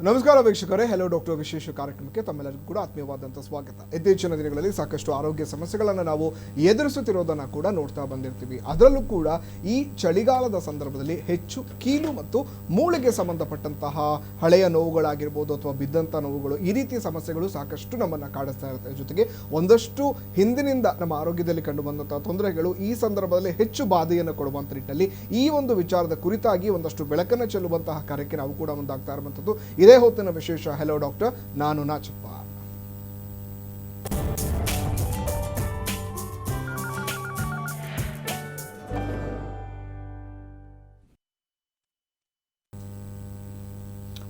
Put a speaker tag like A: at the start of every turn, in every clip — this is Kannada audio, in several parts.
A: ನಮಸ್ಕಾರ ವೀಕ್ಷಕರೇ, ಹೆಲೋ ಡಾಕ್ಟರ್ ವಿಶೇಷ ಕಾರ್ಯಕ್ರಮಕ್ಕೆ ತಮ್ಮೆಲ್ಲರಿಗೂ ಕೂಡ ಆತ್ಮೀಯವಾದಂಥ ಸ್ವಾಗತ. ಇತ್ತೀಚಿನ ದಿನಗಳಲ್ಲಿ ಸಾಕಷ್ಟು ಆರೋಗ್ಯ ಸಮಸ್ಯೆಗಳನ್ನು ನಾವು ಎದುರಿಸುತ್ತಿರೋದನ್ನು ಕೂಡ ನೋಡ್ತಾ ಬಂದಿರ್ತೀವಿ. ಅದರಲ್ಲೂ ಕೂಡ ಈ ಚಳಿಗಾಲದ ಸಂದರ್ಭದಲ್ಲಿ ಹೆಚ್ಚು ಕೀಲು ಮತ್ತು ಮೂಳೆಗೆ ಸಂಬಂಧಪಟ್ಟಂತಹ ಹಳೆಯ ನೋವುಗಳಾಗಿರ್ಬೋದು ಅಥವಾ ಬಿದ್ದಂಥ ನೋವುಗಳು, ಈ ರೀತಿಯ ಸಮಸ್ಯೆಗಳು ಸಾಕಷ್ಟು ನಮ್ಮನ್ನು ಕಾಡಿಸ್ತಾ ಇರುತ್ತೆ. ಜೊತೆಗೆ ಒಂದಷ್ಟು ಹಿಂದಿನಿಂದ ನಮ್ಮ ಆರೋಗ್ಯದಲ್ಲಿ ಕಂಡು ಬಂದಂತಹ ತೊಂದರೆಗಳು ಈ ಸಂದರ್ಭದಲ್ಲಿ ಹೆಚ್ಚು ಬಾಧೆಯನ್ನು ಕೊಡುವಂಥ ನಿಟ್ಟಿನಲ್ಲಿ ಈ ಒಂದು ವಿಚಾರದ ಕುರಿತಾಗಿ ಒಂದಷ್ಟು ಬೆಳಕನ್ನು ಚೆಲ್ಲುವಂತಹ ಕಾರ್ಯಕ್ಕೆ ನಾವು ಕೂಡ ಮುಂದಾಗ್ತಾ ಇರುವಂಥದ್ದು ಇದೇ ಹೊತ್ತಿನ ವಿಶೇಷ ಹೆಲೋ ಡಾಕ್ಟರ್. ನಾನು ನಾಚಪ್ಪ.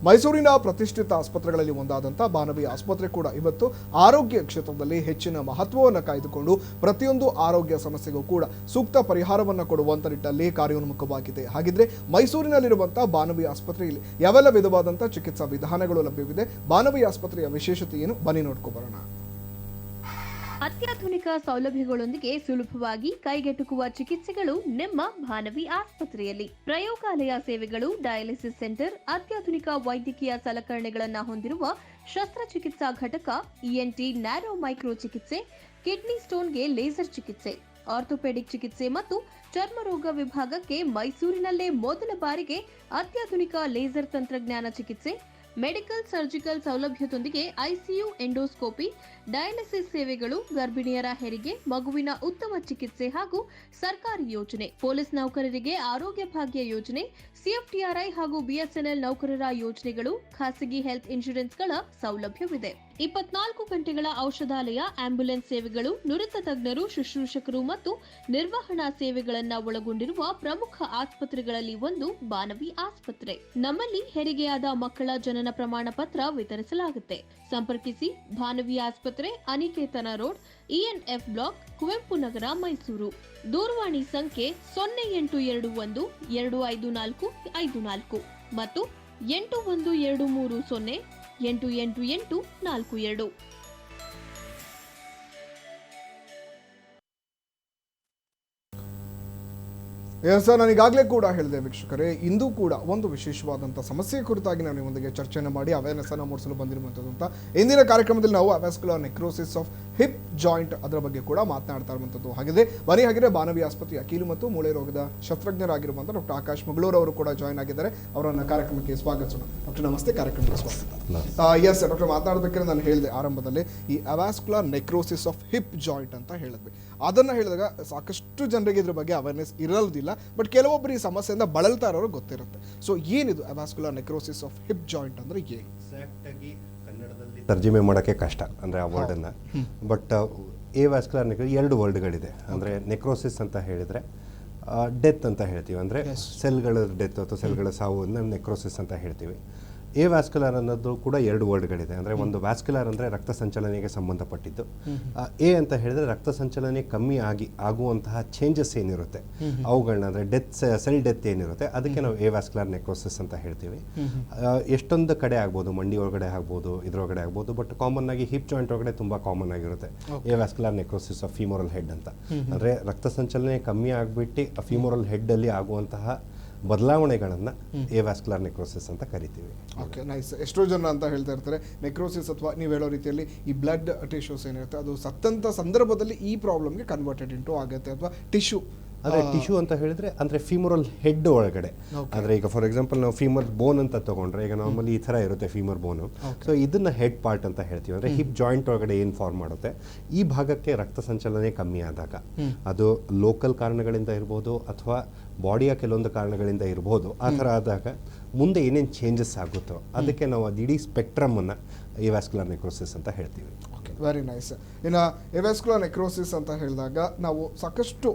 A: ಮೈಸೂರಿನ ಪ್ರತಿಷ್ಠಿತ ಆಸ್ಪತ್ರೆಗಳಲ್ಲಿ ಒಂದಾದಂಥ ಬಾನವಿ ಆಸ್ಪತ್ರೆ ಕೂಡ ಇವತ್ತು ಆರೋಗ್ಯ ಕ್ಷೇತ್ರದಲ್ಲಿ ಹೆಚ್ಚಿನ ಮಹತ್ವವನ್ನು ಕಾಯ್ದುಕೊಂಡು ಪ್ರತಿಯೊಂದು ಆರೋಗ್ಯ ಸಮಸ್ಯೆಗೂ ಕೂಡ ಸೂಕ್ತ ಪರಿಹಾರವನ್ನು ಕೊಡುವಂಥ ನಿಟ್ಟಿನಲ್ಲಿ ಕಾರ್ಯೋನ್ಮುಖವಾಗಿದೆ. ಹಾಗಿದ್ರೆ ಮೈಸೂರಿನಲ್ಲಿರುವಂಥ ಬಾನವಿ ಆಸ್ಪತ್ರೆಯಲ್ಲಿ ಯಾವೆಲ್ಲ ವಿಧವಾದಂಥ ಚಿಕಿತ್ಸಾ ವಿಧಾನಗಳು ಲಭ್ಯವಿದೆ, ಬಾನವಿ ಆಸ್ಪತ್ರೆಯ ವಿಶೇಷತೆ ಏನು, ಬನ್ನಿ ನೋಡ್ಕೊಬರೋಣ.
B: ಅತ್ಯಾಧುನಿಕ ಸೌಲಭ್ಯಗಳೊಂದಿಗೆ ಸುಲಭವಾಗಿ ಕೈಗೆಟುಕುವ ಚಿಕಿತ್ಸೆಗಳು ನಿಮ್ಮ ಬಾನವಿ ಆಸ್ಪತ್ರೆಯಲ್ಲಿ. ಪ್ರಯೋಗಾಲಯ ಸೇವೆಗಳು, ಡಯಾಲಿಸಿಸ್ ಸೆಂಟರ್, ಅತ್ಯಾಧುನಿಕ ವೈದ್ಯಕೀಯ ಸಲಕರಣೆಗಳನ್ನು ಹೊಂದಿರುವ ಶಸ್ತ್ರಚಿಕಿತ್ಸಾ ಘಟಕ, ಇಎನ್ಟಿ ನ್ಯಾರೋ ಮೈಕ್ರೋ ಚಿಕಿತ್ಸೆ, ಕಿಡ್ನಿ ಸ್ಟೋನ್ಗೆ ಲೇಸರ್ ಚಿಕಿತ್ಸೆ, ಆರ್ಥೋಪೆಡಿಕ್ ಚಿಕಿತ್ಸೆ ಮತ್ತು ಚರ್ಮರೋಗ ವಿಭಾಗಕ್ಕೆ ಮೈಸೂರಿನಲ್ಲೇ ಮೊದಲ ಬಾರಿಗೆ ಅತ್ಯಾಧುನಿಕ ಲೇಸರ್ ತಂತ್ರಜ್ಞಾನ ಚಿಕಿತ್ಸೆ, ಮೆಡಿಕಲ್ ಸರ್ಜಿಕಲ್ ಸೌಲಭ್ಯದೊಂದಿಗೆ ಐಸಿಯು, ಎಂಡೋಸ್ಕೋಪಿ, ಡಯಾಲಿಸಿಸ್ ಸೇವೆಗಳು, ಗರ್ಭಿಣಿಯರ ಹೆರಿಗೆ, ಮಗುವಿನ ಉತ್ತಮ ಚಿಕಿತ್ಸೆ ಹಾಗೂ ಸರ್ಕಾರಿ ಯೋಜನೆ, ಪೊಲೀಸ್ ನೌಕರರಿಗೆ ಆರೋಗ್ಯ ಭಾಗ್ಯ ಯೋಜನೆ, ಸಿಎಫ್ಟಿಆರ್ಐ ಹಾಗೂ ಬಿಎಸ್ಎನ್ಎಲ್ ನೌಕರರ ಯೋಜನೆಗಳು, ಖಾಸಗಿ ಹೆಲ್ತ್ ಇನ್ಶೂರೆನ್ಸ್ಗಳ ಸೌಲಭ್ಯವಿದೆ. 24 ಗಂಟೆಗಳ ಔಷಧಾಲಯ, ಆಂಬ್ಯುಲೆನ್ಸ್ ಸೇವೆಗಳು, ನುರಿತ ತಜ್ಞರು, ಶುಶ್ರೂಷಕರು ಮತ್ತು ನಿರ್ವಹಣಾ ಸೇವೆಗಳನ್ನು ಒಳಗೊಂಡಿರುವ ಪ್ರಮುಖ ಆಸ್ಪತ್ರೆಗಳಲ್ಲಿ ಒಂದು ಬಾನವಿ ಆಸ್ಪತ್ರೆ. ನಮ್ಮಲ್ಲಿ ಹೆರಿಗೆಯಾದ ಮಕ್ಕಳ ಜನನ ಪ್ರಮಾಣ ಪತ್ರ ವಿತರಿಸಲಾಗುತ್ತೆ. ಸಂಪರ್ಕಿಸಿ ಬಾನವಿ ಆಸ್ಪತ್ರೆ, ಅನಿಕೇತನ ರೋಡ್, ಇಎನ್ಎಫ್ ಬ್ಲಾಕ್, ಕುವೆಂಪು ನಗರ, ಮೈಸೂರು. ದೂರವಾಣಿ ಸಂಖ್ಯೆ 0821 25454 ಮತ್ತು 8123 888842.
A: ಸರ್, ನಾನು ಈಗಾಗಲೇ ಕೂಡ ಹೇಳಿದೆ ವೀಕ್ಷಕರೇ, ಇಂದು ಕೂಡ ಒಂದು ವಿಶೇಷವಾದಂಥ ಸಮಸ್ಯೆ ಕುರಿತಾಗಿ ನಾನು ನಿಮ್ಮೊಂದಿಗೆ ಚರ್ಚೆಯನ್ನು ಮಾಡಿ ಅವೇರ್ನೆಸ್ಸನ್ನು ಮೂಡಿಸಲು ಬಂದಿರುವಂಥದ್ದು ಅಂತ. ಇಂದಿನ ಕಾರ್ಯಕ್ರಮದಲ್ಲಿ ನಾವು ಅವ್ಯಾಸ್ಕ್ಯುಲರ್ ನೆಕ್ರೋಸಿಸ್ ಆಫ್ ಹಿಪ್ ಜಾಯಿಂಟ್ ಅದರ ಬಗ್ಗೆ ಕೂಡ ಮಾತನಾಡ್ತಾ ಇರುವಂಥದ್ದು. ಹಾಗಿದ್ರೆ ಬಾನವಿ ಆಸ್ಪತ್ರೆಯ ಕೀಲು ಮತ್ತು ಮೂಳೆ ರೋಗದ ಶಸ್ತ್ರಜ್ಞರಾಗಿರುವಂಥ ಡಾಕ್ಟರ್ ಆಕಾಶ್ ಮಗಳೂರು ಅವರು ಕೂಡ ಜಾಯ್ನ್ ಆಗಿದ್ದಾರೆ. ಅವರನ್ನು ಕಾರ್ಯಕ್ರಮಕ್ಕೆ ಸ್ವಾಗತಿಸೋಣ. ಡಾಕ್ಟರ್ ನಮಸ್ತೆ, ಕಾರ್ಯಕ್ರಮಕ್ಕೆ ಸ್ವಾಗತ. ಎಸ್ ಡಾಕ್ಟರ್, ಮಾತನಾಡಬೇಕಾದ್ರೆ ನಾನು ಹೇಳಿದೆ ಆರಂಭದಲ್ಲಿ ಈ ಅವ್ಯಾಸ್ಕ್ಯುಲರ್ ನೆಕ್ರೋಸಿಸ್ ಆಫ್ ಹಿಪ್ ಜಾಯಿಂಟ್ ಅಂತ ಹೇಳಿದ್ವಿ. ಅದನ್ನು ಹೇಳಿದಾಗ ಸಾಕಷ್ಟು ಜನರಿಗೆ ಇದ್ರ ಬಗ್ಗೆ ಅವೇರ್ನೆಸ್ ಇರೋದಿಲ್ಲ, ಬಟ್ ಕೆಲವೊಬ್ಬರು ಈ ಸಮಸ್ಯೆಯಿಂದ ಬಳಲ್ತಾ ಇರೋರು ಗೊತ್ತಿರುತ್ತೆ. ಸೊ ಏನಿದು ಅವ್ಯಾಸ್ಕ್ಯುಲರ್ ನೆಕ್ರೋಸಿಸ್ ಆಫ್ ಹಿಪ್ ಜಾಯಿಂಟ್ ಅಂದ್ರೆ ಏನು?
C: ಎಕ್ಸಾಕ್ಟ್ ಆಗಿ ಕನ್ನಡದಲ್ಲಿ ತರ್ಜುಮೆ ಮಾಡೋಕ್ಕೆ ಕಷ್ಟ ಅಂದರೆ ಆ ವರ್ಡನ್ನು. But ಅವ್ಯಾಸ್ಕ್ಯುಲರ್ necrosis 2 ವರ್ಡ್ಗಳಿದೆ. ಅಂದರೆ ನೆಕ್ರೋಸಿಸ್ ಅಂತ ಹೇಳಿದರೆ ಡೆತ್ ಅಂತ ಹೇಳ್ತೀವಿ, ಅಂದರೆ ಸೆಲ್ಗಳ ಡೆತ್ ಅಥವಾ ಸೆಲ್ಗಳ ಸಾವು ನೆಕ್ರೋಸಿಸ್ ಅಂತ ಹೇಳ್ತೀವಿ. ವ್ಯಾಸ್ಕ್ಯುಲರ್ ಅನ್ನೋದು ಕೂಡ 2 ವರ್ಡ್ಗಳಿದೆ. ಅಂದರೆ ಒಂದು ವ್ಯಾಸ್ಕ್ಯುಲರ್ ಅಂದರೆ ರಕ್ತ ಸಂಚಲನೆಗೆ ಸಂಬಂಧಪಟ್ಟಿದ್ದು, ಅಂತ ಹೇಳಿದರೆ ರಕ್ತ ಸಂಚಲನೆ ಕಮ್ಮಿ ಆಗುವಂತಹ ಚೇಂಜಸ್ ಏನಿರುತ್ತೆ ಅವುಗಳನ್ನ, ಅಂದರೆ ಸೆಲ್ ಡೆತ್ ಏನಿರುತ್ತೆ ಅದಕ್ಕೆ ನಾವು ವ್ಯಾಸ್ಕ್ಯುಲರ್ ನೆಕ್ರೋಸಿಸ್ ಅಂತ ಹೇಳ್ತೀವಿ. ಎಷ್ಟೊಂದು ಕಡೆ ಆಗ್ಬೋದು, ಮಂಡಿ ಒಳಗಡೆ ಆಗ್ಬೋದು, ಇದ್ರೊಳಗಡೆ ಆಗ್ಬೋದು, ಬಟ್ ಕಾಮನ್ ಆಗಿ ಹಿಪ್ ಜಾಯಿಂಟ್ ಒಳಗಡೆ ತುಂಬ ಕಾಮನ್ ಆಗಿರುತ್ತೆ vascular necrosis of femoral head ಅಂತ. ಅಂದರೆ ರಕ್ತ ಸಂಚಲನೆ ಕಮ್ಮಿ ಆಗಿಬಿಟ್ಟು ಫಿಮೋರಲ್ ಹೆಡ್ಡಲ್ಲಿ ಆಗುವಂತಹ ಬದಲಾವಣೆಗಳನ್ನು ವ್ಯಾಸ್ಕ್ಯುಲರ್ ನೆಕ್ರೋಸಿಸ್ ಅಂತ ಕರಿತೀವಿ.
A: Okay, nice. ಎಷ್ಟೋ ಜನ ಅಂತ ಹೇಳ್ತಾ ಇರ್ತಾರೆ ನೆಕ್ರೋಸಿಸ್ ಅಥವಾ ನೀವು ಹೇಳೋ ರೀತಿಯಲ್ಲಿ ಈ ಬ್ಲಡ್ ಟಿಶ್ಯೂಸ್ ಏನಿರುತ್ತೆ ಅದು ಸತ್ತಂತ ಸಂದರ್ಭದಲ್ಲಿ ಈ ಪ್ರಾಬ್ಲಮ್ಗೆ ಕನ್ವರ್ಟೆಡ್ ಇಂಟು ಆಗುತ್ತೆ ಅಥವಾ ಟಿಶ್ಯೂ.
C: ಅಂದರೆ ಟಿಶ್ಯೂ ಅಂತ ಹೇಳಿದ್ರೆ ಅಂದರೆ ಫಿಮೋರಲ್ ಹೆಡ್ ಒಳಗಡೆ. ಅಂದರೆ ಈಗ ಫಾರ್ ಎಕ್ಸಾಂಪಲ್ ನಾವು ಫೀಮರ್ ಬೋನ್ ಅಂತ ತಗೊಂಡ್ರೆ, ಈಗ ನಾರ್ಮಲಿ ಈ ಥರ ಇರುತ್ತೆ ಫೀಮರ್ ಬೋನು. ಸೊ ಇದನ್ನ ಹೆಡ್ ಪಾರ್ಟ್ ಅಂತ ಹೇಳ್ತೀವಿ. ಅಂದರೆ ಹಿಪ್ ಜಾಯಿಂಟ್ ಒಳಗಡೆ ಏನು ಫಾರ್ಮ್ ಮಾಡುತ್ತೆ, ಈ ಭಾಗಕ್ಕೆ ರಕ್ತ ಸಂಚಲನೆ ಕಮ್ಮಿ ಆದಾಗ, ಅದು ಲೋಕಲ್ ಕಾರಣಗಳಿಂದ ಇರ್ಬೋದು ಅಥವಾ ಬಾಡಿಯ ಕೆಲವೊಂದು ಕಾರಣಗಳಿಂದ ಇರ್ಬೋದು, ಆ ಥರ ಆದಾಗ ಮುಂದೆ ಏನೇನು ಚೇಂಜಸ್ ಆಗುತ್ತೋ ಅದಕ್ಕೆ ನಾವು ಅದು ಇಡೀ ಸ್ಪೆಕ್ಟ್ರಮನ್ನು ವ್ಯಾಸ್ಕ್ಯುಲರ್ ನೆಕ್ರೋಸಿಸ್ ಅಂತ ಹೇಳ್ತೀವಿ.
A: Okay, very nice. ಇನ್ನು ವ್ಯಾಸ್ಕ್ಯುಲರ್ ನೆಕ್ರೋಸಿಸ್ ಅಂತ ಹೇಳಿದಾಗ ನಾವು ಸಾಕಷ್ಟು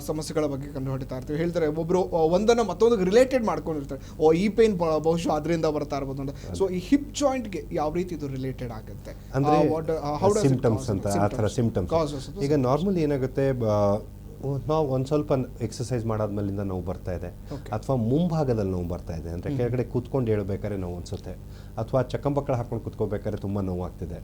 A: ಸಮಸ್ಯೆಗಳ ಬಗ್ಗೆ ಕಂಡು ಹಿಡಿತಾ ಇರ್ತೀವಿ. ಹೇಳ್ತಾರೆ ಒಬ್ಬರು ಒಂದನ್ನು ಮತ್ತೊಂದು ರಿಲೇಟೆಡ್ ಮಾಡ್ಕೊಂಡಿರ್ತಾರೆ, ಈ ಪೇನ್ ಬಹುಶಃ ಅದರಿಂದ ಬರ್ತಾ ಇರ್ಬೋದು ಅಂತ. ಸೊ ಈ ಹಿಪ್ ಜಾಯಿಂಟ್ಗೆ ಯಾವ ರೀತಿ ಇದು ರಿಲೇಟೆಡ್ ಆಗುತ್ತೆ?
C: ಅಂದರೆ ಸಿಂಪ್ಟಮ್ಸ್ ಅಂತ, ಆ ಥರ ಸಿಂಪ್ಟಮ್ಸ್. ಈಗ ನಾರ್ಮಲಿ ಏನಾಗುತ್ತೆ, ನಾವು ಒಂದು ಸ್ವಲ್ಪ ಎಕ್ಸಸೈಸ್ ಮಾಡಾದ್ಮೇಲಿಂದ ನೋವು ಬರ್ತಾ ಇದೆ, ಅಥವಾ ಮುಂಭಾಗದಲ್ಲಿ ನೋವು ಬರ್ತಾ ಇದೆ, ಅಂದರೆ ಕೆಳಗಡೆ ಕೂತ್ಕೊಂಡು ಹೇಳ್ಬೇಕಾದ್ರೆ ನೋವು ಅನಿಸುತ್ತೆ, ಅಥವಾ ಚಕ್ಕಂಬಕ್ಕಳ ಹಾಕೊಂಡು ಕುತ್ಕೋಬೇಕಾದ್ರೆ ತುಂಬ ನೋವಾಗ್ತಿದೆ,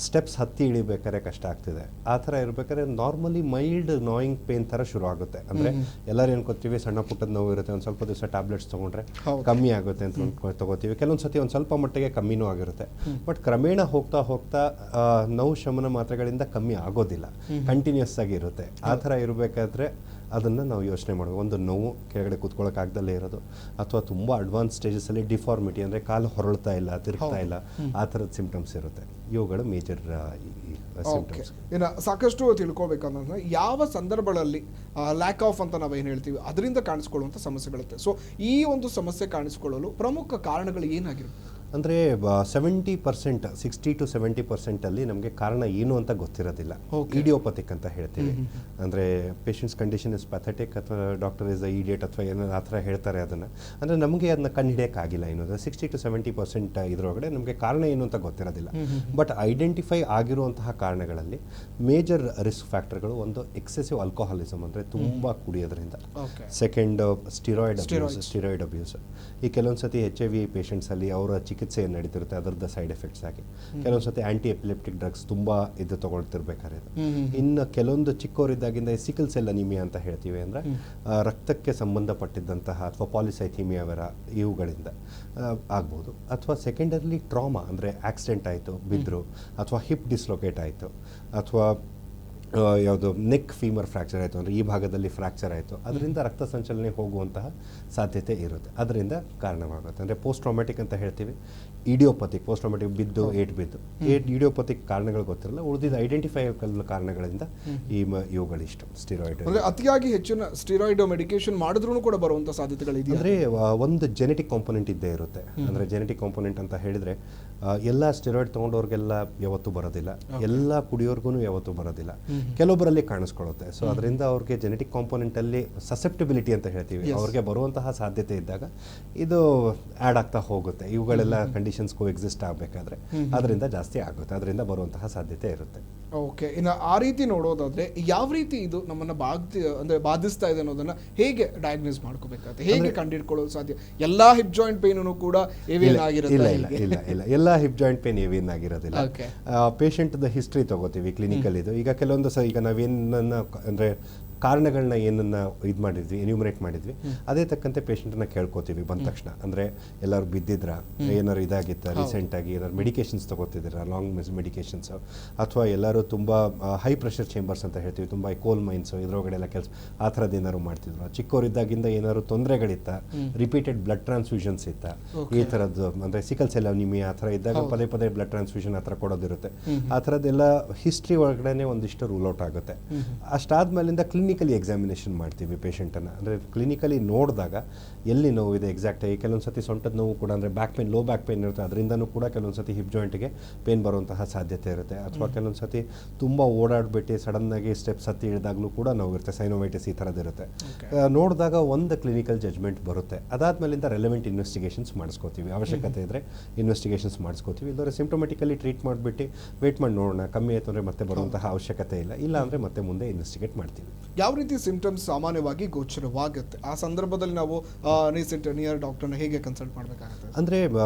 C: ಸ್ಟೆಪ್ಸ್ ಹತ್ತಿ ಇಳಿಬೇಕಾದ್ರೆ ಕಷ್ಟ ಆಗ್ತಿದೆ, ಆ ಥರ ಇರಬೇಕಾದ್ರೆ ನಾರ್ಮಲಿ ಮೈಲ್ಡ್ ನಾಯಿಂಗ್ ಪೇನ್ ಥರ ಶುರು ಆಗುತ್ತೆ. ಅಂದರೆ ಎಲ್ಲರೂ ಏನ್ಕೋತೀವಿ ಸಣ್ಣ ಪುಟ್ಟದ ನೋವು ಇರುತ್ತೆ, ಒಂದು ಸ್ವಲ್ಪ ದಿವಸ ಟ್ಯಾಬ್ಲೆಟ್ಸ್ ತೊಗೊಂಡ್ರೆ ಕಮ್ಮಿ ಆಗುತ್ತೆ ಅಂತ ತೊಗೋತೀವಿ. ಕೆಲವೊಂದು ಸತಿ ಒಂದು ಸ್ವಲ್ಪ ಮಟ್ಟಿಗೆ ಕಮ್ಮಿನೂ ಆಗಿರುತ್ತೆ. ಬಟ್ ಕ್ರಮೇಣ ಹೋಗ್ತಾ ಹೋಗ್ತಾ ನೋವು ಶಮನ ಮಾತ್ರೆಗಳಿಂದ ಕಮ್ಮಿ ಆಗೋದಿಲ್ಲ, ಕಂಟಿನ್ಯೂಸ್ ಆಗಿ ಇರುತ್ತೆ. ಆ ಥರ ಇರಬೇಕಾದ್ರೆ ಅದನ್ನು ನಾವು ಯೋಚನೆ ಮಾಡಬೇಕು. ಒಂದು ನೋವು ಕೆಳಗಡೆ ಕೂತ್ಕೊಳ್ಳೋಕ್ಕಾಗ್ದಲ್ಲೇ ಇರೋದು, ಅಥವಾ ತುಂಬ ಅಡ್ವಾನ್ಸ್ ಸ್ಟೇಜಸಲ್ಲಿ ಡಿಫಾರ್ಮಿಟಿ ಅಂದರೆ ಕಾಲು ಹೊರಳ್ತಾ ಇಲ್ಲ, ತಿರುಗ್ತಾ ಇಲ್ಲ, ಆ ಥರದ ಸಿಂಪ್ಟಮ್ಸ್ ಇರುತ್ತೆ. ಇವುಗಳು ಮೇಜರ್ ಸಿಂಪ್ಟಮ್ಸ್.
A: ಇನ್ನು ಸಾಕಷ್ಟು ತಿಳ್ಕೊಬೇಕಂದ್ರೆ ಯಾವ ಸಂದರ್ಭಗಳಲ್ಲಿ ಲ್ಯಾಕ್ ಆಫ್ ಅಂತ ನಾವೇನು ಹೇಳ್ತೀವಿ ಅದರಿಂದ ಕಾಣಿಸ್ಕೊಳ್ಳುವಂಥ ಸಮಸ್ಯೆಗಳಿರುತ್ತೆ. ಸೊ ಈ ಒಂದು ಸಮಸ್ಯೆ ಕಾಣಿಸ್ಕೊಳ್ಳಲು ಪ್ರಮುಖ ಕಾರಣಗಳು ಏನಾಗಿರುತ್ತೆ?
C: ಅಂದರೆ 70%, 60 to 70% ನಮಗೆ ಕಾರಣ ಏನು ಅಂತ ಗೊತ್ತಿರೋದಿಲ್ಲ. ಇಡಿಯೋಪತಿಕ್ ಅಂತ ಹೇಳ್ತೀವಿ. ಅಂದರೆ ಪೇಷಂಟ್ಸ್ ಕಂಡೀಷನ್ ಇಸ್ ಪಥೆಟಿಕ್ ಅಥವಾ ಡಾಕ್ಟರ್ ಇಸ್ ಇಡಿಯಟ್ ಅಥವಾ ಏನೋ ಆ ಥರ ಹೇಳ್ತಾರೆ. ಅದನ್ನು ಅಂದರೆ ನಮಗೆ ಅದನ್ನ ಕಂಡುಹಿಡಿಯೋಕ್ಕಾಗಿಲ್ಲ. ಇನ್ನೊಂದು 60 to 70% ಇದರೊಳಗಡೆ ನಮಗೆ ಕಾರಣ ಏನು ಅಂತ ಗೊತ್ತಿರೋದಿಲ್ಲ. ಬಟ್ ಐಡೆಂಟಿಫೈ ಆಗಿರುವಂತಹ ಕಾರಣಗಳಲ್ಲಿ ಮೇಜರ್ ರಿಸ್ಕ್ ಫ್ಯಾಕ್ಟರ್ಗಳು, ಒಂದು ಎಕ್ಸೆಸಿವ್ ಆಲ್ಕೋಹಾಲಿಸಮ್ ಅಂದರೆ ತುಂಬ ಕುಡಿಯೋದ್ರಿಂದ, ಸೆಕೆಂಡ್ ಸ್ಟಿರಾಯ್ಡ್ ಅಬ್ಯೂಸ್. ಈ ಕೆಲವೊಂದು ಸತಿ HIV ಪೇಷಂಟ್ಸಲ್ಲಿ ಅವರ ಚಿಕಿತ್ಸೆ ಏನು ನಡೀತಿರುತ್ತೆ ಅದರದ ಸೈಡ್ ಎಫೆಕ್ಟ್ಸ್ ಆಗಿ ಕೆಲವೊಂದು ಸತಿ ಆಂಟಿ ಎಪಿಲೆಪ್ಟಿಕ್ ಡ್ರಗ್ಸ್ ತುಂಬ ಇದು ತೊಗೊಳ್ತಿರ್ಬೇಕಾದ್ರೆ. ಇನ್ನು ಕೆಲವೊಂದು ಚಿಕ್ಕವರಿದ್ದಾಗಿಂದ ಸಿಕಲ್ ಸೆಲ್ ಅನಿಮಿಯಾ ಅಂತ ಹೇಳ್ತೀವಿ, ಅಂದರೆ ರಕ್ತಕ್ಕೆ ಸಂಬಂಧಪಟ್ಟಿದ್ದಂತಹ ಅಥವಾ ಪಾಲಿಸೈಥೀಮಿಯಾ ವೆರ ಇವುಗಳಿಂದ ಆಗ್ಬೋದು. ಅಥವಾ ಸೆಕೆಂಡರ್ಲಿ ಟ್ರಾಮಾ ಅಂದರೆ ಆಕ್ಸಿಡೆಂಟ್ ಆಯಿತು, ಬಿದ್ದರು, ಅಥವಾ ಹಿಪ್ ಡಿಸ್ಲೊಕೇಟ್ ಆಯಿತು, ಅಥವಾ ಯಾವುದು ನೆಕ್ ಫೀಮರ್ ಫ್ರ್ಯಾಕ್ಚರ್ ಆಯಿತು ಅಂದರೆ ಈ ಭಾಗದಲ್ಲಿ ಫ್ರ್ಯಾಕ್ಚರ್ ಆಯಿತು, ಅದರಿಂದ ರಕ್ತ ಸಂಚಲನೆ ಹೋಗುವಂತಹ ಸಾಧ್ಯತೆ ಇರುತ್ತೆ. ಅದರಿಂದ ಕಾರಣವಾಗುತ್ತೆ. ಅಂದರೆ ಪೋಸ್ಟ್ ಟ್ರಾಮೆಟಿಕ್ ಅಂತ ಹೇಳ್ತೀವಿ, ಇಡಿಯೋಪತಿಕ್, ಪೋಸ್ಟ್ ಟ್ರಾಮೆಟಿಕ್ ಬಿದ್ದು ಇಡಿಯೋಪತಿಕ್ ಕಾರಣಗಳು ಗೊತ್ತಿರಲ್ಲ, ಉಳಿದಿದ್ದ ಐಡೆಂಟಿಫೈಬಲ್ ಕಾರಣಗಳಿಂದ ಇವುಗಳಿಷ್ಟು ಸ್ಟಿರಾಯ್ಡ್.
A: ಅಂದರೆ ಅತಿಯಾಗಿ ಹೆಚ್ಚಿನ ಸ್ಟಿರಾಯ್ಡ್ ಮೆಡಿಕೇಶನ್ ಮಾಡಿದ್ರೂ ಕೂಡ ಬರುವಂಥ ಸಾಧ್ಯತೆಗಳಿದೆ.
C: ಅಂದರೆ ಒಂದು ಜೆನೆಟಿಕ್ ಕಾಂಪೊನೆಂಟ್ ಇದ್ದೇ ಇರುತ್ತೆ. ಅಂದರೆ ಜೆನೆಟಿಕ್ ಕಾಂಪೊನೆಂಟ್ ಅಂತ ಹೇಳಿದರೆ ಎಲ್ಲ ಸ್ಟಿರಾಯ್ಡ್ ತೊಗೊಂಡವ್ರಿಗೆಲ್ಲ ಯಾವತ್ತೂ ಬರೋದಿಲ್ಲ, ಎಲ್ಲ ಕುಡಿಯೋರ್ಗು ಯಾವತ್ತೂ ಬರೋದಿಲ್ಲ, ಕೆಲವೊಬ್ಬರಲ್ಲಿ ಕಾಣಿಸ್ಕೊಳ್ಳುತ್ತೆ. ಸೊ ಅದರಿಂದ ಅವ್ರಿಗೆ ಜೆನೆಟಿಕ್ ಕಾಂಪೊನೆಂಟಲ್ಲಿ ಸಸೆಪ್ಟಿಬಿಲಿಟಿ ಅಂತ ಹೇಳ್ತೀವಿ, ಅವ್ರಿಗೆ ಬರುವಂತಹ ಸಾಧ್ಯತೆ ಇದ್ದಾಗ ಇದು ಆ್ಯಡ್ ಆಗ್ತಾ ಹೋಗುತ್ತೆ. ಇವುಗಳೆಲ್ಲ ಕಂಡೀಷನ್ಸ್ಗೂ ಎಕ್ಸಿಸ್ಟ್ ಆಗಬೇಕಾದ್ರೆ ಅದರಿಂದ ಜಾಸ್ತಿ ಆಗುತ್ತೆ, ಅದರಿಂದ ಬರುವಂತಹ ಸಾಧ್ಯತೆ ಇರುತ್ತೆ.
A: ಓಕೆ, ಇನ್ನು ಆ ರೀತಿ ನೋಡೋದಾದ್ರೆ ಯಾವ ರೀತಿ ಇದು ನಮ್ಮನ್ನ ಬಾಧಿಸ್ತಾ ಇದೆ ಅನ್ನೋದನ್ನ ಹೇಗೆ ಡಯಾಗ್ನೋಸ್ ಮಾಡ್ಕೋಬೇಕಾಗುತ್ತೆ, ಹೇಗೆ ಕಂಡುಹಿಡ್ಕೊಳ್ಳೋದು ಸಾಧ್ಯ? ಎಲ್ಲಾ ಹಿಪ್ ಜಾಯಿಂಟ್ ಪೇನ್ ಕೂಡ ಏವಿಯನ್ ಆಗಿರುತ್ತೆ?
C: ಇಲ್ಲ, ಎಲ್ಲ ಹಿಪ್ ಜಾಯಿಂಟ್ ಪೇನ್ ಏವಿಯನ್ ಆಗಿರೋದಿಲ್ಲ. ಪೇಷಂಟ್ದ ಹಿಸ್ಟ್ರಿ ತಗೋತೀವಿ ಕ್ಲಿನಿಕಲ್. ಇದು ಈಗ ಕೆಲವೊಂದು ಈಗ ನಾವೇನನ್ನ ಅಂದರೆ ಕಾರಣಗಳನ್ನ ಏನನ್ನ ಇದು ಮಾಡಿದ್ವಿ, ಎನ್ಯೂಮರೇಟ್ ಮಾಡಿದ್ವಿ, ಅದೇ ತಕ್ಕಂತೆ ಪೇಷಂಟನ್ನ ಕೇಳ್ಕೊತೀವಿ ಬಂದ ತಕ್ಷಣ. ಅಂದರೆ ಎಲ್ಲರೂ ಬಿದ್ದಿದ್ರ, ಏನಾದ್ರು ಇದಾಗಿತ್ತ ರೀಸೆಂಟಾಗಿ, ಏನಾದ್ರು ಮೆಡಿಕೇಶನ್ಸ್ ತೊಗೋತಿದ್ದೀರಾ, ಲಾಂಗ್ ಮೆಡಿಕೇಶನ್ಸು, ಅಥವಾ ಎಲ್ಲರೂ ತುಂಬ ಹೈ ಪ್ರೆಷರ್ ಚೇಂಬರ್ಸ್ ಅಂತ ಹೇಳ್ತೀವಿ, ತುಂಬ ಕೋಲ್ ಮೈನ್ಸು ಇದರೊಳಗಡೆ ಎಲ್ಲ ಕೆಲಸ ಆ ಥರದ್ದು ಏನಾದ್ರು ಮಾಡ್ತಿದ್ರು, ಚಿಕ್ಕವರಿದ್ದಾಗಿಂದ ಏನಾದ್ರು ತೊಂದರೆಗಳಿತ್ತ, ರಿಪೀಟೆಡ್ ಬ್ಲಡ್ ಟ್ರಾನ್ಸ್ಫ್ಯೂಷನ್ಸ್ ಇತ್ತ, ಈ ಥರದ್ದು ಅಂದರೆ ಸಿಕಲ್ ಸೆಲ್ ಅನಿಮಿಯಾ ಆ ಥರ ಇದ್ದಾಗ ಪದೇ ಪದೇ ಬ್ಲಡ್ ಟ್ರಾನ್ಸ್ಫ್ಯೂಷನ್ ಆ ಥರ ಕೊಡೋದಿರುತ್ತೆ. ಆ ಥರದ್ದೆಲ್ಲ ಹಿಸ್ಟ್ರಿ ಒಳಗಡೆ ಒಂದಿಷ್ಟು ರೂಲ್ ಔಟ್ ಆಗುತ್ತೆ. ಅಷ್ಟಾದ್ಮೇಲಿಂದ ಕ್ಲಿನಿಕಲಿ ಎಕ್ಸಾಮಿನೇಷನ್ ಮಾಡ್ತೀವಿ ಪೇಷಂಟನ್ನು. ಅಂದರೆ ಕ್ಲಿನಿಕಲಿ ನೋಡಿದಾಗ ಎಲ್ಲಿ ನೋವಿದೆ ಎಕ್ಸಾಕ್ಟಾಗಿ, ಕೆಲವೊಂದು ಸತಿ ಸೊಂಟದ ನೋವು ಕೂಡ ಅಂದರೆ back pain, low back pain ಇರುತ್ತೆ, ಅದರಿಂದನೂ ಕೂಡ ಕೆಲವೊಂದು ಸತಿ ಹಿಪ್ ಜಾಯಿಂಟ್ಗೆ ಪೇನ್ ಬರುವಂತಹ ಸಾಧ್ಯತೆ ಇರುತ್ತೆ. ಅಥವಾ ಕೆಲವೊಂದು ಸತಿ ತುಂಬ ಓಡಾಡ್ಬಿಟ್ಟು ಸಡನ್ನಾಗಿ ಸ್ಟೆಪ್ಸ್ ಹತ್ತಿ ಇಳಿದಾಗಲೂ ಕೂಡ ನೋವಿರುತ್ತೆ, ಸೈನೋವೈಟಿಸ್ ಈ ಥರದ್ದಿರುತ್ತೆ. ನೋಡಿದಾಗ ಒಂದು ಕ್ಲಿನಿಕಲ್ ಜಜ್ಮೆಂಟ್ ಬರುತ್ತೆ. ಅದಾದ್ಮೇಲಿಂದ ರೆಲೆವೆಂಟ್ ಇನ್ವೆಸ್ಟಿಗೇಷನ್ಸ್ ಮಾಡಿಸ್ಕೋತೀವಿ, ಅವಶ್ಯಕತೆ ಇದ್ದರೆ ಇನ್ವೆಸ್ಟಿಗೇಷನ್ಸ್ ಮಾಡಿಸ್ಕೋತೀವಿ. ಇಲ್ಲದ್ರೆ ಸಿಂಪ್ಟೊಮೆಟಿಕಲಿ ಟ್ರೀಟ್ ಮಾಡಿಬಿಟ್ಟು ವೇಟ್ ಮಾಡಿ ನೋಡೋಣ, ಕಮ್ಮಿ ಆಯಿತು ಅಂದರೆ ಮತ್ತೆ ಬರುವಂತಹ ಅವಶ್ಯಕತೆ ಇಲ್ಲ ಅಂದರೆ ಮತ್ತೆ ಮುಂದೆ ಇನ್ವೆಸ್ಟಿಗೇಟ್ ಮಾಡ್ತೀವಿ.
A: ಯಾವ ರೀತಿ ಸಿಂಪ್ಟಮ್ಸ್ ಸಾಮಾನ್ಯವಾಗಿ ಗೋಚರವಾಗುತ್ತೆ? ಆ ಸಂದರ್ಭದಲ್ಲಿ ನಾವು ರೀಸೆಂಟ್ ನಿಯರ್ ಡಾಕ್ಟರ್ನ ಹೇಗೆ ಕನ್ಸಲ್ಟ್ ಮಾಡಬೇಕಾಗುತ್ತೆ?
C: ಅಂದರೆ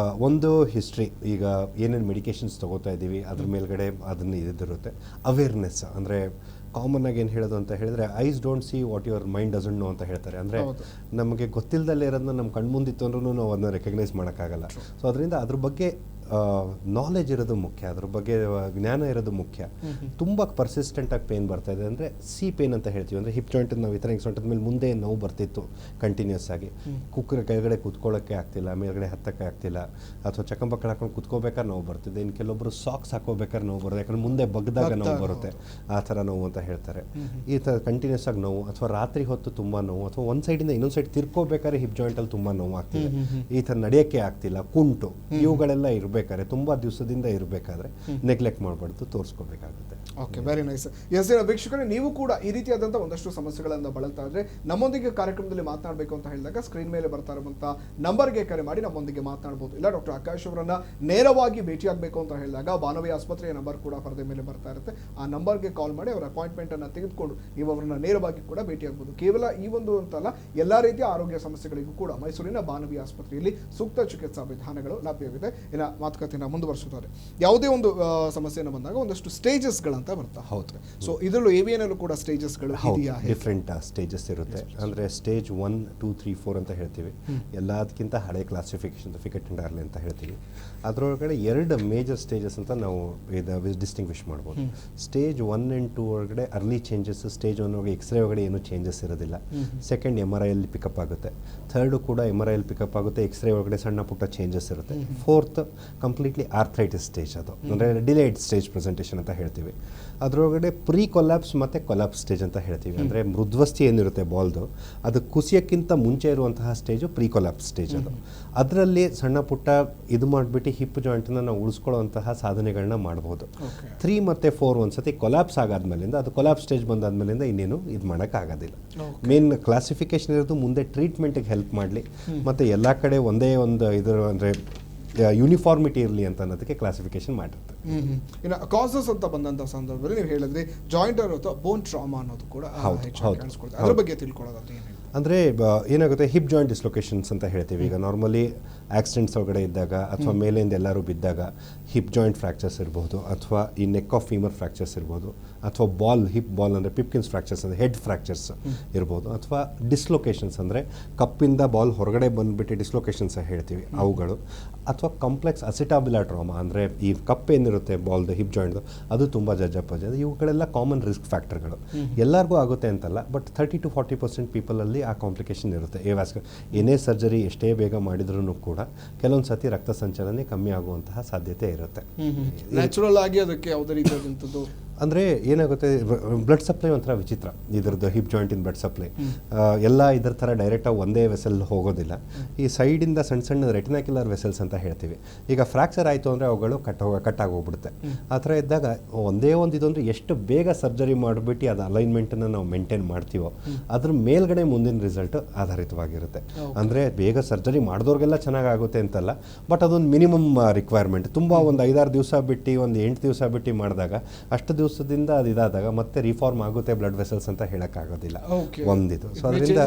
C: ಒಂದು ಹಿಸ್ಟ್ರಿ, ಈಗ ಏನೇನು ಮೆಡಿಕೇಶನ್ಸ್ ತೊಗೋತಾ ಇದ್ದೀವಿ ಅದ್ರ ಮೇಲ್ಗಡೆ ಅದನ್ನು ಇದಿರುತ್ತೆ. ಅವೇರ್ನೆಸ್ ಅಂದರೆ ಕಾಮನ್ ಆಗಿ ಏನು ಹೇಳೋದು ಅಂತ ಹೇಳಿದ್ರೆ, ice don't see what your mind doesn't know ಅಂತ ಹೇಳ್ತಾರೆ. ಅಂದರೆ ನಮಗೆ ಗೊತ್ತಿಲ್ಲದಲ್ಲೇ ಇರೋದನ್ನ ನಮ್ಮ ಕಣ್ಮುಂದಿತ್ತು ಅಂದ್ರೂ ನಾವು ಅದನ್ನ ರೆಕಗ್ನೈಸ್ ಮಾಡೋಕ್ಕಾಗಲ್ಲ. ಸೊ ಅದರಿಂದ ಅದ್ರ ಬಗ್ಗೆ ನಾಲೆಜ್ ಇರೋದು ಮುಖ್ಯ, ಅದ್ರ ಬಗ್ಗೆ ಜ್ಞಾನ ಇರೋದು ಮುಖ್ಯ. ತುಂಬ ಪರ್ಸಿಸ್ಟೆಂಟಾಗಿ ಪೇನ್ ಬರ್ತಾ ಇದೆ ಅಂದರೆ ಸಿ ಪೇನ್ ಅಂತ ಹೇಳ್ತೀವಿ. ಅಂದರೆ ಹಿಪ್ ಜಾಯಿಂಟ್ ನಾವು ಈ ಥರ ಸೊಂಟದ ಮೇಲೆ ಮುಂದೆ ನೋವು ಬರ್ತಿತ್ತು ಕಂಟಿನ್ಯೂಸ್ ಆಗಿ, ಕೆಳಗಡೆ ಕೂತ್ಕೊಳ್ಳೋಕ್ಕೆ ಆಗ್ತಿಲ್ಲ, ಮೇಲ್ಗಡೆ ಹತ್ತಕ್ಕೆ ಆಗ್ತಿಲ್ಲ, ಅಥವಾ ಚಕ್ಕಂಬಕ್ಕಳ ಹಾಕೊಂಡು ಕೂತ್ಕೋಬೇಕಾದ್ರೆ ನೋವು ಬರ್ತಿದೆ. ಇನ್ನು ಕೆಲವೊಬ್ಬರು ಸಾಕ್ಸ್ ಹಾಕೋಬೇಕಾದ್ರೆ ನೋವು ಬರುತ್ತೆ, ಯಾಕಂದ್ರೆ ಮುಂದೆ ಬಗ್ದಾಗ ನೋವು ಬರುತ್ತೆ, ಆ ಥರ ನೋವು ಅಂತ ಹೇಳ್ತಾರೆ. ಈ ಥರ ಕಂಟಿನ್ಯೂಸ್ ಆಗಿ ನೋವು, ಅಥವಾ ರಾತ್ರಿ ಹೊತ್ತು ತುಂಬ ನೋವು, ಅಥವಾ ಒಂದು ಸೈಡಿಂದ ಇನ್ನೊಂದು ಸೈಡ್ ತಿರ್ಕೋಬೇಕಾದ್ರೆ ಹಿಪ್ ಜಾಯಿಂಟಲ್ಲಿ ತುಂಬ ನೋವು ಆಗ್ತಿದೆ, ಈ ಥರ ನಡೆಯೋಕ್ಕೆ ಆಗ್ತಿಲ್ಲ, ಕುಂಟು, ಇವುಗಳೆಲ್ಲ ಇರಬೇಕಾದ್ರೆ ತುಂಬ ದಿವಸದಿಂದ ಇರಬೇಕಾದ್ರೆ ನೆಗ್ಲೆಕ್ಟ್ ಮಾಡಬಾರ್ದು, ತೋರಿಸ್ಕೋಬೇಕಾಗುತ್ತೆ.
A: Okay, very nice. ಎಸ್ ವೀಕ್ಷಕರೇ, ನೀವು ಕೂಡ ಈ ರೀತಿಯಾದಂಥ ಒಂದಷ್ಟು ಸಮಸ್ಯೆಗಳಿಂದ ಬಳಲ್ತಾ ಇದ್ರೆ ನಮ್ಮೊಂದಿಗೆ ಕಾರ್ಯಕ್ರಮದಲ್ಲಿ ಮಾತನಾಡಬೇಕು ಅಂತ ಹೇಳಿದಾಗ ಸ್ಕ್ರೀನ್ ಮೇಲೆ ಬರ್ತಾ ಇರುವಂಥ ನಂಬರ್ಗೆ ಕರೆ ಮಾಡಿ ನಮ್ಮೊಂದಿಗೆ ಮಾತನಾಡಬಹುದು. ಇಲ್ಲ ಡಾಕ್ಟರ್ ಆಕಾಶ್ ಅವರನ್ನ ನೇರವಾಗಿ ಭೇಟಿಯಾಗಬೇಕು ಅಂತ ಹೇಳಿದಾಗ ಬಾನವಿ ಆಸ್ಪತ್ರೆಯ ನಂಬರ್ ಕೂಡ ಪರದೆ ಮೇಲೆ ಬರ್ತಾ ಇರುತ್ತೆ. ಆ ನಂಬರ್ಗೆ ಕಾಲ್ ಮಾಡಿ ಅವರ ಅಪಾಯಿಂಟ್ಮೆಂಟ್ ಅನ್ನು ತೆಗೆದುಕೊಂಡು ನೀವು ಅವರನ್ನ ನೇರವಾಗಿ ಕೂಡ ಭೇಟಿಯಾಗಬಹುದು. ಕೇವಲ ಈ ಒಂದು ಅಂತಲ್ಲ, ಎಲ್ಲ ರೀತಿಯ ಆರೋಗ್ಯ ಸಮಸ್ಯೆಗಳಿಗೂ ಕೂಡ ಮೈಸೂರಿನ ಬಾನವಿ ಆಸ್ಪತ್ರೆಯಲ್ಲಿ ಸೂಕ್ತ ಚಿಕಿತ್ಸಾ ವಿಧಾನಗಳು ಲಭ್ಯವಿದೆ. ಇನ್ನು ಮಾತುಕತೆನ ಮುಂದುವರಿಸುತ್ತಾರೆ. ಯಾವುದೇ ಒಂದು ಸಮಸ್ಯೆನ ಬಂದಾಗ ಒಂದಷ್ಟು ಸ್ಟೇಜಸ್ಗಳಂತ ಬರ್ತಾ
C: ಹೌದು.
A: ಸೊ ಇದರಲ್ಲೂ AVN ಕೂಡ ಸ್ಟೇಜಸ್ಗಳು ಇದೆಯಾ?
C: ಡಿಫ್ರೆಂಟ್ ಸ್ಟೇಜಸ್ ಇರುತ್ತೆ. ಅಂದರೆ ಸ್ಟೇಜ್ 1, 2, 3, 4 ಅಂತ ಹೇಳ್ತೀವಿ. ಎಲ್ಲದಕ್ಕಿಂತ ಹಳೆ ಕ್ಲಾಸಿಫಿಕೇಶನ್ ಫಿಕೆಟ್ ಅಂಡ್ ಅರ್ಲಿ ಅಂತ ಹೇಳ್ತೀವಿ. ಅದರೊಳಗಡೆ 2 ಮೇಜರ್ ಸ್ಟೇಜಸ್ ಅಂತ ನಾವು ಡಿಸ್ಟಿಂಗ್ವಿಷ್ ಮಾಡ್ಬೋದು. ಸ್ಟೇಜ್ 1 and 2 ಒಳಗಡೆ ಅರ್ಲಿ ಚೇಂಜಸ್. ಸ್ಟೇಜ್ 1 ಒಳಗೆ ಎಕ್ಸ್ರೇ ಒಳಗಡೆ ಏನೂ ಚೇಂಜಸ್ ಇರೋದಿಲ್ಲ. ಸೆಕೆಂಡ್ MRI ಅಲ್ಲಿ ಪಿಕಪ್ ಆಗುತ್ತೆ. ಥರ್ಡು ಕೂಡ MRI ಅಲ್ಲಿ ಪಿಕಪ್ ಆಗುತ್ತೆ. ಎಕ್ಸ್ರೇ ಒಳಗಡೆ ಸಣ್ಣ ಪುಟ್ಟ ಚೇಂಜಸ್ ಇರುತ್ತೆ. ಫೋರ್ತ್ ಕಂಪ್ಲೀಟ್ಲಿ ಆರ್ಥ್ರೈಟಿಸ್ ಸ್ಟೇಜ್, ಅದು ಅಂದರೆ ಡಿಲೇಡ್ ಸ್ಟೇಜ್ ಪ್ರೆಸೆಂಟೇಷನ್ ಅಂತ ಹೇಳ್ತೀವಿ. ಅದರೊಳಗಡೆ ಪ್ರೀ ಕೊಲ್ಯಾಪ್ಸ್ ಮತ್ತು ಕೊಲ್ಯಾಪ್ಸ್ ಸ್ಟೇಜ್ ಅಂತ ಹೇಳ್ತೀವಿ. ಅಂದರೆ ಮೃದ್ವಸ್ಥಿ ಏನಿರುತ್ತೆ ಬಾಲ್ದು, ಅದು ಕುಸಿಯೋಕ್ಕಿಂತ ಮುಂಚೆ ಇರುವಂತಹ ಸ್ಟೇಜು ಪ್ರೀ ಕೊಲ್ಯಾಪ್ಸ್ ಸ್ಟೇಜ್. ಅದು ಅದರಲ್ಲಿ ಸಣ್ಣ ಪುಟ್ಟ ಇದು ಮಾಡಿಬಿಟ್ಟು ಹಿಪ್ ಜಾಯಿಂಟನ್ನು ನಾವು ಉಳಿಸ್ಕೊಳ್ಳೋವಂತಹ ಸಾಧನೆಗಳನ್ನ ಮಾಡ್ಬೋದು. 3 ಮತ್ತು 4 ಒಂದ್ಸತಿ ಕೊಲ್ಯಾಪ್ಸ್ ಆಗಾದ್ಮೇಲಿಂದ, ಅದು ಕೊಲ್ಯಾಪ್ಸ್ ಸ್ಟೇಜ್ ಬಂದಾದ್ಮೇಲಿಂದ ಇನ್ನೇನು ಇದು ಮಾಡೋಕ್ಕಾಗೋದಿಲ್ಲ. ಮೇನ್ ಕ್ಲಾಸಿಫಿಕೇಶನ್ ಇರೋದು ಮುಂದೆ ಟ್ರೀಟ್ಮೆಂಟ್ಗೆ ಹೆಲ್ಪ್ ಮಾಡಲಿ ಮತ್ತು ಎಲ್ಲ ಕಡೆ ಒಂದೇ ಒಂದು ಇದರ ಅಂದರೆ ಯೂನಿಫಾರ್ಮಿಟಿ ಇರಲಿ ಅಂತ ಅನ್ನೋದಕ್ಕೆ ಕ್ಲಾಸಿಫಿಕೇಶನ್ ಮಾಡಿರ್ತಾರೆ.
A: ಇನ್ನು ಕಾಸಸ್ ಅಂತ ಬಂದಂಥ ಸಂದರ್ಭದಲ್ಲಿ ನೀವು ಹೇಳಿದ್ರೆ ಜಾಯಿಂಟ್ ಅಥವಾ ಬೋನ್ ಟ್ರಾಮಾ ಅನ್ನೋದು ಕೂಡ ಅದ್ರ ಬಗ್ಗೆ ತಿಳ್ಕೊಳ್ಳೋದಾದ್ರೆ ಏನು?
C: ಅಂದರೆ ಏನಾಗುತ್ತೆ, ಹಿಪ್ ಜಾಯಿಂಟ್ ಡಿಸ್ಲೊಕೇಶನ್ಸ್ ಅಂತ ಹೇಳ್ತೀವಿ. ಈಗ ನಾರ್ಮಲಿ ಆಕ್ಸಿಡೆಂಟ್ಸ್ ಒಳಗಡೆ ಇದ್ದಾಗ ಅಥವಾ ಮೇಲಿಂದ ಎಲ್ಲರೂ ಬಿದ್ದಾಗ ಹಿಪ್ ಜಾಯಿಂಟ್ ಫ್ರ್ಯಾಕ್ಚರ್ಸ್ ಇರ್ಬೋದು, ಅಥವಾ ಈ ನೆಕ್ ಆಫ್ ಫೀಮರ್ ಫ್ರ್ಯಾಕ್ಚರ್ಸ್ ಇರ್ಬೋದು, ಅಥವಾ ಹಿಪ್ ಬಾಲ್ ಅಂದರೆ ಪಿಪ್ಕಿನ್ಸ್ ಫ್ರ್ಯಾಕ್ಚರ್ಸ್ ಅಂದರೆ ಹೆಡ್ ಫ್ರ್ಯಾಕ್ಚರ್ಸ್ ಇರ್ಬೋದು, ಅಥವಾ ಡಿಸ್ಲೊಕೇಶನ್ಸ್ ಅಂದರೆ ಕಪ್ಪಿಂದ ಬಾಲ್ ಹೊರಗಡೆ ಬಂದುಬಿಟ್ಟು ಡಿಸ್ಲೊಕೇಶನ್ಸ್ ಹೇಳ್ತೀವಿ ಅವುಗಳು, ಅಥವಾ ಕಾಂಪ್ಲೆಕ್ಸ್ ಅಸಿಟಾಬಿಲಾ ಟ್ರಾಮಾ ಅಂದರೆ ಈ ಕಪ್ ಏನಿರುತ್ತೆ ಬಾಲ್ದು ಹಿಪ್ ಜಾಯಿಂಟ್ದು, ಅದು ತುಂಬ ಜಜ್ಜಪ್ಪಜ. ಇವುಗಳೆಲ್ಲ ಕಾಮನ್ ರಿಸ್ಕ್ ಫ್ಯಾಕ್ಟರ್ಗಳು. ಎಲ್ಲರಿಗೂ ಆಗುತ್ತೆ ಅಂತಲ್ಲ, ಬಟ್ 30 to 40% ಪೀಪಲಲ್ಲಿ ಆ ಕಾಂಪ್ಲಿಕೇಶನ್ ಇರುತ್ತೆ. ಏನೇ ಸರ್ಜರಿ ಎಷ್ಟೇ ಬೇಗ ಮಾಡಿದ್ರೂ ಕೂಡ ಕೆಲವೊಂದು ಸತಿ ರಕ್ತ ಸಂಚಲನೆ ಕಮ್ಮಿ ಆಗುವಂತಹ ಸಾಧ್ಯತೆ ಇರುತ್ತೆ.
A: ನ್ಯಾಚುರಲ್ ಆಗಿ ಅದಕ್ಕೆ ಯಾವುದೇ ರೀತಿಯಾದಂಥದ್ದು
C: ಅಂದರೆ ಏನಾಗುತ್ತೆ, ಬ್ಲಡ್ ಸಪ್ಲೈ ಒಂಥರ ವಿಚಿತ್ರ ಇದ್ರದ್ದು. ಹಿಪ್ ಜಾಯಿಂಟಿನ ಬ್ಲಡ್ ಸಪ್ಲೈ ಎಲ್ಲ ಇದ್ರ ಥರ ಡೈರೆಕ್ಟಾಗಿ ಒಂದೇ ವೆಸಲ್ ಹೋಗೋದಿಲ್ಲ. ಈ ಸೈಡಿಂದ ಸಣ್ಣ ಸಣ್ಣ ರೆಟಿನಾಕ್ಯುಲರ್ ವೆಸಲ್ಸ್ ಅಂತ ಹೇಳ್ತೀವಿ. ಈಗ ಫ್ರ್ಯಾಕ್ಚರ್ ಆಯಿತು ಅಂದರೆ ಅವುಗಳು ಕಟ್ ಆಗೋಗ್ಬಿಡುತ್ತೆ. ಆ ಥರ ಇದ್ದಾಗ ಒಂದೇ ಒಂದು ಇದೊಂದು ಎಷ್ಟು ಬೇಗ ಸರ್ಜರಿ ಮಾಡಿಬಿಟ್ಟು ಅದು ಅಲೈನ್ಮೆಂಟನ್ನು ನಾವು ಮೇಂಟೈನ್ ಮಾಡ್ತೀವೋ ಅದ್ರ ಮೇಲ್ಗಡೆ ಮುಂದಿನ ರಿಸಲ್ಟ್ ಆಧಾರಿತವಾಗಿರುತ್ತೆ. ಅಂದರೆ ಬೇಗ ಸರ್ಜರಿ ಮಾಡಿದವ್ರಿಗೆಲ್ಲ ಚೆನ್ನಾಗಾಗುತ್ತೆ ಅಂತಲ್ಲ, ಬಟ್ ಅದೊಂದು ಮಿನಿಮಮ್ ರಿಕ್ವೈರ್ಮೆಂಟ್. ತುಂಬ ಒಂದು 5-6 ದಿವಸ ಬಿಟ್ಟು, ಒಂದು 8 ದಿವಸ ಬಿಟ್ಟು ಮಾಡಿದಾಗ ಅಷ್ಟು ದಿವಸದಿಂದ ಅದು ಇದಾದಾಗ ಮತ್ತೆ ರಿಫಾರ್ಮ್ ಆಗುತ್ತೆ ಬ್ಲಡ್ ವೆಸಲ್ಸ್ ಅಂತ ಹೇಳೋಕ್ಕಾಗೋದಿಲ್ಲ ಒಂದಿದು. ಸೊ ಅದರಿಂದ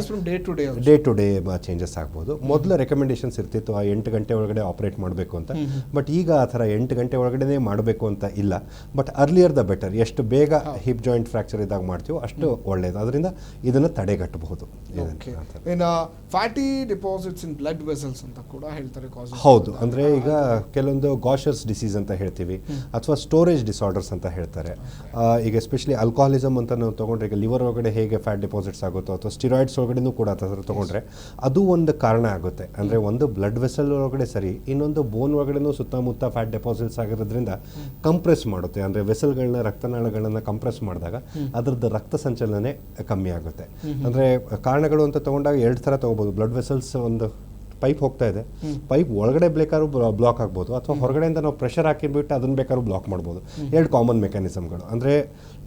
C: ಡೇ ಟು ಡೇ ಚೇಂಜಸ್ ಆಗ್ಬೋದು. ಮೊದಲು ರೆಕಮೆಂಡೇಶನ್ಸ್ ಇರ್ತಿತ್ತು 8 ಗಂಟೆ ಒಳಗಡೆ ಆಪರೇಟ್ ಮಾಡಬೇಕು ಅಂತ, ಬಟ್ ಈಗ ಆ ಥರ 8 ಗಂಟೆ ಒಳಗಡೆ ಮಾಡಬೇಕು ಅಂತ ಇಲ್ಲ. But earlier the better. ಎಷ್ಟು ಬೇಗ ಹಿಪ್ ಜಾಯಿಂಟ್ ಫ್ರ್ಯಾಕ್ಚರ್ ಇದ್ದಾಗ ಮಾಡ್ತೀವೋ ಅಷ್ಟು ಒಳ್ಳೆಯದು. ಅದರಿಂದ ಇದನ್ನು ತಡೆಗಟ್ಟಬಹುದು.
A: Fatty deposits in blood vessels ಅಂತ ಕೂಡ ಹೇಳ್ತಾರೆ.
C: ಹೌದು, ಅಂದರೆ ಈಗ ಕೆಲವೊಂದು ಗಾಷರ್ಸ್ ಡಿಸೀಸ್ ಅಂತ ಹೇಳ್ತೀವಿ, ಅಥವಾ ಸ್ಟೋರೇಜ್ ಡಿಸಾರ್ಡರ್ಸ್ ಅಂತ ಹೇಳ್ತಾರೆ. ಈಗ ಎಸ್ಪೆಷಲಿ ಆಲ್ಕೋಹಾಲಿಸಮ್ ಅಂತ ನಾವು ತೊಗೊಂಡ್ರೆ, ಈಗ ಲಿವರ್ ಒಳಗಡೆ ಹೇಗೆ ಫ್ಯಾಟ್ ಡೆಪಾಸಿಟ್ಸ್ ಆಗುತ್ತೋ, ಅಥವಾ ಸ್ಟಿರಾಯ್ಡ್ಸ್ ಒಳಗಡೆನೂ ಕೂಡ ತೊಗೊಂಡ್ರೆ ಅದು ಒಂದು ಕಾರಣ ಆಗುತ್ತೆ. ಅಂದರೆ ಒಂದು ಬ್ಲಡ್ ವೆಸಲ್ ಒಳಗಡೆ ಸರಿ, ಇನ್ನೊಂದು ಬೋನ್ ಒಳಗಡೆನೂ ಸುತ್ತಮುತ್ತ ಫ್ಯಾಟ್ ಡೆಪಾಸಿಟ್ಸ್ ಆಗಿರೋದ್ರಿಂದ ಕಂಪ್ರೆಸ್ ಮಾಡುತ್ತೆ. ಅಂದರೆ ವೆಸಲ್ಗಳನ್ನ, ರಕ್ತನಾಳಗಳನ್ನ ಕಂಪ್ರೆಸ್ ಮಾಡಿದಾಗ ಅದರದ್ದು ರಕ್ತ ಸಂಚಲನೆ ಕಮ್ಮಿ ಆಗುತ್ತೆ. ಅಂದರೆ ಕಾರಣಗಳು ಅಂತ ತೊಗೊಂಡಾಗ 2 ಥರ ತೊಗೋಬೋದು. ಬ್ಲಡ್ ವೆಸಲ್ಸ್ ಒಂದು ಪೈಪ್ ಹೋಗ್ತಾ ಇದೆ, ಪೈಪ್ ಒಳಗಡೆ ಬೇಕಾದ್ರೂ ಬ್ಲಾಕ್ ಆಗ್ಬೋದು, ಅಥವಾ ಹೊರಗಡೆಯಿಂದ ನಾವು ಪ್ರೆಷರ್ ಹಾಕಿಬಿಟ್ಟು ಅದನ್ನು ಬೇಕಾದ್ರೂ ಬ್ಲಾಕ್ ಮಾಡ್ಬೋದು. 2 ಕಾಮನ್ ಮೆಕ್ಯಾನಿಸಮ್ಗಳು. ಅಂದರೆ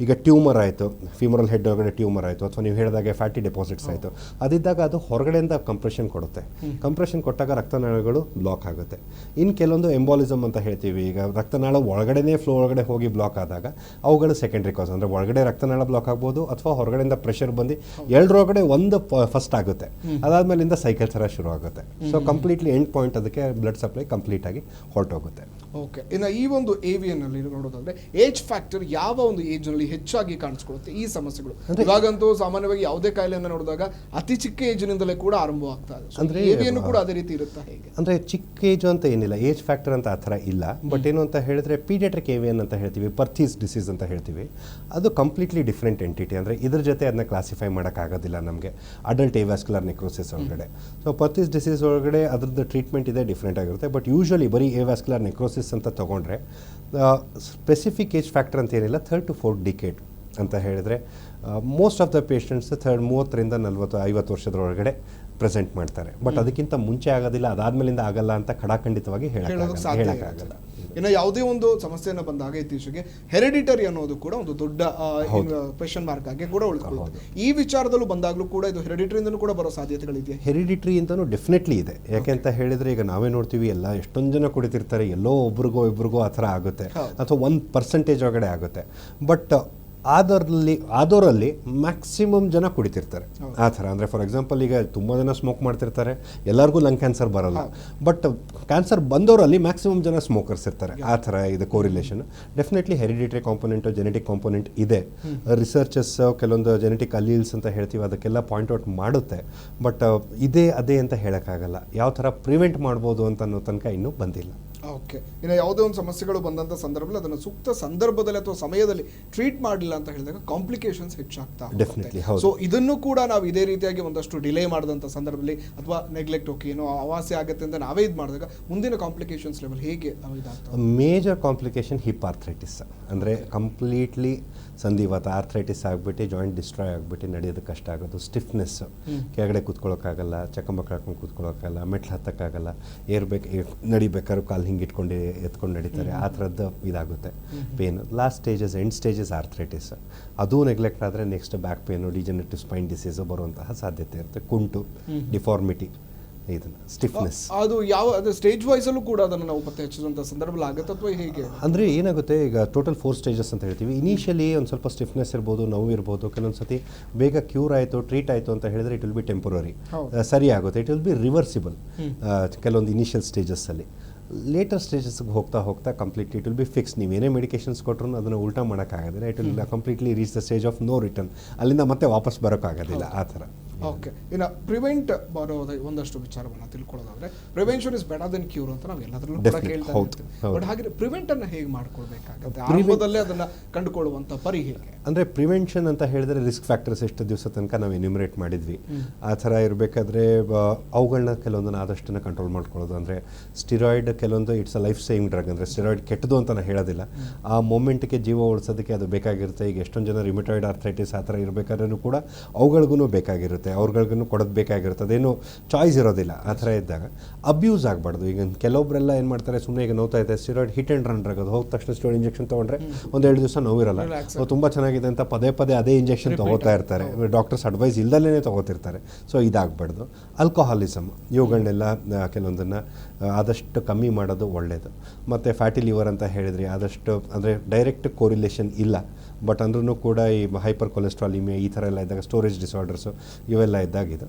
C: ಈಗ ಟ್ಯೂಮರ್ ಆಯಿತು, ಫಿಮರಲ್ ಹೆಡ್ ಒಳಗಡೆ ಟ್ಯೂಮರ್ ಆಯಿತು, ಅಥವಾ ನೀವು ಹೇಳಿದಾಗೆ ಫ್ಯಾಟಿ ಡೆಪಾಸಿಟ್ಸ್ ಆಯಿತು, ಅದಿದ್ದಾಗ ಅದು ಹೊರಗಡೆಯಿಂದ ಕಂಪ್ರೆಷನ್ ಕೊಡುತ್ತೆ. ಕಂಪ್ರೆಷನ್ ಕೊಟ್ಟಾಗ ರಕ್ತನಾಳಗಳು ಬ್ಲಾಕ್ ಆಗುತ್ತೆ. ಇನ್ನು ಕೆಲವೊಂದು ಎಂಬಾಲಿಸಮ್ ಅಂತ ಹೇಳ್ತೀವಿ. ಈಗ ರಕ್ತನಾಳ ಒಳಗಡೆನೇ ಫ್ಲೋ ಒಳಗಡೆ ಹೋಗಿ ಬ್ಲಾಕ್ ಆದಾಗ ಅವುಗಳು ಸೆಕೆಂಡ್ರಿ ಕಾಸ್. ಅಂದರೆ ಒಳಗಡೆ ರಕ್ತನಾಳ ಬ್ಲಾಕ್ ಆಗ್ಬೋದು, ಅಥವಾ ಹೊರಗಡೆಯಿಂದ ಪ್ರೆಷರ್ ಬಂದು 2ರೊಳಗಡೆ ಒಂದು ಫಸ್ಟ್ ಆಗುತ್ತೆ, ಅದಾದ್ಮೇಲಿಂದ ಸೈಕಲ್ ಥರ ಶುರು ಆಗುತ್ತೆ. ಸೊ ಕಂಪ್ಲೀಟ್ಲಿ ಎಂಡ್ ಪಾಯಿಂಟ್ ಅದಕ್ಕೆ ಬ್ಲಡ್ ಸಪ್ಲೈ ಕಂಪ್ಲೀಟ್ ಆಗಿ ಹೊರಟೋಗುತ್ತೆ.
A: ಓಕೆ, ಇನ್ನು ಈ ಒಂದು AVN ಅಲ್ಲಿ ನೋಡೋದಾದ್ರೆ ಏಜ್ ಫ್ಯಾಕ್ಟರ್ ಯಾವ ಒಂದು ಏಜ್ ನಲ್ಲಿ ಹೆಚ್ಚಾಗಿ ಕಾಣಿಸ್ಕೊಳ್ಳುತ್ತೆ ಈ ಸಮಸ್ಯೆಗಳು? ಇವಾಗಂತೂ ಸಾಮಾನ್ಯವಾಗಿ ಯಾವುದೇ ಕಾಯಿಲೆಯನ್ನು ನೋಡಿದಾಗ ಅತಿ ಚಿಕ್ಕ ಏಜ್ನಿಂದಲೇ ಕೂಡ ಆರಂಭವಾಗ್ತಾ ಇದೆ. ಅಂದ್ರೆ AVN ಕೂಡ ಅದೇ ರೀತಿ ಇರುತ್ತಾ ಹೇಗೆ?
C: ಅಂದರೆ ಚಿಕ್ಕ ಏಜ್ ಅಂತ ಏನಿಲ್ಲ, ಏಜ್ ಫ್ಯಾಕ್ಟರ್ ಅಂತ ಆ ಥರ ಇಲ್ಲ. ಬಟ್ ಏನು ಅಂತ ಹೇಳಿದ್ರೆ ಪೀಡಿಯಾಟ್ರಿಕ್ AVN ಅಂತ ಹೇಳ್ತೀವಿ, ಪರ್ಥೀಸ್ ಡಿಸೀಸ್ ಅಂತ ಹೇಳ್ತೀವಿ. ಅದು ಕಂಪ್ಲೀಟ್ಲಿ ಡಿಫ್ರೆಂಟ್ ಎಂಟಿಟಿ. ಅಂದರೆ ಇದ್ರ ಜೊತೆ ಅದನ್ನ ಕ್ಲಾಸಿಫೈ ಮಾಡೋಕ್ಕಾಗೋದಿಲ್ಲ ನಮಗೆ ಅಡಲ್ಟ್ ಎವಾಸ್ಕ್ಯುಲರ್ ನೆಕ್ರೋಸಿಸ್ ಒಳಗಡೆ. ಸೊ ಪರ್ಥೀಸ್ ಡಿಸೀಸ್ ಒಳಗಡೆ ಅದ್ರದ್ದು ಟ್ರೀಟ್ಮೆಂಟ್ ಇದೆ ಡಿಫ್ರೆಂಟ್ ಆಗಿರುತ್ತೆ. ಬಟ್ ಯೂಶಲಿ ಬರೀ ಎವಾಸ್ಕ್ಯುಲರ್ ನೆಕ್ರೋಸಿಸ್ ಅಂತ ತೊಗೊಂಡ್ರೆ ಸ್ಪೆಸಿಫಿಕ್ ಏಜ್ ಫ್ಯಾಕ್ಟರ್ ಅಂತ ಏನಿಲ್ಲ. 3 to 4 ಡಿಕೇಡ್ ಅಂತ ಹೇಳಿದರೆ ಮೋಸ್ಟ್ ಆಫ್ ದ ಪೇಷಂಟ್ಸ್ 30ರಿಂದ 40-50 ವರ್ಷದೊಳಗಡೆ ಪ್ರೆಸೆಂಟ್ ಮಾಡ್ತಾರೆ. ಬಟ್ ಅದಕ್ಕಿಂತ ಮುಂಚೆ ಆಗೋದಿಲ್ಲ, ಅದಾದ್ಮೇಲಿಂದ ಆಗಲ್ಲ ಅಂತ ಖಡಾಖಂಡಿತವಾಗಿ ಹೇಳೋಕ್ಕಾಗಲ್ಲ.
A: ಇನ್ನು ಯಾವುದೇ ಒಂದು ಸಮಸ್ಯೆಯನ್ನು ಬಂದಾಗ ಇತ್ತೀಚೆಗೆ ಹೆರಿಡಿಟರಿ ಅನ್ನೋದು ಕೂಡ ಒಂದು ದೊಡ್ಡ ಕ್ವೆಶ್ಚನ್ ಮಾರ್ಕ್ ಆಗಿ ಕೂಡ ಉಳಿದುಕೊಳ್ಳುತ್ತೆ. ಈ ವಿಚಾರದಲ್ಲೂ ಬಂದಾಗಲೂ ಕೂಡ ಇದು ಹೆರಿಡಿಟರಿಯಿಂದಲೂ ಕೂಡ ಬರೋ ಸಾಧ್ಯತೆಗಳಿದೆಯಾ?
C: ಹೆರಿಡಿಟರಿ ಅಂತಲೂ ಡೆಫಿನೆಟ್ಲಿ ಇದೆ. ಯಾಕೆಂತ ಹೇಳಿದ್ರೆ ಈಗ ನಾವೇ ನೋಡ್ತೀವಿ, ಎಲ್ಲ ಎಷ್ಟೊಂದು ಜನ ಕುಡಿತಿರ್ತಾರೆ, ಎಲ್ಲೋ ಒಬ್ರಿಗೋ ಇಬ್ರಿಗೋ ಆ ಥರ ಆಗುತ್ತೆ, ಅಥವಾ 1% ಒಳಗಡೆ ಆಗುತ್ತೆ. ಬಟ್ ಆದೋರಲ್ಲಿ ಮ್ಯಾಕ್ಸಿಮಮ್ ಜನ ಕುಡಿತಿರ್ತಾರೆ ಆ ಥರ. ಅಂದರೆ ಫಾರ್ ಎಕ್ಸಾಂಪಲ್ ಈಗ ತುಂಬ ಜನ ಸ್ಮೋಕ್ ಮಾಡ್ತಿರ್ತಾರೆ, ಎಲ್ಲರಿಗೂ ಲಂಗ್ ಕ್ಯಾನ್ಸರ್ ಬರೋಲ್ಲ, ಬಟ್ ಕ್ಯಾನ್ಸರ್ ಬಂದವರಲ್ಲಿ ಮ್ಯಾಕ್ಸಿಮಮ್ ಜನ ಸ್ಮೋಕರ್ಸ್ ಇರ್ತಾರೆ. ಆ ಥರ ಇದು correlation. Definitely hereditary component, genetic component ಇದೆ. ರಿಸರ್ಚಸ್ ಕೆಲವೊಂದು ಜೆನೆಟಿಕ್ ಅಲೀಲ್ಸ್ ಅಂತ ಹೇಳ್ತೀವಿ, ಅದಕ್ಕೆಲ್ಲ ಪಾಯಿಂಟ್ ಔಟ್ ಮಾಡುತ್ತೆ. ಬಟ್ ಇದೇ ಅದೇ ಅಂತ ಹೇಳೋಕ್ಕಾಗಲ್ಲ. ಯಾವ ಥರ ಪ್ರಿವೆಂಟ್ ಮಾಡ್ಬೋದು ಅಂತ ಅನ್ನೋ ತನಕ ಇನ್ನೂ ಬಂದಿಲ್ಲ.
A: ಓಕೆ, ಇನ್ನು ಯಾವುದೇ ಒಂದು ಸಮಸ್ಯೆಗಳು ಬಂದಂಥ ಸಂದರ್ಭದಲ್ಲಿ ಅದನ್ನು ಸೂಕ್ತ ಸಂದರ್ಭದಲ್ಲಿ ಅಥವಾ ಸಮಯದಲ್ಲಿ ಟ್ರೀಟ್ ಮಾಡಲಿಲ್ಲ ಅಂತ ಹೇಳಿದಾಗ ಕಾಂಪ್ಲಿಕೇಶನ್ಸ್ ಹೆಚ್ಚಾಗ್ತಾ
C: ಡೆಫಿನೆಟ್ಲಿ.
A: ಸೊ ಇದನ್ನು ಕೂಡ ನಾವು ಇದೇ ರೀತಿಯಾಗಿ ಒಂದಷ್ಟು ಡಿಲೇ ಮಾಡಿದಂಥ ಸಂದರ್ಭದಲ್ಲಿ ಅಥವಾ ನೆಗ್ಲೆಕ್ಟ್ ಓಕೆ ಏನೋ ಅವಾಸ್ಯ ಆಗುತ್ತೆ ಅಂತ ನಾವೇ ಇದು ಮಾಡಿದಾಗ ಮುಂದಿನ ಕಾಂಪ್ಲಿಕೇಶನ್ಸ್ ಲೆವೆಲ್ ಹೇಗೆ ಇದಾಗ್ತದೆ?
C: Major complication hip arthritis. ಅಂದರೆ ಕಂಪ್ಲೀಟ್ಲಿ ಸಂಧಿವಾತ ಆರ್ಥ್ರೈಟಿಸ್ ಆಗಿಬಿಟ್ಟು ಜಾಯಿಂಟ್ ಡಿಸ್ಟ್ರಾಯ್ ಆಗಿಬಿಟ್ಟು ನಡೆಯೋದು ಕಷ್ಟ ಆಗೋದು. ಸ್ಟಿಫ್ನೆಸ್ಸು, ಕೆಳಗಡೆ ಕೂತ್ಕೊಳ್ಳೋಕ್ಕಾಗಲ್ಲ, ಚಕ್ಕಂಬಕ್ಕೆ ಹಾಕೊಂಡು ಕೂತ್ಕೊಳ್ಳೋಕ್ಕಾಗಲ್ಲ, ಮೆಟ್ಲು ಹತ್ತಕ್ಕಾಗಲ್ಲ, ನಡಿಬೇಕಾದ್ರೂ ಕಾಲು ಹಿಂಗೆ ಇಟ್ಕೊಂಡು ಎತ್ಕೊಂಡು ನಡೀತಾರೆ. ಆ ಥರದ್ದು ಇದಾಗುತ್ತೆ pain. Last stages, end stages arthritis. ಅದು ನೆಗ್ಲೆಕ್ಟ್ ಆದರೆ next back pain, degenerative spine disease ಬರುವಂತಹ ಸಾಧ್ಯತೆ ಇರುತ್ತೆ. ಕುಂಟು, ಡಿಫಾರ್ಮಿಟಿ, ಇದನ್ನು ಸ್ಟಿಫ್ನೆಸ್.
A: ಅದು ಅದು ಸ್ಟೇಜ್ ವೈಸಲ್ಲೂ ಕೂಡ ಅದನ್ನು ನಾವು ಪತ್ತೆ ಹಚ್ಚಿದಂಥ ಸಂದರ್ಭದಲ್ಲಿ ಆಗುತ್ತೆ ಅಥವಾ ಹೇಗೆ?
C: ಅಂದರೆ ಏನಾಗುತ್ತೆ, ಈಗ ಟೋಟಲ್ 4 ಸ್ಟೇಜಸ್ ಅಂತ ಹೇಳ್ತೀವಿ. ಇನಿಷಿಯಲಿ ಒಂದು ಸ್ವಲ್ಪ ಸ್ಟಿಫ್ನೆಸ್ ಇರ್ಬೋದು, ನೋವು ಇರ್ಬೋದು. ಕೆಲವೊಂದು ಸತಿ ಬೇಗ ಕ್ಯೂರ್ ಆಯಿತು, ಟ್ರೀಟ್ ಆಯಿತು ಅಂತ ಹೇಳಿದ್ರೆ ಇಟ್ ವಿಲ್ ಬಿ ಟೆಂಪರರಿ, ಸರಿ ಆಗುತ್ತೆ. ಇಟ್ ವಿಲ್ ಬಿ ರಿವರ್ಸಿಬಲ್ ಕೆಲವೊಂದು ಇನಿಷಿಯಲ್ ಸ್ಟೇಜಸ್ಸಲ್ಲಿ. ಲೇಟರ್ ಸ್ಟೇಜಸ್ಗೆ ಹೋಗ್ತಾ ಹೋಗ್ತಾ completely it will be fix. ನೀವೇನೇ ಮೆಡಿಕೇಶನ್ಸ್ ಕೊಟ್ಟರು ಅದನ್ನು ಉಲ್ಟಾ ಮಾಡೋಕ್ಕಾಗೋದಿಲ್ಲ. It will completely reach the stage of no return. ಅಲ್ಲಿಂದ ಮತ್ತೆ ವಾಪಸ್ ಬರೋಕ್ಕಾಗೋದಿಲ್ಲ ಆ ಥರ.
A: ಓಕೆ, ಇನ್ನು ಪ್ರಿವೆಂಟ್ ಬರೋದ ಒಂದಷ್ಟು ವಿಚಾರವನ್ನು ತಿಳ್ಕೊಳ್ಳೋದಾದ್ರೆ prevention is better than cure ಅಂತ ನಾವು ಎಲ್ಲದರಲ್ಲೂ ಕೂಡ ಕೇಳ್ತಾ ಇರ್ತೀವಿ. ಬಟ್ ಹಾಗೆ ಪ್ರಿವೆಂಟ್ ಅನ್ನು ಹೇಗೆ ಮಾಡ್ಕೊಳ್ಬೇಕಾಗುತ್ತೆ? ಆರಂಭದಲ್ಲೇ ಅದನ್ನು ಕಂಡುಕೊಳ್ಳುವಂಥ ಪರಿ ಹೇಗೆ?
C: ಅಂದರೆ ಪ್ರಿವೆನ್ಷನ್ ಅಂತ ಹೇಳಿದ್ರೆ ರಿಸ್ಕ್ ಫ್ಯಾಕ್ಟರ್ಸ್ ಎಷ್ಟು ದಿವಸ ತನಕ ನಾವು ಎನ್ಯುಮರೇಟ್ ಮಾಡಿದ್ವಿ. ಆ ಥರ ಇರಬೇಕಾದ್ರೆ ಅವುಗಳನ್ನ ಕೆಲವೊಂದನ್ನು ಆದಷ್ಟನ್ನು ಕಂಟ್ರೋಲ್ ಮಾಡ್ಕೊಳ್ಳೋದು. ಅಂದರೆ ಸ್ಟಿರಾಯ್ಡ್ ಕೆಲವೊಂದು it's a life saving drug. ಅಂದರೆ ಸ್ಟಿರಾಯ್ಡ್ ಕೆಟ್ಟದು ಅಂತ ನಾನು ಹೇಳೋದಿಲ್ಲ, ಆ ಮೂಮೆಂಟ್ಗೆ ಜೀವ ಉಳಿಸೋದಕ್ಕೆ ಅದು ಬೇಕಾಗಿರುತ್ತೆ. ಈಗ ಎಷ್ಟೊಂದು ಜನ ರಿಮಿಟಾಯ್ಡ್ ಆರ್ಥ್ರೈಟಿಸ್ ಆ ಥರ ಇರಬೇಕಾದ್ರೂ ಕೂಡ ಅವುಗಳಿಗೂ ಬೇಕಾಗಿರುತ್ತೆ, ಅವ್ರಗಳಿಗೂ ಕೊಡೋದು ಬೇಕಾಗಿರುತ್ತೆ. ಅದೇನು ಚಾಯ್ಸ್ ಇರೋದಿಲ್ಲ. ಆ ಥರ ಇದ್ದಾಗ ಅಬ್ಯೂಸ್ ಆಗಬಾರ್ದು. ಈಗ ಕೆಲವೊಬ್ಬರೆಲ್ಲ ಏನು ಮಾಡ್ತಾರೆ, ಸುಮ್ಮನೆ ಈಗ ನೋವ್ತಾ ಇದೆ steroid hit and run drug, ಅದು ಹೋದ ತಕ್ಷಣ ಸ್ಟಿರಾಯ್ಡ್ ಇಂಜೆಕ್ಷನ್ ತೊಗೊಂಡ್ರೆ ಒಂದು 2 ದಿವಸ ನೋವಿರಲ್ಲ, ತುಂಬ ಚೆನ್ನಾಗಿದೆ ಅಂತ ಪದೇ ಅದೇ ಇಂಜೆಕ್ಷನ್ ತೊಗೋತಾ ಇರ್ತಾರೆ. ಡಾಕ್ಟರ್ಸ್ ಅಡ್ವೈಸ್ ಇಲ್ದಲೇ ತೊಗೋತಿರ್ತಾರೆ. ಸೊ ಇದಾಗಬಾರ್ದು. ಆಲ್ಕೋಹಾಲಿಸಮ್ ಇವುಗಳನ್ನೆಲ್ಲ ಕೆಲವೊಂದನ್ನು ಆದಷ್ಟು ಕಮ್ಮಿ ಮಾಡೋದು ಒಳ್ಳೆಯದು. ಮತ್ತು ಫ್ಯಾಟಿ ಲಿವರ್ ಅಂತ ಹೇಳಿದ್ರಿ, ಆದಷ್ಟು ಅಂದರೆ ಡೈರೆಕ್ಟ್ ಕೋರಿಲೇಷನ್ ಇಲ್ಲ, ಬಟ್ ಅಂದ್ರೂ ಕೂಡ ಈ ಹೈಪರ್ ಕೊಲೆಸ್ಟ್ರಾಲಿಮಿಯಾ ಈ ಥರ ಎಲ್ಲ ಇದ್ದಾಗ, ಸ್ಟೋರೇಜ್ ಡಿಸಾರ್ಡರ್ಸು ಇವೆಲ್ಲ ಇದ್ದಾಗ ಇದು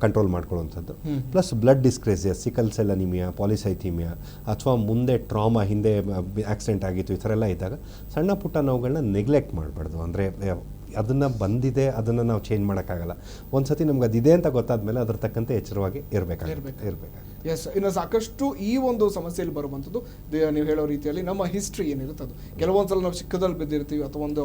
C: ಕಂಟ್ರೋಲ್ ಮಾಡ್ಕೊಳ್ಳುವಂಥದ್ದು. Plus blood dyscrasia, sickle cell anaemia, polycythaemia, ಅಥವಾ ಮುಂದೆ ಟ್ರಾಮಾ, ಹಿಂದೆ ಆಕ್ಸಿಡೆಂಟ್ ಆಗಿತ್ತು, ಈ ಥರ ಎಲ್ಲ ಇದ್ದಾಗ ಸಣ್ಣ ಪುಟ್ಟ ನೋವುಗಳನ್ನ ನೆಗ್ಲೆಕ್ಟ್ ಮಾಡಬಾರ್ದು. ಅಂದರೆ ಅದನ್ನು ಬಂದಿದೆ, ಅದನ್ನು ನಾವು ಚೇಂಜ್ ಮಾಡೋಕ್ಕಾಗಲ್ಲ. ಒಂದು ಸತಿ ನಮ್ಗೆ ಅದಿದೆ ಅಂತ ಗೊತ್ತಾದ ಮೇಲೆ ಅದ್ರ ತಕ್ಕಂತೆ ಎಚ್ಚರವಾಗಿ ಇರಬೇಕಾಗುತ್ತೆ.
A: ಎಸ್, ಇನ್ನು ಸಾಕಷ್ಟು ಈ ಒಂದು ಸಮಸ್ಯೆಯಲ್ಲಿ ಬರುವಂಥದ್ದು ನೀವು ಹೇಳೋ ರೀತಿಯಲ್ಲಿ ನಮ್ಮ ಹಿಸ್ಟ್ರಿ ಏನಿರುತ್ತೆ ಅದು ಕೆಲವೊಂದ್ಸಲ ನಾವು ಚಿಕ್ಕದಲ್ಲಿ ಬಿದ್ದಿರ್ತೀವಿ ಅಥವಾ ಒಂದು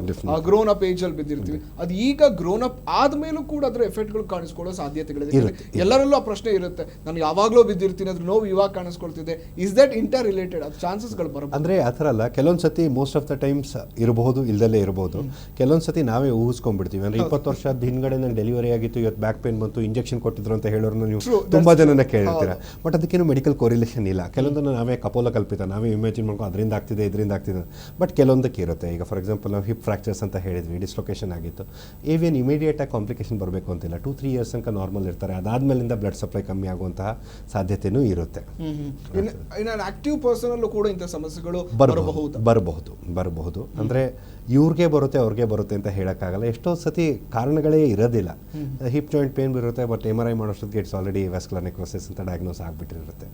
A: ಗ್ರೋನ್ ಅಪ್ ಏಜಲ್ಲಿ ಬಿದ್ದಿರ್ತೀವಿ. ಅದು ಈಗ ಗ್ರೋನ್ ಅಪ್ ಆದ್ಮೇಲೂ ಕೂಡ ಅದರ ಎಫೆಕ್ಟ್ಗಳು ಕಾಣಿಸ್ಕೊಳ್ಳೋ ಸಾಧ್ಯತೆಗಳಿದೆ. ಎಲ್ಲರಲ್ಲೂ ಆ ಪ್ರಶ್ನೆ ಇರುತ್ತೆ, ನಾನು ಯಾವಾಗಲೂ ಬಿದ್ದಿರ್ತೀನಿ, ಅದ್ರ ನೋವು ಇವಾಗ ಕಾಣಿಸ್ಕೊಳ್ತಿದೆ. Is that inter related? ಅದು ಚಾನ್ಸಸ್ಗಳು ಬರಬಹುದು.
C: ಅಂದರೆ ಆ ಥರ ಅಲ್ಲ, ಕೆಲವೊಂದು ಸತಿ ಮೋಸ್ಟ್ ಆಫ್ ದ ಟೈಮ್ಸ್ ಇರಬಹುದು, ಇಲ್ದಲ್ಲೇ ಇರಬಹುದು. ಕೆಲವೊಂದು ಸತಿ ನಾವೇ ಊಹಿಸ್ಕೊಂಡ್ಬಿಡ್ತೀವಿ. ಅಂದರೆ 20 ವರ್ಷದ ಹಿಂದ್ಗಡೆ ನಂಗೆ ಡೆಲಿವರಿ ಆಗಿತ್ತು, ಇವತ್ತು ಬ್ಯಾಕ್ ಪೇನ್ ಬಂತು, ಇಂಜೆಕ್ಷನ್ ಕೊಟ್ಟಿದ್ರು ಅಂತ ಹೇಳೋರು ನೀವು ತುಂಬ ಜನನ ಕೇಳಿರ್ತೀರ. ಬಟ್ ಅದಕ್ಕೇನು ಮೆಡಿಕಲ್ ಕೋರಿಲೇಷನ್ ಇಲ್ಲ. ಕೆಲವೊಂದನ್ನು ನಾವೇ ಕಪೋಲ ಕಲ್ಪಿತ, ನಾವೇ ಇಮ್ಯಾಜಿನ್ ಮಾಡ್ಕೊಂಡು ಅದರಿಂದ ಆಗ್ತಿದೆ, ಇದರಿಂದ ಆಗ್ತಿದೆ. ಬಟ್ ಕೆಲವೊಂದಕ್ಕೆ ಇರುತ್ತೆ. ಈಗ ಫಾರ್ ಎಕ್ಸಾಂಪಲ್ ನಾವು ಹಿಪ್ ಫ್ರಾಕ್ಚರ್ಸ್ ಅಂತ ಹೇಳಿದ್ವಿ, ಡಿಸ್ಲೊಕೇಶನ್ ಆಗಿತ್ತು, ಏವೇನು ಇಮಿಡಿಯೇಟಾಗಿ ಕಾಂಪ್ಲಿಕೇಶನ್ ಬರಬೇಕು ಅಂತಿಲ್ಲ. 2-3 ಇಯರ್ಸ್ ತನಕ ನಾರ್ಮಲ್ ಇರ್ತಾರೆ. ಅದಾದ್ಮೇಲಿಂದ ಬ್ಲಡ್ ಸಪ್ಲೈ ಕಮ್ಮಿ ಆಗುವಂತಹ ಸಾಧ್ಯತೆಯೂ ಇರುತ್ತೆ.
A: ಆಕ್ಟಿವ್ ಪರ್ಸನಲ್ಲೂ ಕೂಡ ಇಂಥ ಸಮಸ್ಯೆಗಳು ಬರಬಹುದು. ಅಂದರೆ ಇವ್ರಿಗೆ ಬರುತ್ತೆ ಅವ್ರಿಗೆ ಬರುತ್ತೆ ಅಂತ ಹೇಳೋಕ್ಕಾಗಲ್ಲ. ಎಷ್ಟೋ ಸತಿ ಕಾರಣಗಳೇ ಇರೋದಿಲ್ಲ. ಹಿಪ್ ಜಾಯಿಂಟ್ ಪೇನ್ ಬರುತ್ತೆ, ಬಟ್ MRI ಮಾಡೋಷ್ಟೊತ್ತಿಗೆ ಇಟ್ಸ್ ಆಲ್ರೆಡಿ ವ್ಯಾಸ್ಕ್ಯುಲರ್ ನೆಕ್ರೋಸಿಸ್ ಅಂತ ಡಯಾಗ್ನೋಸ್ ಆಗಿಬಿಟ್ಟಿರುತ್ತೆ.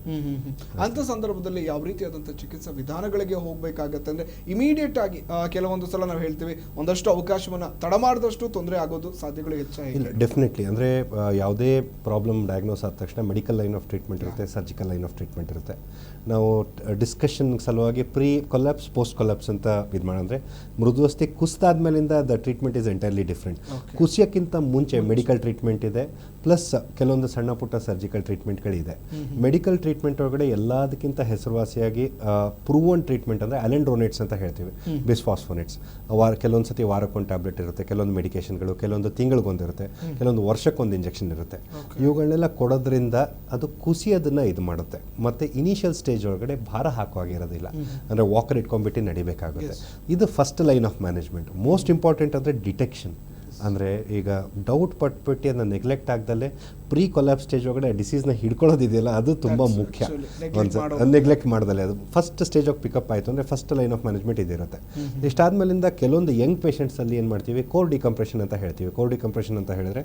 A: ಅಂಥ ಸಂದರ್ಭದಲ್ಲಿ ಯಾವ ರೀತಿಯಾದಂಥ ಚಿಕಿತ್ಸಾ ವಿಧಾನಗಳಿಗೆ ಹೋಗಬೇಕಾಗತ್ತೆ? ಅಂದರೆ ಇಮಿಡಿಯೇಟ್ ಆಗಿ ಕೆಲವೊಂದು ಸಲ ನಾವು ಹೇಳ್ತೀವಿ, ಒಂದಷ್ಟು ಅವಕಾಶವನ್ನು ತಡ ಮಾಡಿದಷ್ಟು ತೊಂದರೆ ಆಗೋದು ಸಾಧ್ಯಗಳು ಹೆಚ್ಚಾಗಿ.
C: ಡೆಫಿನೆಟ್ಲಿ. ಅಂದರೆ ಯಾವುದೇ ಪ್ರಾಬ್ಲಮ್ ಡಯಾಗ್ನೋಸ್ ಆದ ತಕ್ಷಣ ಮೆಡಿಕಲ್ ಲೈನ್ ಆಫ್ ಟ್ರೀಟ್ಮೆಂಟ್ ಇರುತ್ತೆ, ಸರ್ಜಿಕಲ್ ಲೈನ್ ಆಫ್ ಟ್ರೀಟ್ಮೆಂಟ್ ಇರುತ್ತೆ. ನಾವು ಡಿಸ್ಕಷನ್ ಸಲುವಾಗಿ ಪ್ರೀ ಕೊಲ್ಯಾಪ್ಸ್, ಪೋಸ್ಟ್ ಕೊಲ್ಯಾಪ್ಸ್ ಅಂತ ಇದು ಮಾಡಂದರೆ ಮೃದುವಸ್ಥೆ ಕುಸಿದಾದ್ಮೇಲಿಂದ the treatment is entirely different. ಕುಸಿಯೋಕ್ಕಿಂತ ಮುಂಚೆ ಮೆಡಿಕಲ್ ಟ್ರೀಟ್ಮೆಂಟ್ ಇದೆ, ಪ್ಲಸ್ ಕೆಲವೊಂದು ಸಣ್ಣ ಪುಟ್ಟ ಸರ್ಜಿಕಲ್ ಟ್ರೀಟ್ಮೆಂಟ್ಗಳಿದೆ. ಮೆಡಿಕಲ್ ಟ್ರೀಟ್ಮೆಂಟ್ ಒಳಗಡೆ ಎಲ್ಲದಕ್ಕಿಂತ ಹೆಸರುವಾಸಿಯಾಗಿ ಪ್ರೂವನ್ ಟ್ರೀಟ್ಮೆಂಟ್ ಅಂದರೆ ಅಲೆಂಡ್ರೋನೇಟ್ಸ್ ಅಂತ ಹೇಳ್ತೀವಿ, ಬಿಸ್ಫಾಸ್ಫೋನೇಟ್ಸ್. ಕೆಲವೊಂದು ಸತಿ ವಾರಕ್ಕೊಂದು ಟ್ಯಾಬ್ಲೆಟ್ ಇರುತ್ತೆ, ಕೆಲವೊಂದು ಮೆಡಿಕೇಷನ್ಗಳು, ಕೆಲವೊಂದು ತಿಂಗಳಿಗೊಂದಿರುತ್ತೆ, ಕೆಲವೊಂದು ವರ್ಷಕ್ಕೊಂದು ಇಂಜೆಕ್ಷನ್ ಇರುತ್ತೆ. ಇವುಗಳನ್ನೆಲ್ಲ ಕೊಡೋದ್ರಿಂದ ಅದು ಕುಸಿಯೋದನ್ನು ಇದು ಮಾಡುತ್ತೆ. ಮತ್ತು ಇನಿಷಿಯಲ್ ಸ್ಟೇಜ್ ಒಳಗಡೆ ಭಾರ ಹಾಕುವಾಗಿರೋದಿಲ್ಲ. ಅಂದರೆ ವಾಕರ್ ಇಟ್ಕೊಂಡ್ಬಿಟ್ಟು ನಡಿಬೇಕಾಗುತ್ತೆ. ಇದು first line of management. Most important ಅಂದರೆ ಡಿಟೆಕ್ಷನ್. ಅಂದರೆ ಈಗ ಡೌಟ್ ಪಟ್ಬಿಟ್ಟು ಅದನ್ನು ನೆಗ್ಲೆಕ್ಟ್ ಆಗ್ದಲ್ಲೇ ಪ್ರೀ ಕೊಲ್ಯಾಪ್ಸ್ ಸ್ಟೇಜ್ ಒಳಗಡೆ ಡಿಸೀಸ್ನ ಹಿಡ್ಕೊಳ್ಳೋದಿದೆಯಲ್ಲ ಅದು ತುಂಬ ಮುಖ್ಯ. ನೆಗ್ಲೆಕ್ಟ್ ಮಾಡ್ದಲೆ ಅದು ಫಸ್ಟ್ ಸ್ಟೇಜ್ ಆಫ್ ಪಿಕಪ್ ಆಯಿತು ಅಂದರೆ ಫಸ್ಟ್ ಲೈನ್ ಆಫ್ ಮ್ಯಾನೇಜ್ಮೆಂಟ್ ಇದಿರುತ್ತೆ. ಇಷ್ಟಾದ್ಮೇಲಿಂದ ಕೆಲವೊಂದು ಯಂಗ್ ಪೇಷಂಟ್ಸಲ್ಲಿ ಏನು ಮಾಡ್ತೀವಿ, ಕೋರ್ ಡಿಕಂಪ್ರೆಷನ್ ಅಂತ ಹೇಳ್ತೀವಿ. ಕೋರ್ ಡಿಕಂಪ್ರೆಷನ್ ಅಂತ ಹೇಳಿದ್ರೆ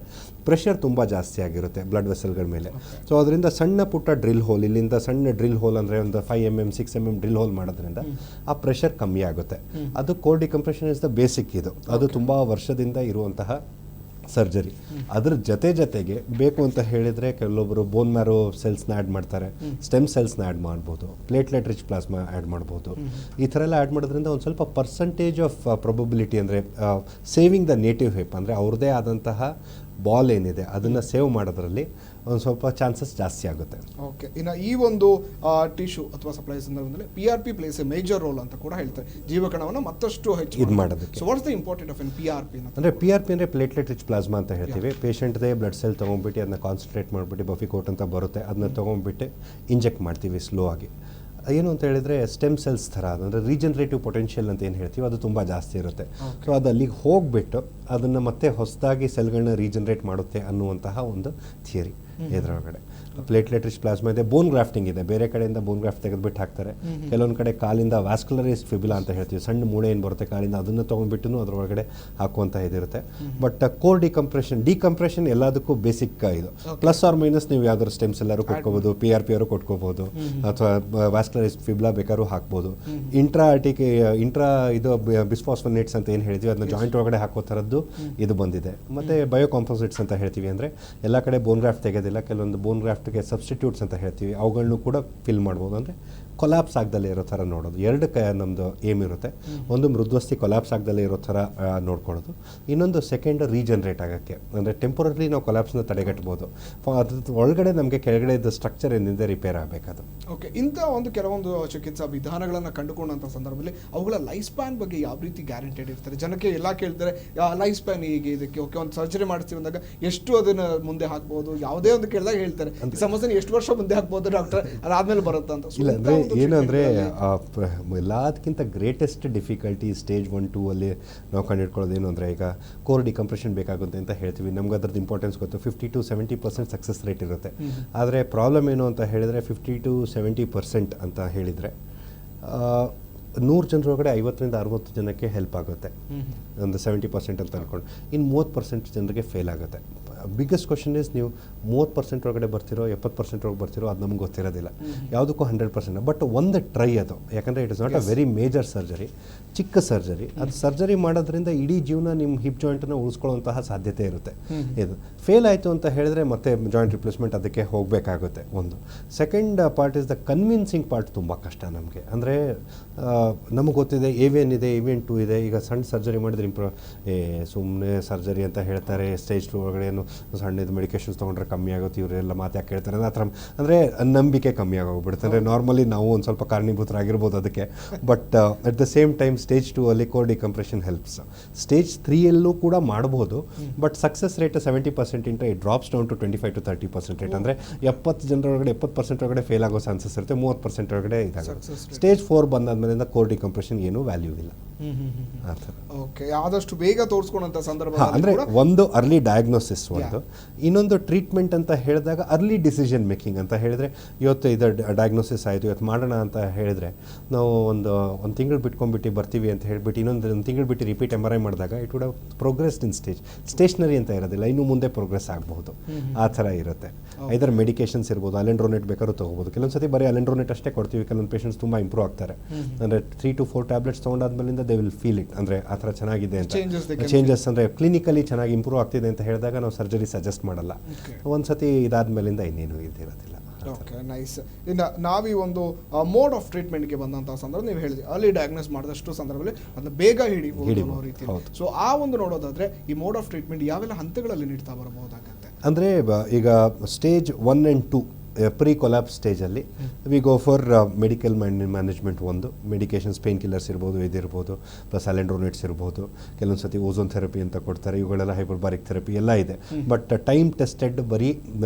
C: ಪ್ರೆಷರ್ ತುಂಬ ಜಾಸ್ತಿ ಆಗಿರುತ್ತೆ ಬ್ಲಡ್ ವೆಸಲ್ಗಳ ಮೇಲೆ. ಸೊ ಅದರಿಂದ ಸಣ್ಣ ಪುಟ್ಟ ಡ್ರಿಲ್ ಹೋಲ್, ಇಲ್ಲಿಂದ ಸಣ್ಣ ಡ್ರಿಲ್ ಹೋಲ್ ಅಂದರೆ ಒಂದು 5 mm 6 mm ಡ್ರಿಲ್ ಹೋಲ್ ಮಾಡೋದ್ರಿಂದ ಆ ಪ್ರೆಷರ್ ಕಮ್ಮಿ ಆಗುತ್ತೆ. ಅದು core decompression is the basic. ಇದು ಅದು ತುಂಬ ವರ್ಷದಿಂದ ಇರುವಂತಹ ಸರ್ಜರಿ. ಅದ್ರ ಜೊತೆಗೆ ಬೇಕು ಅಂತ ಹೇಳಿದರೆ ಕೆಲವೊಬ್ಬರು ಬೋನ್ ಮ್ಯಾರೋ ಸೆಲ್ಸ್ನ ಆ್ಯಡ್ ಮಾಡ್ತಾರೆ, ಸ್ಟೆಮ್ ಸೆಲ್ಸ್ನ ಆ್ಯಡ್ ಮಾಡ್ಬೋದು, ಪ್ಲೇಟ್ಲೆಟ್ ರಿಚ್ ಪ್ಲಾಸ್ಮಾ ಆ್ಯಡ್ ಮಾಡ್ಬೋದು. ಈ ಥರ ಎಲ್ಲ ಆ್ಯಡ್ ಮಾಡೋದ್ರಿಂದ ಒಂದು ಸ್ವಲ್ಪ ಪರ್ಸಂಟೇಜ್ ಆಫ್ ಪ್ರೊಬಬಿಲಿಟಿ ಅಂದರೆ ಸೇವಿಂಗ್ ದ ನೇಟಿವ್ ಹಿಪ್ ಅಂದರೆ ಅವ್ರದ್ದೇ ಆದಂತಹ ಬಾಲ್ ಏನಿದೆ ಅದನ್ನು ಸೇವ್ ಮಾಡೋದ್ರಲ್ಲಿ ಒಂದು ಸ್ವಲ್ಪ ಚಾನ್ಸಸ್ ಜಾಸ್ತಿ ಆಗುತ್ತೆ.
A: ಓಕೆ, ಇನ್ನು ಈ ಒಂದು ಟಿಶ್ಯೂ ಅಥವಾ ಸಪ್ಲೈ ಸಂದರ್ಭದಲ್ಲಿ PRP place A major role ಅಂತ ಕೂಡ ಹೇಳ್ತಾರೆ, ಜೀವಕಣವನ್ನು ಮತ್ತಷ್ಟು ಹೆಚ್ಚು
C: ಇದು ಮಾಡೋದಕ್ಕೆ.
A: So what's the important of PRP
C: ಅಂದರೆ PRP ಅಂದರೆ ಪ್ಲೇಟ್ಲೆಟ್ ರಿಚ್ ಪ್ಲಾಸ್ಮಾ ಅಂತ ಹೇಳ್ತೀವಿ. ಪೇಷಂಟ್ದೇ ಬ್ಲಡ್ ಸೆಲ್ ತೊಗೊಂಡ್ಬಿಟ್ಟು ಅದನ್ನ ಕಾನ್ಸಂಟ್ರೇಟ್ ಮಾಡಿಬಿಟ್ಟು ಬಫಿಕೋಟ್ ಅಂತ ಬರುತ್ತೆ, ಅದನ್ನ ತೊಗೊಂಡ್ಬಿಟ್ಟು ಇಂಜೆಕ್ಟ್ ಮಾಡ್ತೀವಿ ಸ್ಲೋ ಆಗಿ. ಏನು ಅಂತ ಹೇಳಿದರೆ ಸ್ಟೆಮ್ ಸೆಲ್ಸ್ ಥರ ಅಂದರೆ ರೀಜನರೇಟಿವ್ ಪೊಟೆನ್ಷಿಯಲ್ ಅಂತ ಏನು ಹೇಳ್ತೀವಿ ಅದು ತುಂಬ ಜಾಸ್ತಿ ಇರುತ್ತೆ. ಸೊ ಅದು ಅಲ್ಲಿಗೆ ಹೋಗಿಬಿಟ್ಟು ಅದನ್ನು ಮತ್ತೆ ಹೊಸದಾಗಿ ಸೆಲ್ಗಳನ್ನ ರೀಜನರೇಟ್ ಮಾಡುತ್ತೆ ಅನ್ನುವಂತಹ ಒಂದು ಥಿಯರಿ ಇದರೊಳಗಡೆ. ಪ್ಲೇಟ್ಲೆಟ್ ರಿಚ್ ಪ್ಲಾಸ್ಮಾ ಇದೆ, ಬೋನ್ ಗ್ರಾಫ್ಟಿಂಗ್ ಇದೆ, ಬೇರೆ ಕಡೆಯಿಂದ ಬೋನ್ ಗ್ರಾಫ್ಟ್ ತೆಗೆದುಬಿಟ್ಟು ಹಾಕ್ತಾರೆ. ಕೆಲವೊಂದು ಕಡೆ ಕಾಲಿಂದ ವ್ಯಾಸ್ಕ್ಯುಲರೈಸ್ ಫಿಬ್ಯುಲಾ ಅಂತ ಹೇಳ್ತೀವಿ, ಸಣ್ಣ ಮೂಳೆ ಏನು ಬರುತ್ತೆ ಕಾಲಿಂದ ಅದನ್ನು ತೊಗೊಂಡ್ಬಿಟ್ಟು ಅದರೊಳಗಡೆ ಹಾಕುವಂಥ ಇದಿರುತ್ತೆ. ಬಟ್ ಕೋರ್ ಡಿಕಂಪ್ರೆಷನ್ ಎಲ್ಲದಕ್ಕೂ ಬೇಸಿಕ್ ಇದು. ಪ್ಲಸ್ ಆರ್ ಮೈನಸ್ ನೀವು ಯಾವ್ದಾದ್ರು ಸ್ಟೆಮ್ಸ್ ಎಲ್ಲರೂ ಕೊಟ್ಕೋಬೋದು, PRP ಅವರು ಕೊಟ್ಕೋಬೋದು, ಅಥವಾ ವ್ಯಾಸ್ಕ್ಯುಲರೈಸ್ ಫಿಬ್ಯುಲಾ ಬೇಕಾದ್ರೂ ಹಾಕ್ಬೋದು. ಇಂಟ್ರಾ ಇದು ಬಿಸ್ಫಾಸ್ಫೋನೇಟ್ಸ್ ಅಂತ ಏನು ಹೇಳ್ತೀವಿ ಅದನ್ನ ಜಾಯಿಂಟ್ ಒಳಗಡೆ ಹಾಕೋ ಥರದ್ದು ಇದು ಬಂದಿದೆ. ಮತ್ತು ಬಯೋ ಕಾಂಪೋಸಿಟ್ಸ್ ಅಂತ ಹೇಳ್ತೀವಿ, ಅಂದರೆ ಎಲ್ಲ ಕಡೆ ಬೋನ್ ಗ್ರಾಫ್ಟ್ ತೆಗೆದಿಲ್ಲ, ಕೆಲವೊಂದು ಬೋನ್ ಗ್ರಾಫ್ಟ್ಗೆ ಸಬ್ಸ್ಟಿಟ್ಯೂಟ್ಸ್ ಅಂತ ಹೇಳ್ತೀವಿ, ಅವುಗಳನ್ನು ಕೂಡ ಫಿಲ್ ಮಾಡ್ಬೋದು. ಅಂದರೆ ಕೊಲಾಪ್ಸ್ ಆಗದಲ್ಲೇ ಇರೋ ಥರ ನೋಡೋದು. ಎರಡು ನಮ್ಮದು ಏಮ್ ಇರುತ್ತೆ. ಒಂದು ಮೃದ್ವಸ್ಥಿ ಕೊಲಾಪ್ಸ್ ಆಗದಲ್ಲೇ ಇರೋ ಥರ ನೋಡ್ಕೊಳ್ಳೋದು, ಇನ್ನೊಂದು ಸೆಕೆಂಡ್ ರೀಜನ್ರೇಟ್ ಆಗೋಕ್ಕೆ, ಅಂದರೆ ಟೆಂಪರರಿ ನಾವು ಕೊಲಾಪ್ಸ್ನ ತಡೆಗಟ್ಬೋದು. ಅದ್ರ ಒಳಗಡೆ ನಮಗೆ ಕೆಳಗಡೆ ಇದ್ದ ಸ್ಟ್ರಕ್ಚರ್ ಏನಿದೆ ರಿಪೇರ್ ಆಗಬೇಕದು.
A: ಓಕೆ, ಇಂಥ ಒಂದು ಕೆಲವೊಂದು ಚಿಕಿತ್ಸಾ ವಿಧಾನಗಳನ್ನು ಕಂಡುಕೊಂಡಂಥ ಸಂದರ್ಭದಲ್ಲಿ ಅವುಗಳ ಲೈಫ್ ಸ್ಪ್ಯಾನ್ ಬಗ್ಗೆ ಯಾವ ರೀತಿ ಗ್ಯಾರಂಟೆಡ್ ಇರ್ತಾರೆ? ಜನಕ್ಕೆ ಎಲ್ಲ ಕೇಳ್ತಾರೆ ಲೈಫ್ ಸ್ಪ್ಯಾನ್ ಹೀಗೆ ಇದಕ್ಕೆ. ಓಕೆ, ಒಂದು ಸರ್ಜರಿ ಮಾಡಿಸ್ತೀವಿ ಅಂದಾಗ ಎಷ್ಟು ಅದನ್ನು ಮುಂದೆ ಹಾಕ್ಬೋದು, ಯಾವುದೇ ಒಂದು ಕೇಳಿದಾಗ ಹೇಳ್ತಾರೆ ಈ ಸಮಸ್ಯೆನ ಎಷ್ಟು ವರ್ಷ ಮುಂದೆ ಹಾಕ್ಬೋದು ಡಾಕ್ಟರ್, ಅದಾದ್ಮೇಲೆ ಬರುತ್ತೆ ಅಂತ.
C: ಇಲ್ಲ ಅಂದರೆ ಏನಂದರೆ ಎಲ್ಲದಕ್ಕಿಂತ ಗ್ರೇಟೆಸ್ಟ್ ಡಿಫಿಕಲ್ಟಿ ಸ್ಟೇಜ್ 1, 2 ಅಲ್ಲಿ ನಾವು ಕಂಡುಹಿಡ್ಕೊಳ್ಳೋದು ಏನು ಅಂದರೆ, ಈಗ ಕೋರ್ ಡಿಕಂಪ್ರೆಷನ್ ಬೇಕಾಗುತ್ತೆ ಅಂತ ಹೇಳ್ತೀವಿ, ನಮ್ಗೆ ಅದ್ರದ್ದು ಇಂಪಾರ್ಟೆನ್ಸ್ ಗೊತ್ತು. 50 to 70% ಸಕ್ಸಸ್ ರೇಟ್ ಇರುತ್ತೆ. ಆದರೆ ಪ್ರಾಬ್ಲಮ್ ಏನು ಅಂತ ಹೇಳಿದರೆ 50 to 70% ಅಂತ ಹೇಳಿದರೆ 100 ಜನರೊಳಗಡೆ 50ರಿಂದ 60 ಜನಕ್ಕೆ ಹೆಲ್ಪ್ ಆಗುತ್ತೆ, ಒಂದು 70% ಅಂತ ಅಂದ್ಕೊಂಡು. ಇನ್ನು 30% ಜನರಿಗೆ ಫೇಲ್ ಆಗುತ್ತೆ. ಬಿಗ್ಗೆಸ್ಟ್ ಕ್ವಶನ್ ಇಸ್, ನೀವು 30% ಒಳಗಡೆ ಬರ್ತಿರೋ 70% ಒಳಗೆ ಬರ್ತಿರೋ ಅದು ನಮ್ಗೆ ಗೊತ್ತಿರೋದಿಲ್ಲ, ಯಾವುದಕ್ಕೂ 100%. ಬಟ್ ಒಂದು ಟ್ರೈ ಅದು, ಯಾಕಂದರೆ it is not a very major surgery, ಚಿಕ್ಕ ಸರ್ಜರಿ. ಅದು ಸರ್ಜರಿ ಮಾಡೋದ್ರಿಂದ ಇಡೀ ಜೀವನ ನಿಮ್ಮ ಹಿಪ್ ಜಾಯಿಂಟನ್ನು ಉಳಿಸ್ಕೊಳ್ಳುವಂತಹ ಸಾಧ್ಯತೆ ಇರುತ್ತೆ. ಇದು ಫೇಲ್ ಆಯಿತು ಅಂತ ಹೇಳಿದ್ರೆ ಮತ್ತೆ ಜಾಯಿಂಟ್ ರಿಪ್ಲೇಸ್ಮೆಂಟ್ ಅದಕ್ಕೆ ಹೋಗಬೇಕಾಗುತ್ತೆ. ಒಂದು second part is the convincing part, ತುಂಬ ಕಷ್ಟ ನಮಗೆ. ಅಂದರೆ ನಮಗೆ ಗೊತ್ತಿದೆ AVN ಇದೆ, AVN 2 ಇದೆ. ಈಗ ಸಣ್ಣ ಸರ್ಜರಿ ಮಾಡಿದ್ರೆ ಸುಮ್ಮನೆ ಸರ್ಜರಿ ಅಂತ ಹೇಳ್ತಾರೆ, ಸ್ಟೇಜ್ 2 ಒಳಗಡೆ ಏನು ಸಣ್ಣದು ಮೆಡಿಕೇಶನ್ಸ್ ತೊಗೊಂಡ್ರೆ ಕಮ್ಮಿ ಆಗುತ್ತೆ, ಇವರೆಲ್ಲ ಮಾತು ಯಾಕೆ ಹೇಳ್ತಾರೆ ಆ ಥರ, ಅಂದರೆ ನಂಬಿಕೆ ಕಮ್ಮಿ ಆಗೋಗ್ಬಿಡುತ್ತೆ. ಅಂದರೆ ನಾರ್ಮಲಿ ನಾವು ಒಂದು ಸ್ವಲ್ಪ ಕಾರಣೀಭೂತರಾಗಿರ್ಬೋದು ಅದಕ್ಕೆ. But at the same time stage 2 ಅಲ್ಲಿ ಕೋರ್ ಡಿಕಂಪ್ರೆಷನ್ ಹೆಲ್ಪ್ಸ್. ಸ್ಟೇಜ್ 3 ಯಲ್ಲೂ ಕೂಡ ಮಾಡ್ಬೋದು, but success rate 70% into it drops down to 25 to 30% rate. ಅಂದರೆ 70 ಜನರೊಳಗಡೆ 70% ಒಳಗಡೆ ಫೇಲ್ ಆಗೋ ಚಾನ್ಸಸ್ ಇರುತ್ತೆ, 30% ಒಳಗಡೆ ಇದಾಗುತ್ತೆ. ಸ್ಟೇಜ್ 4 ಬಂದಾದ್ಮೇಲಿಂದ ಕೋರ್ ಡಿಕಂಪ್ರೆಷನ್ ಏನೂ ವ್ಯಾಲ್ಯೂ ಇಲ್ಲ.
A: ಓಕೆ, ಆದಷ್ಟು ಬೇಗ ತೋರಿಸ್ಕೊಳ್ಳೋಂಥ ಸಂದರ್ಭ
C: ಅಂದರೆ ಒಂದು ಅರ್ಲಿ ಡಯಾಗ್ನೋಸಿಸ್, ಒಂದು ಇನ್ನೊಂದು ಟ್ರೀಟ್ಮೆಂಟ್ ಅಂತ ಹೇಳಿದಾಗ ಅರ್ಲಿ ಡಿಸಿಷನ್ ಮೇಕಿಂಗ್ ಅಂತ ಹೇಳಿದ್ರೆ, ಇವತ್ತು ಇದು ಡಯಾಗ್ನೋಸಿಸ್ ಆಯಿತು ಇವತ್ತು ಮಾಡೋಣ ಅಂತ ಹೇಳಿದ್ರೆ ನಾವು ಒಂದು ತಿಂಗಳು ಬಿಟ್ಕೊಂಡ್ಬಿಟ್ಟು ಬರ್ತೀವಿ ಅಂತ ಹೇಳ್ಬಿಟ್ಟು ಒಂದು ತಿಂಗಳು ಬಿಟ್ಟು ರಿಪೀಟ್ MRI ಮಾಡಿದಾಗ it would have progressed in stationary ಅಂತ ಇರೋದಿಲ್ಲ, ಇನ್ನೂ ಮುಂದೆ ಪ್ರೋಗ್ರೆಸ್ ಆಗಬಹುದು. ಆ ಥರ ಇರುತ್ತೆ. ಐದರ್ ಮೆಡಿಕೇಶನ್ಸ್ ಇರ್ಬೋದು, ಅಲೆಂಡ್ರೋನೇಟ್ ಬೇಕಾದ್ರೂ ತೊಗೋಬೋದು. ಕೆಲವೊಂದು ಸತಿ ಬರೀ ಅಲೆಂಡ್ರೋನೇಟ್ ಅಷ್ಟೇ ಕೊಡ್ತೀವಿ, ಕೆಲವೊಂದು ಪೇಷಂಟ್ಸ್ ತುಂಬ ಇಂಪ್ರೂವ್ ಆಗ್ತಾರೆ. ಅಂದರೆ 3 to 4 ಟ್ಯಾಬ್ಲೆಟ್ಸ್ ತೊಗೊಂಡಾದ್ಮೇಲಿಂದ ದೇ ವಿಲ್ ಫೀಲ್ ಇಟ್, ಅಂದರೆ ಆ ಥರ ಚೆನ್ನಾಗಿದೆ ಅಂತ. ಚೇಂಜಸ್ ಅಂದರೆ ಕ್ಲಿನಿಕಲಿ ಚೆನ್ನಾಗಿ ಇಂಪ್ರೂವ್ ಆಗ್ತಿದೆ ಅಂತ ಹೇಳಿದಾಗ ನಾವು ಸರ್ಜರಿ ಸಜೆಸ್ಟ್ ಮಾಡಲ್ಲ. ಒಂದು ಸತಿ ಇದಾದ್ಮೇಲಿಂದ ಇನ್ನೇನು ಇದಿರೋದಿಲ್ಲ.
A: Okay, nice. ಇನ್ನು ನಾವೀ ಒಂದು ಮೋಡ್ ಆಫ್ ಟ್ರೀಟ್ಮೆಂಟ್ಗೆ ಬಂದಂಥ ಸಂದರ್ಭ ನೀವು ಹೇಳಿದ್ರಿ ಅರ್ಲಿ ಡಯಾಗ್ನೋಸ್ ಮಾಡಿದಷ್ಟು ಸಂದರ್ಭದಲ್ಲಿ ಅದನ್ನ ಬೇಗ ಹಿಡಿಬಹುದು ಅನ್ನೋ ರೀತಿ. ಸೊ ಆ ಒಂದು ನೋಡೋದಾದ್ರೆ ಈ ಮೋಡ್ ಆಫ್ ಟ್ರೀಟ್ಮೆಂಟ್ ಯಾವೆಲ್ಲ ಹಂತಗಳಲ್ಲಿ ನೀಡ್ತಾ ಬರಬಹುದಾಗತ್ತೆ?
C: ಅಂದರೆ ಈಗ ಸ್ಟೇಜ್ 1 and 2 ಪ್ರೀ ಕೊಲಾಪ್ಸ್ ಸ್ಟೇಜಲ್ಲಿ we go for medical management. ಒಂದು ಮೆಡಿಕೇಶನ್ಸ್, ಪೇನ್ ಕಿಲ್ಲರ್ಸ್ ಇರ್ಬೋದು, ಇದಿರ್ಬೋದು, ಪ್ಲಸ್ ಅಲೆಂಡ್ರೋನೇಟ್ಸ್ ಇರ್ಬೋದು, ಕೆಲವೊಂದು ಸತಿ ಓಝೋನ್ ಥೆರಪಿ ಅಂತ ಕೊಡ್ತಾರೆ, ಇವುಗಳೆಲ್ಲ ಹೈಪರ್ಬಾರಿಕ್ ಥೆರಪಿ ಎಲ್ಲ ಇದೆ. ಬಟ್ ಟೈಮ್ ಟೆಸ್ಟೆಡ್ ಬರೀ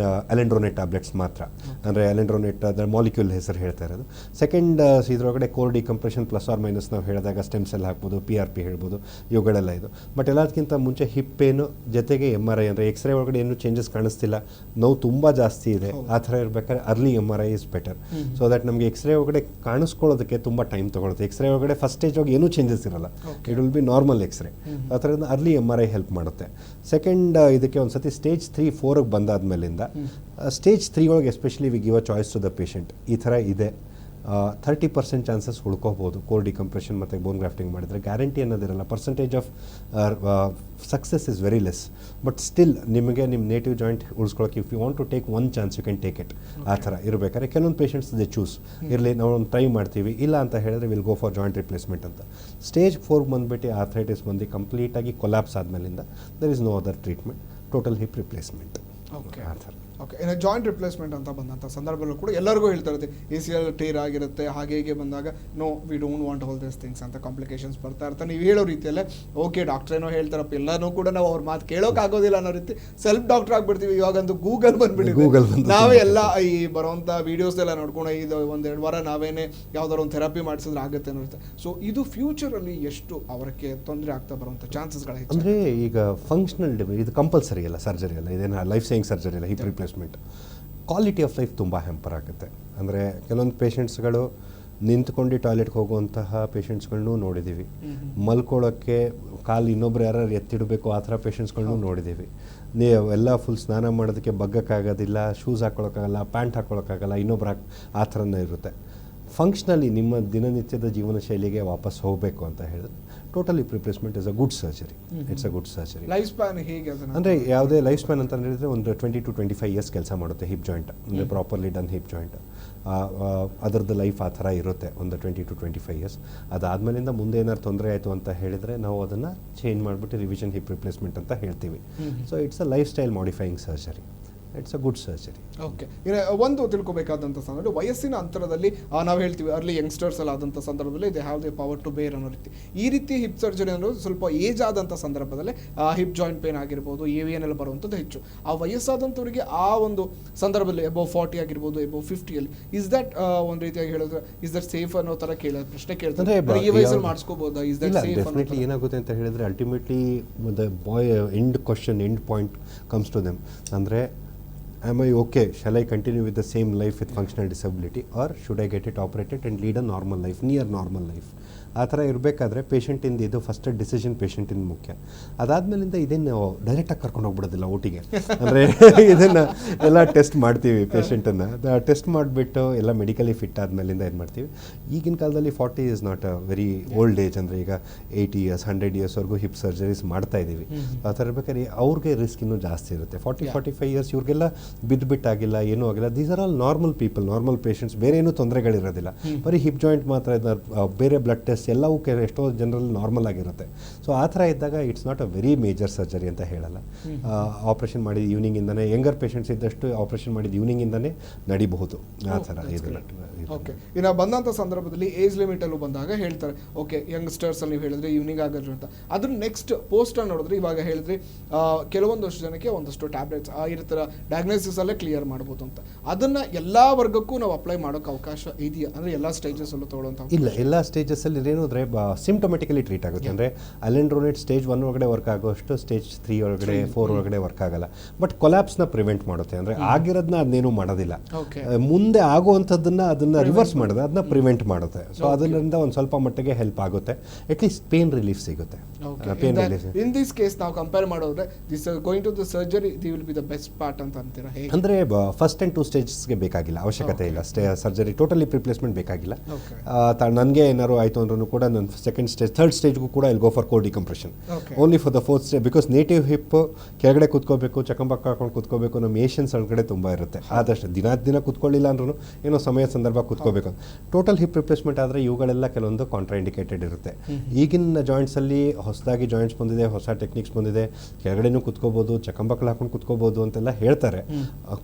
C: ಅಲೆಂಡ್ರೋನೇಟ್ ಟ್ಯಾಬ್ಲೆಟ್ಸ್ ಮಾತ್ರ, ಅಂದರೆ ಅಲೆಂಡ್ರೋನೇಟ್ ಅದರ ಮಾಲಿಕ್ಯೂಲ್ ಹೆಸರು ಹೇಳ್ತಾ ಇರೋದು. ಸೆಕೆಂಡ್ ಇದರೊಳಗಡೆ core decompression plus or minus ನಾವು ಹೇಳಿದಾಗ ಸ್ಟೆಮ್ ಸೆಲ್ ಹಾಕ್ಬೋದು, PRP ಹೇಳ್ಬೋದು, ಇವುಗಳೆಲ್ಲ ಇದು. ಬಟ್ ಎಲ್ಲದಕ್ಕಿಂತ ಮುಂಚೆ ಹಿಪ್ ಪೇನು ಜೊತೆಗೆ MRI, ಅಂದರೆ ಎಕ್ಸ್ರೇ ಒಳಗಡೆ ಏನು ಚೇಂಜಸ್ ಕಾಣಿಸ್ತಿಲ್ಲ, ನೋವು ತುಂಬ ಜಾಸ್ತಿ ಇದೆ, ಆ ಥರ ಇರಬೇಕಾದ್ರೆ early MRI is better. So that ನಮಗೆ ಎಕ್ಸ್ರೇ ಒಳಗಡೆ ಕಾಣಿಸ್ಕೊಳ್ಳೋದಕ್ಕೆ ತುಂಬ ಟೈಮ್ ತೊಗೊಳುತ್ತೆ. ಎಕ್ಸ್ರೇ ಒಳಗಡೆ ಫಸ್ಟ್ ಸ್ಟೇಜ್ ಹೋಗಿ ಏನೂ ಚೇಂಜಸ್ ಇರಲ್ಲ, it will be normal x ray. ಆ ಥರದಿಂದ ಅರ್ಲಿ MRI ಹೆಲ್ಪ್ ಮಾಡುತ್ತೆ. ಸೆಕೆಂಡ್ ಇದಕ್ಕೆ ಒಂದು ಸತಿ ಸ್ಟೇಜ್ 3-4 ಬಂದಾದ್ಮೇಲಿಂದ ಸ್ಟೇಜ್ 3 ಒಳಗೆ especially we give a choice to the patient. ಈ ಥರ ಇದೆ, 30% ಚಾನ್ಸಸ್ ಉಳ್ಕೋಬೋದು ಕೋರ್ ಡಿಕಂಪ್ರೆಷನ್ ಮತ್ತು ಬೋನ್ ಗ್ರಾಫ್ಟಿಂಗ್ ಮಾಡಿದರೆ. ಗ್ಯಾರಂಟಿ ಅನ್ನೋದಿರಲ್ಲ, percentage of success is very less. But still ನಿಮಗೆ ನಿಮ್ಮ ನೇಟಿವ್ ಜಾಯಿಂಟ್ ಉಳಿಸ್ಕೊಳ್ಳೋಕೆ if you want to take one chance you can take it. ಆ ಥರ ಇರಬೇಕಾದ್ರೆ ಕೆಲವೊಂದು ಪೇಷಂಟ್ಸ್ ದೇ ಚೂಸ್ ಇರಲಿ, ನಾವು ಒಂದು ಟ್ರೈ ಮಾಡ್ತೀವಿ, ಇಲ್ಲ ಅಂತ ಹೇಳಿದ್ರೆ will go for joint replacement ಅಂತ. ಸ್ಟೇಜ್ 4 ಬಂದುಬಿಟ್ಟು ಆರ್ಥ್ರೈಟಿಸ್ ಬಂದು ಕಂಪ್ಲೀಟಾಗಿ ಕೊಲ್ಯಾಪ್ಸ್ ಆದಮೇಲಿಂದ there is no other treatment, total hip replacement.
A: Okay
C: ಆ ಥರ.
A: ಓಕೆ, ಇನ್ನು ಜಾಯಿಂಟ್ ರಿಪ್ಲೇಸ್ಮೆಂಟ್ ಅಂತ ಬಂದಂಥ ಸಂದರ್ಭದಲ್ಲೂ ಕೂಡ ಎಲ್ಲರಿಗೂ ಹೇಳ್ತಾ ಇರುತ್ತೆ ACL ಟೇರ್ ಆಗಿರುತ್ತೆ, ಹಾಗೆ ಹೀಗೆ ಬಂದಾಗ no we don't want all this things ಅಂತ ಕಾಂಪ್ಲಿಕೇಶನ್ಸ್ ಬರ್ತಾ ಇರ್ತಾರೆ. ನೀವು ಹೇಳೋ ರೀತಿಯಲ್ಲೇ ಓಕೆ ಡಾಕ್ಟ್ರ್ ಏನೋ ಹೇಳ್ತಾರಪ್ಪ, ಎಲ್ಲನೂ ಕೂಡ ನಾವು ಅವ್ರ ಮಾತು ಕೇಳೋಕ್ಕಾಗೋದಿಲ್ಲ ಅನ್ನೋ ರೀತಿ ಸೆಲ್ಫ್ ಡಾಕ್ಟರ್ ಆಗ್ಬಿಡ್ತೀವಿ. ಇವಾಗಂತೂ ಗೂಗಲ್ ಬಂದ್ಬಿಟ್ಟಿದೆ, ನಾವೇ ಎಲ್ಲ ಈ ಬರೋಂಥ ವೀಡಿಯೋಸ್ ಎಲ್ಲ ನೋಡ್ಕೊಂಡು ಇದು 1-2 ವಾರ ನಾವೇನೇ ಯಾವ್ದಾದ್ರು ಒಂದು ಥೆರಪಿ ಮಾಡಿಸಿದ್ರೆ ಆಗುತ್ತೆ ಅನ್ನೋ ರೀತಿ. ಸೊ ಇದು ಫ್ಯೂಚರಲ್ಲಿ ಎಷ್ಟು ಅವರಿಗೆ ತೊಂದರೆ ಆಗ್ತಾ ಬರುವಂಥ ಚಾನ್ಸಸ್ಗಳು ಹೆಚ್ಚು?
C: ಅಂದರೆ ಈಗ ಫಂಕ್ಷನಲ್ ಇದು ಕಂಪಲ್ಸರಿ ಅಲ್ಲ, ಸರ್ಜರಿ ಅಲ್ಲ, ಇದೇನು ಲೈಫ್ ಸೇವಿಂಗ್ ಸರ್ಜರಿ ಅಲ್ಲ, hip replacement. Quality of life ತುಂಬ ಹ್ಯಾಂಪರ್ ಆಗುತ್ತೆ. ಅಂದರೆ ಕೆಲವೊಂದು ಪೇಷಂಟ್ಸ್ಗಳು ನಿಂತ್ಕೊಂಡು ಟಾಯ್ಲೆಟ್ಗೆ ಹೋಗುವಂತಹ ಪೇಷಂಟ್ಸ್ಗಳನ್ನೂ ನೋಡಿದ್ದೀವಿ, ಮಲ್ಕೊಳ್ಳೋಕ್ಕೆ ಕಾಲು ಇನ್ನೊಬ್ರು ಯಾರು ಎತ್ತಿಡಬೇಕು ಆ ಥರ ಪೇಷಂಟ್ಸ್ಗಳನ್ನೂ ನೋಡಿದ್ದೀವಿ. ಎಲ್ಲ ಫುಲ್ ಸ್ನಾನ ಮಾಡೋದಕ್ಕೆ ಬಗ್ಗಕ್ಕಾಗೋದಿಲ್ಲ, ಶೂಸ್ ಹಾಕ್ಕೊಳ್ಳೋಕ್ಕಾಗಲ್ಲ, ಪ್ಯಾಂಟ್ ಹಾಕ್ಕೊಳ್ಳೋಕ್ಕಾಗಲ್ಲ, ಇನ್ನೊಬ್ರು ಆ ಥರನೇ ಇರುತ್ತೆ. ಫಂಕ್ಷನಲಿ ನಿಮ್ಮ ದಿನನಿತ್ಯದ ಜೀವನ ಶೈಲಿಗೆ ವಾಪಸ್ ಹೋಗಬೇಕು ಅಂತ ಹೇಳಿದ್ರೆ total hip replacement is a good surgery. It's a good surgery.
A: Life span ಹೇಗೆ
C: ಅಂದರೆ ಯಾವುದೇ ಲೈಫ್ ಸ್ಪ್ಯಾನ್ ಅಂತ ಹೇಳಿದ್ರೆ ಒಂದು 20 to 25 ಇಯರ್ಸ್ ಕೆಲಸ ಮಾಡುತ್ತೆ ಹಿಪ್ ಜಾಯಿಂಟ್, ಅಂದರೆ ಪ್ರಾಪರ್ಲಿ ಡನ್ ಹಿಪ್ ಜಾಯಿಂಟ್. ಅದರದ್ದು ಲೈಫ್ ಆ ಥರ ಇರುತ್ತೆ, ಒಂದು 20 to 25 ಇಯರ್ಸ್. ಅದಾದಮೇಲಿಂದ ಮುಂದೆ ಏನಾದ್ರು ತೊಂದರೆ ಆಯಿತು ಅಂತ ಹೇಳಿದರೆ ನಾವು ಅದನ್ನು ಚೇಂಜ್ ಮಾಡಿಬಿಟ್ಟು ರಿವಿಷನ್ ಹಿಪ್ ರಿಪ್ಲೇಸ್ಮೆಂಟ್ ಅಂತ ಹೇಳ್ತೀವಿ. So it's a life style modifying surgery. It's a good surgery.
A: Okay, ಒಂದು ತಿಳ್ಕೊಬೇಕಾದಂಥ ಸಂದರ್ಭ ವಯಸ್ಸಿನ ಅಂತರದಲ್ಲಿ ನಾವು ಹೇಳ್ತೀವಿ ಅರ್ಲಿ ಯಂಗ್ಸ್ಟರ್ಸ್ ಎಲ್ಲ ಆದಂಥ ಸಂದರ್ಭದಲ್ಲಿ they have the power to bear ಅನ್ನೋ ರೀತಿ. ಈ ರೀತಿ ಹಿಪ್ ಸರ್ಜರಿ ಅನ್ನೋದು ಸ್ವಲ್ಪ ಏಜ್ ಆದಂಥ ಸಂದರ್ಭದಲ್ಲಿ ಹಿಪ್ ಜಾಯಿಂಟ್ ಪೇನ್ ಆಗಿರ್ಬೋದು, AVN ಎಲ್ಲ ಬರುವಂಥದ್ದು ಹೆಚ್ಚು. ಆ ವಯಸ್ಸಾದಂಥವರಿಗೆ ಆ ಒಂದು ಸಂದರ್ಭದಲ್ಲಿ ಅಬೌವ್ 40 ಆಗಿರ್ಬೋದು, ಅಬೌವ್ 50ಯಲ್ಲಿ ಇಸ್ ದಟ್ ಒಂದು ರೀತಿಯಾಗಿ ಹೇಳಿದ್ರೆ ಇಸ್ ದಟ್ ಸೇಫ್ ಅನ್ನೋ ಥರ ಪ್ರಶ್ನೆ ಕೇಳ್ತಾರೆ. ಈ ವಯಸ್ಸಲ್ಲಿ ಮಾಡಿಸ್ಕೋಬೋದಾ? Is that safe?
C: ಡೆಫಿನೆಟ್ಲಿ ಏನಾಗುತ್ತೆ ಅಂತ ಹೇಳಿದ್ರೆ ultimately the end question, end point comes to them. ಅಂದರೆ am I okay? Shall I continue with the same life with functional disability, or should I get it operated and lead a normal life, near normal life? ಆ ಥರ ಇರಬೇಕಾದ್ರೆ ಪೇಷಂಟಿಂದ ಇದು ಫಸ್ಟ್ ಡಿಸಿಷನ್ ಪೇಷಂಟಿಂದ ಮುಖ್ಯ. ಅದಾದಮೇಲಿಂದ ಇದೇನು ಡೈರೆಕ್ಟಾಗಿ ಕರ್ಕೊಂಡು ಹೋಗ್ಬಿಡೋದಿಲ್ಲ ಊಟಿಗೆ. ಅಂದರೆ ಇದನ್ನು ಎಲ್ಲ ಟೆಸ್ಟ್ ಮಾಡ್ತೀವಿ ಪೇಷಂಟನ್ನು. ಟೆಸ್ಟ್ ಮಾಡಿಬಿಟ್ಟು ಎಲ್ಲ ಮೆಡಿಕಲಿ ಫಿಟ್ ಆದಮೇಲಿಂದ ಏನು ಮಾಡ್ತೀವಿ, ಈಗಿನ ಕಾಲದಲ್ಲಿ 40 is not a very old age. ಅಂದರೆ ಈಗ 80 years 100 yearsವರೆಗೂ ಹಿಪ್ ಸರ್ಜರೀಸ್ ಮಾಡ್ತಾ ಇದ್ದೀವಿ. ಆ ಥರ ಇರ್ಬೇಕಾದ್ರೆ ಅವ್ರಿಗೆ ರಿಸ್ಕ್ ಇನ್ನೂ ಜಾಸ್ತಿ ಇರುತ್ತೆ. 40-45 years ಇವ್ರಿಗೆಲ್ಲ ಬಿದ್ದಾಗಿಲ್ಲ, ಏನೂ ಆಗಿಲ್ಲ. These are all normal people, normal patients, ಬೇರೆ ಏನೂ ತೊಂದರೆಗಳಿರೋದಿಲ್ಲ. ಬರೀ ಹಿಪ್ ಜಾಯಿಂಟ್ ಮಾತ್ರ ಬೇರೆ ಬ್ಲಡ್ ಟೆಸ್ಟ್ ಎಲ್ಲವೂ ಎಷ್ಟೋ ಜನರಲ್ಲಿ ನಾರ್ಮಲ್ ಆಗಿರುತ್ತೆ. ಸೊ ಆ ಥರ ಇದ್ದಾಗ it's not a very major surgery ಅಂತ ಹೇಳಲ್ಲ. ಆಪ್ರೇಷನ್ ಮಾಡಿದ ಈವ್ನಿಂಗಿಂದನೇ, ಯಂಗರ್ ಪೇಷಂಟ್ಸ್ ಇದ್ದಷ್ಟು ಆಪ್ರೇಷನ್ ಮಾಡಿದ ಈವ್ನಿಂಗಿಂದನೇ ನಡಿಬಹುದು ಆ ಥರ.
A: ಓಕೆ, ಇನ್ನು ಬಂದಂಥ ಸಂದರ್ಭದಲ್ಲಿ ಏಜ್ ಲಿಮಿಟಲ್ಲೂ ಬಂದಾಗ ಹೇಳ್ತಾರೆ ಓಕೆ ಯಂಗ್ಸ್ಟರ್ಸಲ್ಲಿ ನೀವು ಹೇಳಿದ್ರೆ ಈವ್ನಿಂಗ್ ಆಗೋದು ಅಂತ. ಅದ್ರ ನೆಕ್ಸ್ಟ್ ಪೋಸ್ಟರ್ ನೋಡಿದ್ರೆ ಇವಾಗ ಹೇಳಿದ್ರಿ ಕೆಲವೊಂದಷ್ಟು ಜನಕ್ಕೆ ಒಂದಷ್ಟು ಟ್ಯಾಬ್ಲೆಟ್ಸ್ ಈ ಥರ ಡಯಾಗ್ನೋಸಿಸ್ ಅಲ್ಲೇ ಕ್ಲಿಯರ್ ಮಾಡ್ಬೋದು ಅಂತ. ಅದನ್ನು ಎಲ್ಲ ವರ್ಗಕ್ಕೂ ನಾವು ಅಪ್ಲೈ ಮಾಡೋಕ್ಕೆ ಅವಕಾಶ ಇದೆಯಾ? ಅಂದರೆ ಎಲ್ಲ ಸ್ಟೇಜಸಲ್ಲೂ ತೊಗೊಳ್ಳೋಂಥ?
C: ಇಲ್ಲ, ಎಲ್ಲ ಸ್ಟೇಜಸಲ್ಲಿ ಏನು ಅಂದರೆ ಸಿಂಪ್ಟೊಮೆಟಿಕಲಿ ಟ್ರೀಟ್ ಆಗುತ್ತೆ. ಅಂದರೆ ಅಲೆಂಡ್ರೋನೇಟ್ ಸ್ಟೇಜ್ 1 ಒಳಗಡೆ ವರ್ಕ್ ಆಗೋಷ್ಟು ಸ್ಟೇಜ್ 3 ಒಳಗಡೆ 4 ಒಳಗಡೆ ವರ್ಕ್ ಆಗಲ್ಲ. ಬಟ್ ಕೊಲ್ಯಾಪ್ಸ್ನ ಪ್ರಿವೆಂಟ್ ಮಾಡುತ್ತೆ. ಅಂದರೆ ಆಗಿರೋದನ್ನ ಅದನ್ನೇನು ಮಾಡೋದಿಲ್ಲ, ಮುಂದೆ ಆಗುವಂಥದ್ದನ್ನು ಅದನ್ನು ರಿವರ್ಸ್ ಮಾಡೋದು, ಅದನ್ನ ಪ್ರಿವೆಂಟ್ ಮಾಡುತ್ತೆ. ಸೊ ಅದರಿಂದ ಒಂದು ಸ್ವಲ್ಪ ಮಟ್ಟಿಗೆ ಹೆಲ್ಪ್ ಆಗುತ್ತೆ. ಅಟ್ಲೀಸ್ಟ್ ಪೇನ್ ರಿಲೀಫ್ ಸಿಗುತ್ತೆ. Pain relief
A: in this case ನಾವು ಕಂಪೇರ್ ಮಾಡೋದ್ರೆ this going to the surgery the will be the best part ಅಂತ ಅಂತೀರಾ?
C: ಅಂದರೆ ಫಸ್ಟ್ ಆ್ಯಂಡ್ 2 ಸ್ಟೇಜಸ್ಗೆ ಬೇಕಾಗಿಲ್ಲ, ಅವಶ್ಯಕತೆ ಇಲ್ಲ. ಸರ್ಜರಿ ಟೋಟಲಿ ರಿಪ್ಲೇಸ್ಮೆಂಟ್ ಬೇಕಾಗಿಲ್ಲ. ನನಗೆ ಏನಾರು ಆಯಿತು ಅಂದ್ರೂ ಕೂಡ ನನ್ನ ಸೆಕೆಂಡ್ ಸ್ಟೇಜ್, ಥರ್ಡ್ ಸ್ಟೇಜ್ಗೂ ಕೂಡ ಇಲ್ಲಿ go for core decompression only for the 4th stage. Because native hip ಕೆಳಗಡೆ ಕೂತ್ಕೋಬೇಕು, ಚಕಂಬಕ್ಕ ಹಾಕೊಂಡು ಕೂತ್ಕೋಬೇಕು, ನಮ್ಮ ಏಷಿಯನ್ಸ್ ಒಳಗಡೆ ತುಂಬ ಇರುತ್ತೆ. ಆದಷ್ಟು ದಿನ ಕೂತ್ಕೊಳ್ಳಿಲ್ಲ ಅಂದ್ರೂ ಏನೋ ಸಮಯ ಸಂದರ್ಭ ಅಥವಾ ಕುತ್ಕೋಬೇಕು. ಟೋಟಲ್ ಹಿಪ್ ರಿಪ್ಲೇಸ್ಮೆಂಟ್ ಆದರೆ ಇವುಗಳೆಲ್ಲ ಕೆಲವೊಂದು ಕಾಂಟ್ರಾ ಇಂಡಿಕೇಟೆಡ್ ಇರುತ್ತೆ. ಈಗಿನ ಜಾಯಿಂಟ್ಸಲ್ಲಿ ಹೊಸದಾಗಿ ಜಾಯಿಂಟ್ಸ್ ಬಂದಿದೆ, ಹೊಸ ಟೆಕ್ನಿಕ್ಸ್ ಬಂದಿದೆ, ಕೆಳಗಡೆನೂ ಕುತ್ಕೋಬೋದು, ಚಕಂಬಕ್ಳು ಹಾಕೊಂಡು ಕುತ್ಕೋಬೋದು ಅಂತೆಲ್ಲ ಹೇಳ್ತಾರೆ.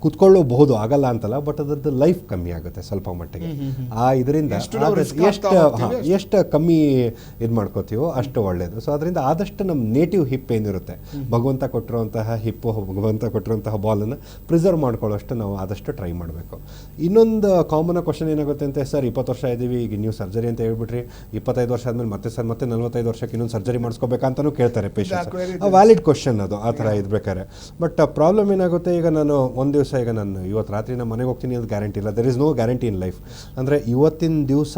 C: ಕುತ್ಕೊಳ್ಳಬಹುದು, ಆಗಲ್ಲ ಅಂತಲ್ಲ, ಬಟ್ ಅದರದ್ದು ಲೈಫ್ ಕಮ್ಮಿ ಆಗುತ್ತೆ ಸ್ವಲ್ಪ ಮಟ್ಟಿಗೆ. ಇದರಿಂದ ಎಷ್ಟು ಕಮ್ಮಿ ಇದು ಮಾಡ್ಕೋತೀವೋ ಅಷ್ಟು ಒಳ್ಳೆಯದು. ಸೊ ಅದರಿಂದ ಆದಷ್ಟು ನಮ್ಮ ನೇಟಿವ್ ಹಿಪ್ ಏನಿರುತ್ತೆ, ಭಗವಂತ ಕೊಟ್ಟಿರುವಂತಹ ಹಿಪ್ಪು, ಭಗವಂತ ಕೊಟ್ಟಿರುವಂತಹ ಬಾಲನ್ನು ಪ್ರಿಸರ್ವ್ ಮಾಡ್ಕೊಳ್ಳೋಷ್ಟು ನಾವು ಆದಷ್ಟು ಟ್ರೈ ಮಾಡಬೇಕು. ಇನ್ನೊಂದು ಕಾಮನ್ ಕ್ವಶನ್ ಏನಾಗುತ್ತೆ ಅಂತ, ಸರ್ 20 ವರ್ಷ ಇದ್ದೀವಿ, ಈಗ ನೀವು ಸರ್ಜರಿ ಅಂತ ಹೇಳ್ಬಿಟ್ರಿ, 25 ವರ್ಷ ಆದಮೇಲೆ ಮತ್ತೆ 45 ವರ್ಷಕ್ಕೆ ಇನ್ನೊಂದು ಸರ್ಜರಿ ಮಾಡಿಸ್ಕೋಬೇಕಂತಲೂ ಕೇಳ್ತಾರೆ ಪೇಷಂಟ್ಸ್. ವ್ಯಾಲಿಡ್ ಕ್ವಶನ್ ಅದು, ಆ ಥರ ಇದ್ಬೇಕಾರೆ. ಬಟ್ ಪ್ರಾಬ್ಲಮ್ ಏನಾಗುತ್ತೆ, ಈಗ ನಾನು ಒಂದು ದಿವಸ, ಈಗ ನಾನು ಇವತ್ತು ರಾತ್ರಿ ನಮ್ಮ ಮನೆಗೆ ಹೋಗ್ತೀನಿ ಅದು ಗ್ಯಾರಂಟಿ ಇಲ್ಲ. There is no guarantee in life. ಅಂದರೆ ಇವತ್ತಿನ ದಿವಸ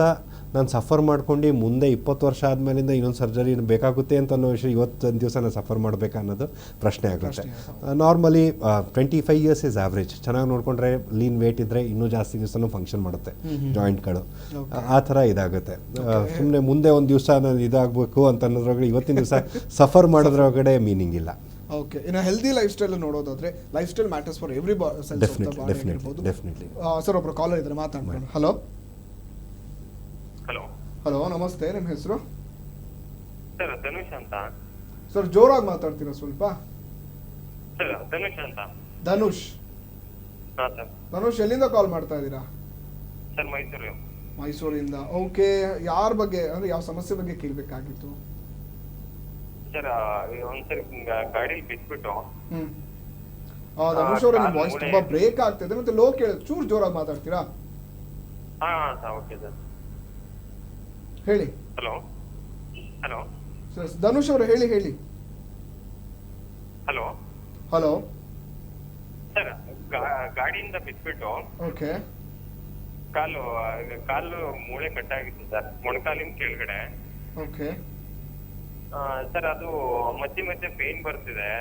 C: ನಾನು ಸಫರ್ ಮಾಡ್ಕೊಂಡು ಮುಂದೆ 20 ವರ್ಷ ಆದಮೇಲಿಂದ ಇನ್ನೊಂದು ಸರ್ಜರಿ ಬೇಕಾಗುತ್ತೆ ಅಂತ ಅನ್ನೋ ವಿಷಯ ಇವತ್ತೊಂದು ದಿವಸ ನಾನು ಸಫರ್ ಮಾಡಬೇಕಾ ಅನ್ನೋದು ಪ್ರಶ್ನೆ ಆಗುತ್ತೆ. Normally 25 years is average. ಚೆನ್ನಾಗಿ ನೋಡಿಕೊಂಡ್ರೆ ಲೀನ್ ವೇಟ್ ಇದ್ದರೆ ಇನ್ನೂ ಜಾಸ್ತಿ ದಿವಸನೂ ಫಂಕ್ಷನ್ ಮಾಡುತ್ತೆ ಜಾಯಿಂಟ್ಗಳು. ಆ ಥರ ಇದಾಗುತ್ತೆ. ಸುಮ್ಮನೆ ಮುಂದೆ ಒಂದು ದಿವಸ ನಾನು ಇದಾಗಬೇಕು ಅಂತ ಅನ್ನೋದ್ರೊಳಗಡೆ ಇವತ್ತಿನ ದಿವಸ ಸಫರ್ ಮಾಡೋದ್ರೊಳಗಡೆ ಮೀನಿಂಗ್ ಇಲ್ಲ.
A: ಓಕೆ, ಇನ್ನು ಹೆಲ್ದಿ ಲೈಫ್ ಸ್ಟೈಲ್ ನೋಡೋದಾದ್ರೆ life style matters for every
C: definitely.
A: Sir ಒಬ್ರು ಕಾಲರ್ ಇದ್ದಾರೆ, ಮಾತಾಡ್ಕೊಂಡು. ಹಲೋ
D: ಹಲೋ
A: ಹಲೋ, ನಮಸ್ತೆ, ನಿಮ್ಮ ಹೆಸರು?
D: ಸರ್ ಧನುಷ್ ಅಂತ.
A: ಸರ್ ಜೋರಾಗಿ ಮಾತಾಡ್ತೀರಾ ಸ್ವಲ್ಪ?
D: ಸರ್ ಧನುಷ್ ಅಂತ.
A: ಧನುಷ್?
D: ಹಾಂ ಸರ್.
A: ಧನುಷ್ ಎಲ್ಲಿಂದ ಕಾಲ್ ಮಾಡ್ತಾ ಇದ್ದೀರಾ?
D: ಸರ್ ಮೈಸೂರು.
A: ಮೈಸೂರಿಂದ. ಓಕೆ, ಯಾರ ಬಗ್ಗೆ ಅಂದ್ರೆ ಯಾವ ಸಮಸ್ಯೆ ಬಗ್ಗೆ ಕೇಳಬೇಕಾಗಿತ್ತು?
D: ಸರ್ ಒಂದ್ಸರಿ ಗಾಡಿಯಲ್ಲಿ ಬಿದ್ಬಿಟ್ಟು.
A: ಧನುಷ್ ಅವರ ನಿಮ್ಮ ವಾಯ್ಸ್ ತುಂಬಾ ಬ್ರೇಕ್ ಆಗ್ತಿದೆ, ಮತ್ತೆ ಲೋ ಕೇಳುತ್ತೆ, ಚೂರು ಜೋರಾಗಿ ಮಾತಾಡ್ತೀರಾ?
D: ಹಾಂ ಸರ್, ಓಕೆ ಸರ್,
A: ಹೇಳಿ.
D: ಹಲೋ ಹಲೋ
A: ಧನುಷ್ ಅವರು ಹೇಳಿ.
D: ಹಲೋ
A: ಹಲೋ
D: ಸರ್, ಗಾಡಿಯಿಂದ ಬಿದ್ಬಿಟ್ಟು
A: ಓಕೆ,
D: ಕಾಲು ಮೂಳೆ ಕಟ್ಟಾಗಿತ್ತು ಸರ್, ಮೊಣಕಾಲಿನ ಕೆಳಗಡೆ.
A: ಓಕೆ
D: ಸರ್, ಅದು ಮಧ್ಯೆ ಪೇನ್ ಬರ್ತಿದೆ.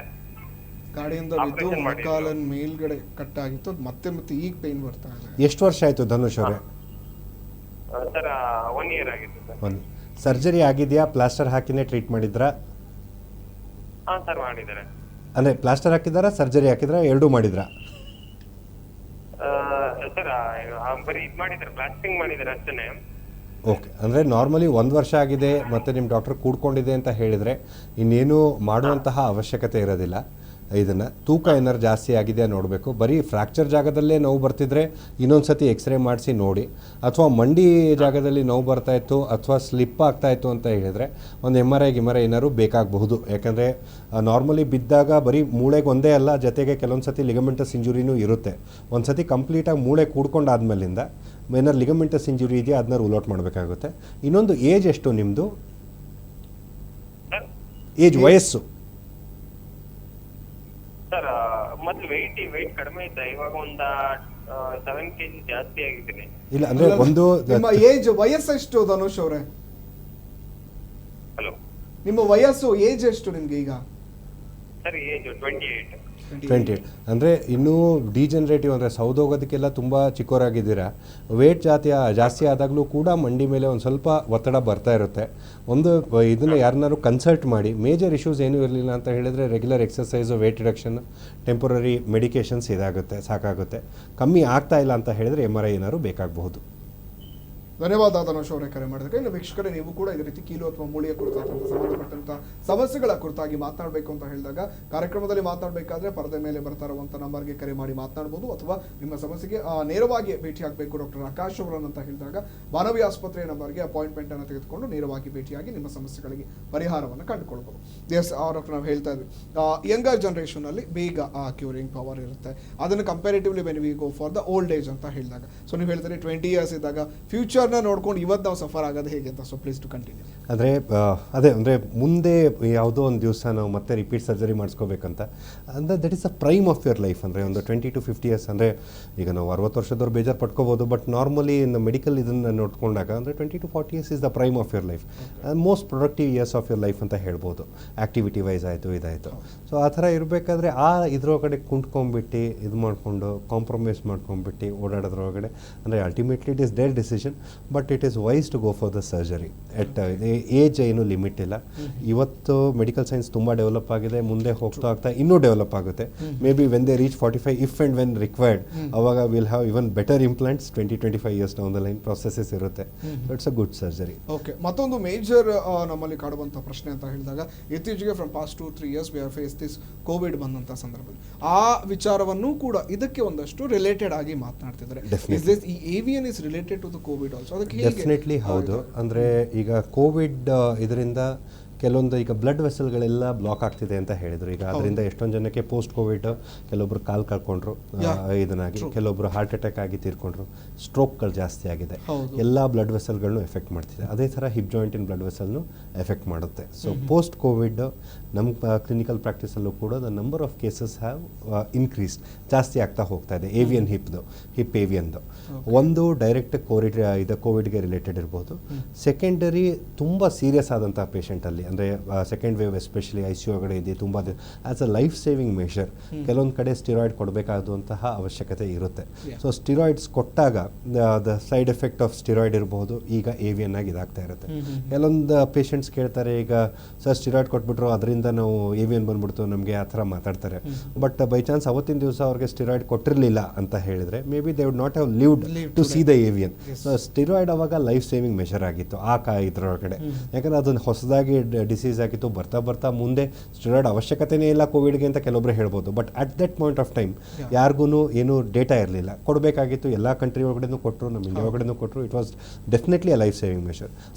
A: ಗಾಡಿಯಿಂದ ಬಿದ್ದು ಮೊಣಕಾಲಿನ ಮೇಲ್ಗಡೆ ಕಟ್ಟಾಗಿತ್ತು, ಮತ್ತೆ ಈಗ ಪೇನ್ ಬರ್ತಾ ಇದೆ.
C: ಎಷ್ಟು ವರ್ಷ ಆಯಿತು ಧನುಷ್ ಅವರೇ?
D: ಸರ್ 1 ಇಯರ್ ಆಗಿತ್ತು ಸರ್.
C: ಒಂದು ಸರ್ಜರಿ ಆಗಿದೆಯಾ? ಪ್ಲಾಸ್ಟರ್ ಹಾಕಿನೇ ಟ್ರೀಟ್ ಮಾಡಿದ್ರಾ?
D: ಹಾಂ ಸರ್, ಮಾಡಿದ್ದಾರೆ.
C: ಅಂದರೆ ಪ್ಲಾಸ್ಟರ್ ಹಾಕಿದಾರಾ, ಸರ್ಜರಿ ಹಾಕಿದ್ರಾ, ಎರಡೂ ಮಾಡಿದ್ರಾ?
D: ಸರ್ ಬರೀ ಇದು ಮಾಡಿದ್ದಾರೆ, ಪ್ಲಾಸ್ಟಿಂಗ್ ಮಾಡಿದ್ದಾರೆ ಅಷ್ಟೇ.
C: ಓಕೆ, ಅಂದರೆ ನಾರ್ಮಲಿ 1 ವರ್ಷ ಆಗಿದೆ ಮತ್ತು ನಿಮ್ಮ ಡಾಕ್ಟರ್ ಕೂಡ್ಕೊಂಡಿದೆ ಅಂತ ಹೇಳಿದರೆ ಇನ್ನೇನು ಮಾಡುವಂತಹ ಅವಶ್ಯಕತೆ ಇರೋದಿಲ್ಲ. ಇದನ್ನು ತೂಕ ಏನಾರು ಜಾಸ್ತಿ ಆಗಿದೆ ನೋಡಬೇಕು. ಬರೀ ಫ್ರ್ಯಾಕ್ಚರ್ ಜಾಗದಲ್ಲೇ ನೋವು ಬರ್ತಿದ್ರೆ ಇನ್ನೊಂದು ಸತಿ ಎಕ್ಸ್ರೇ ಮಾಡಿಸಿ ನೋಡಿ, ಅಥವಾ ಮಂಡಿ ಜಾಗದಲ್ಲಿ ನೋವು ಬರ್ತಾಯಿತ್ತು ಅಥವಾ ಸ್ಲಿಪ್ ಆಗ್ತಾಯಿತ್ತು ಅಂತ ಹೇಳಿದರೆ ಒಂದು MRI ಏನಾದ್ರು ಬೇಕಾಗಬಹುದು. ಯಾಕಂದರೆ ನಾರ್ಮಲಿ ಬಿದ್ದಾಗ ಬರೀ ಮೂಳೆಗೆ ಒಂದೇ ಅಲ್ಲ, ಜೊತೆಗೆ ಕೆಲವೊಂದು ಸತಿ ಲಿಗಮೆಂಟಸ್ ಇಂಜುರಿನೂ ಇರುತ್ತೆ. ಒಂದು ಸತಿ ಕಂಪ್ಲೀಟಾಗಿ ಮೂಳೆ ಕೂಡ್ಕೊಂಡಾದ್ಮೇಲಿಂದ ಏನಾರು ಲಿಗಮೆಂಟಸ್ ಇಂಜುರಿ ಇದೆಯಾ ಅದನ್ನ ರೂಲ್ ಔಟ್ ಮಾಡಬೇಕಾಗುತ್ತೆ. ಇನ್ನೊಂದು ಏಜ್ ಎಷ್ಟು ನಿಮ್ಮದು? ವಯಸ್ಸು?
D: ಸರ್ ಮೊದಲು ವೆಯ್ಟ್ ಕಡಿಮೆ ಇದ್ದ, ಇವಾಗ ಒಂದು 7 kg ಜಾಸ್ತಿ ಆಗಿದ್ದೀನಿ.
C: ಇಲ್ಲ ಅಂದ್ರೆ ಒಂದು
A: ನಿಮ್ಮ ವಯಸ್ಸು ಎಷ್ಟು ಧನುಷ್ ಅವರೇ?
D: ಹಲೋ,
A: ನಿಮ್ಮ ವಯಸ್ಸು ಏಜ್ ಎಷ್ಟು ನಿಮ್ಗೆ ಈಗ?
D: Sir age 28.
C: 28. ಅಂದರೆ ಇನ್ನೂ ಡಿಜನರೇಟಿವ್, ಅಂದರೆ ಸೌದೋಗೋದಕ್ಕೆಲ್ಲ ತುಂಬ ಚಿಕ್ಕವರಾಗಿದ್ದೀರಾ. ವೇಟ್ ಜಾಸ್ತಿ ಆದಾಗಲೂ ಕೂಡ ಮಂಡಿ ಮೇಲೆ ಒಂದು ಸ್ವಲ್ಪ ಒತ್ತಡ ಬರ್ತಾ ಇರುತ್ತೆ. ಒಂದು ಇದನ್ನು ಯಾರನ್ನಾರು ಕನ್ಸಲ್ಟ್ ಮಾಡಿ. ಮೇಜರ್ ಇಶ್ಯೂಸ್ ಏನೂ ಇರಲಿಲ್ಲ ಅಂತ ಹೇಳಿದರೆ regular exercise, wait reduction, temporary medications ಇದಾಗುತ್ತೆ, ಸಾಕಾಗುತ್ತೆ. ಕಮ್ಮಿ ಆಗ್ತಾ ಇಲ್ಲ ಅಂತ ಹೇಳಿದರೆ MRI ಏನಾದ್ರು ಬೇಕಾಗಬಹುದು.
A: ಧನ್ಯವಾದ ಧನುಷ್ ಅವರೇ ಕರೆ ಮಾಡಿದ್ರೆ. ಇನ್ನು ವೀಕ್ಷಕರೇ, ನೀವು ಕೂಡ ಇದೇ ರೀತಿ ಕೀಲು ಅಥವಾ ಮೂಳೆಯ ಕುರಿತಾದಂಥ ಸಂಬಂಧಪಟ್ಟಂಥ ಸಮಸ್ಯೆಗಳ ಕುರಿತಾಗಿ ಮಾತನಾಡಬೇಕು ಅಂತ ಹೇಳಿದಾಗ ಕಾರ್ಯಕ್ರಮದಲ್ಲಿ ಮಾತನಾಡಬೇಕಾದ್ರೆ ಪರದೆ ಮೇಲೆ ಬರ್ತಾ ಇರುವಂಥ ನಂಬರ್ಗೆ ಕರೆ ಮಾಡಿ ಮಾತನಾಡಬಹುದು, ಅಥವಾ ನಿಮ್ಮ ಸಮಸ್ಯೆಗೆ ನೇರವಾಗಿ ಭೇಟಿ ಆಗಬೇಕು ಡಾಕ್ಟರ್ ಆಕಾಶ್ ಅವರನ್ನು ಹೇಳಿದಾಗ ಮಾನವಿ ಆಸ್ಪತ್ರೆಯ ನಂಬರ್ಗೆ ಅಪಾಯಿಂಟ್ಮೆಂಟ್ ಅನ್ನು ತೆಗೆದುಕೊಂಡು ನೇರವಾಗಿ ಭೇಟಿಯಾಗಿ ನಿಮ್ಮ ಸಮಸ್ಯೆಗಳಿಗೆ ಪರಿಹಾರವನ್ನು ಕಂಡುಕೊಳ್ಬಹುದು. ಎಸ್ ಡಾಕ್ಟರ್, ನಾವು ಹೇಳ್ತಾ ಇದ್ವಿ ಯಂಗರ್ ಜನರೇಷನ್ ಅಲ್ಲಿ ಬೇಗ ಕ್ಯೂರಿಂಗ್ ಪವರ್ ಇರುತ್ತೆ. ಅದನ್ನು comparatively when we go for the old age ಅಂತ ಹೇಳಿದಾಗ, ಸೊ ನೀವು ಹೇಳ್ತಾರೆ 20 years ಇದ್ದಾಗ ಫ್ಯೂಚರ್ ನೋಡ್ಕೊಂಡು ಇವತ್ತು ನಾವು ಸಫರ್ ಆಗೋದು ಹೇಗೆ ಅಂತ. So please to continue.
C: ಅಂದರೆ ಮುಂದೆ ಯಾವುದೋ ಒಂದು ದಿವಸ ನಾವು ಮತ್ತೆ ರಿಪೀಟ್ ಸರ್ಜರಿ ಮಾಡಿಸ್ಕೋಬೇಕಂತ ಅಂದರೆ that is a prime of your life. ಅಂದರೆ ಒಂದು 20 to 50 years, ಅಂದರೆ ಈಗ ನಾವು 60 ವರ್ಷದವ್ರು ಬೇಜಾರು ಪಡ್ಕೋಬೋದು, ಬಟ್ ನಾರ್ಮಲಿ ಇನ್ನು ಮೆಡಿಕಲ್ ಇದನ್ನು ನೋಡ್ಕೊಂಡಾಗ ಅಂದರೆ 20 to 40 years is the prime of your life, most productive years of your life ಅಂತ ಹೇಳ್ಬೋದು. ಆ್ಯಕ್ಟಿವಿಟಿ ವೈಸ್ ಆಯಿತು, ಇದಾಯಿತು. ಸೊ ಆ ಥರ ಇರಬೇಕಾದ್ರೆ ಇದ್ರೊಳಗಡೆ ಕುಂಟ್ಕೊಂಡ್ಬಿಟ್ಟು ಇದು ಮಾಡಿಕೊಂಡು ಕಾಂಪ್ರಮೈಸ್ ಮಾಡ್ಕೊಂಡ್ಬಿಟ್ಟು ಓಡಾಡೋದ್ರೊಳಗಡೆ ಅಂದರೆ ultimately it is their decision. But it is wise to go for the surgery at age ಏನು ಲಿಮಿಟ್ ಇಲ್ಲ. ಇವತ್ತು ಮೆಡಿಕಲ್ ಸೈನ್ಸ್ ತುಂಬ ಡೆವಲಪ್ ಆಗಿದೆ, ಮುಂದೆ ಹೋಗ್ತಾ ಇನ್ನೂ ಡೆವಲಪ್ ಆಗುತ್ತೆ. May be when they reach 45 if and when required, ಅವಾಗ will have even better implants 20-25 years down the line processes ಇರುತ್ತೆ. It's a good surgery.
A: Okay, ಮತ್ತೊಂದು ಮೇಜರ್ ನಮ್ಮಲ್ಲಿ ಕಾಡುವಂಥ ಪ್ರಶ್ನೆ ಅಂತ ಹೇಳಿದಾಗ ಇತ್ತೀಚೆಗೆ from past 2-3 years we are face this covid ಬಂದಂಥ ಸಂದರ್ಭದಲ್ಲಿ ಆ ವಿಚಾರವನ್ನು ಕೂಡ ಇದಕ್ಕೆ ಒಂದಷ್ಟು ರಿಲೇಟೆಡ್ ಆಗಿ ಮಾತನಾಡ್ತಿದ್ದಾರೆ. ಈ AVN is related to the covid also? ಅದಕ್ಕೆ
C: ಡೆಫಿನೆಟ್ಲಿ ಹೌದು. ಅಂದರೆ ಈಗ ಕೋವಿಡ್ ಇದರಿಂದ ಕೆಲವೊಂದು ಈಗ ಬ್ಲಡ್ ವೆಸಲ್ಗಳೆಲ್ಲ ಬ್ಲಾಕ್ ಆಗ್ತಿದೆ ಅಂತ ಹೇಳಿದ್ರು. ಈಗ ಅದರಿಂದ ಎಷ್ಟೊಂದು ಜನಕ್ಕೆ ಪೋಸ್ಟ್ ಕೋವಿಡ್ ಕೆಲವೊಬ್ರು ಕಾಲು ಕಳ್ಕೊಂಡ್ರು ಇದನ್ನಾಗಿ, ಕೆಲವೊಬ್ರು ಹಾರ್ಟ್ ಅಟ್ಯಾಕ್ ಆಗಿ ತೀರ್ಕೊಂಡ್ರು, ಸ್ಟ್ರೋಕ್ಗಳು ಜಾಸ್ತಿ ಆಗಿದೆ. ಎಲ್ಲ ಬ್ಲಡ್ ವೆಸಲ್ಗಳನ್ನು ಎಫೆಕ್ಟ್ ಮಾಡ್ತಿದೆ. ಅದೇ ಥರ ಹಿಪ್ ಜಾಯಿಂಟಿನ ಬ್ಲಡ್ ವೆಸಲ್ನು ಎಫೆಕ್ಟ್ ಮಾಡುತ್ತೆ. ಸೊ ಪೋಸ್ಟ್ ಕೋವಿಡ್ ನಮ್ಮ ಕ್ಲಿನಿಕಲ್ ಪ್ರಾಕ್ಟೀಸಲ್ಲೂ ಕೂಡ the number of cases have increased, ಜಾಸ್ತಿ ಆಗ್ತಾ ಹೋಗ್ತಾ ಇದೆ. ಏವಿಯನ್ ಹಿಪ್ ಏವಿಯನ್ದು ಒಂದು ಡೈರೆಕ್ಟ್ ಕೋವಿಡ್ಗೆ ರಿಲೇಟೆಡ್ ಇರ್ಬೋದು. ಸೆಕೆಂಡರಿ ತುಂಬ ಸೀರಿಯಸ್ ಆದಂಥ ಪೇಷಂಟಲ್ಲಿ, ಅಂದರೆ ಸೆಕೆಂಡ್ ವೇವ್ ಎಸ್ಪೆಷಲಿ ICU ಒಳಗಡೆ ಇದೆ, ತುಂಬ as a life saving measure ಕೆಲವೊಂದು ಕಡೆ ಸ್ಟಿರಾಯ್ಡ್ ಕೊಡಬೇಕಾದಂತಹ ಅವಶ್ಯಕತೆ ಇರುತ್ತೆ. ಸೊ ಸ್ಟಿರಾಯ್ಡ್ಸ್ ಕೊಟ್ಟಾಗ the side effect of steroid ಇರಬಹುದು, ಈಗ ಏವಿಯನ್ ಆಗಿ ಇದಾಗ್ತಾ ಇರುತ್ತೆ. ಕೆಲವೊಂದು ಪೇಷಂಟ್ಸ್ ಕೇಳ್ತಾರೆ, ಈಗ ಸರ್ ಸ್ಟಿರಾಯ್ಡ್ ಕೊಟ್ಬಿಟ್ರು ಅದರಿಂದ ನಾವು ಏವಿಯನ್ ಬಂದ್ಬಿಡ್ತು ನಮಗೆ, ಆ ಥರ ಮಾತಾಡ್ತಾರೆ. ಬಟ್ ಬೈ ಚಾನ್ಸ್ ಅವತ್ತಿನ ದಿವಸ ಅವ್ರಿಗೆ ಸ್ಟಿರಾಯ್ಡ್ ಕೊಟ್ಟಿರಲಿಲ್ಲ ಅಂತ ಹೇಳಿದರೆ maybe they would not have lived to see the AVN. So steroid ಅವಾಗ ಲೈಫ್ ಸೇವಿಂಗ್ ಮೆಷರ್ ಆಗಿತ್ತು ಇದರೊಳಗಡೆ. ಯಾಕಂದರೆ ಅದನ್ನು ಹೊಸದಾಗಿ ಡಿಸೀಸ್ ಆಗಿತ್ತು, ಬರ್ತಾ ಮುಂದೆ ಸ್ಟಿರಾಯ್ಡ್ ಅವಶ್ಯಕತೆನೇ ಇಲ್ಲ ಕೋವಿಡ್ಗೆ ಅಂತ ಕೆಲವೊಬ್ಬರು ಹೇಳ್ಬೋದು. But at that point of time ಯಾರಿಗೂ ಏನು ಡೇಟಾ ಇರಲಿಲ್ಲ, ಕೊಡಬೇಕಾಗಿತ್ತು. ಎಲ್ಲ ಕಂಟ್ರಿ ಒಳಗಡೆನೂ ಕೊಟ್ಟರು, ನಮ್ಮ ಇಂಡಿಯಾ ಒಳಗಡೆನೂ ಕೊಟ್ಟರು. It was definitely a life saving measure.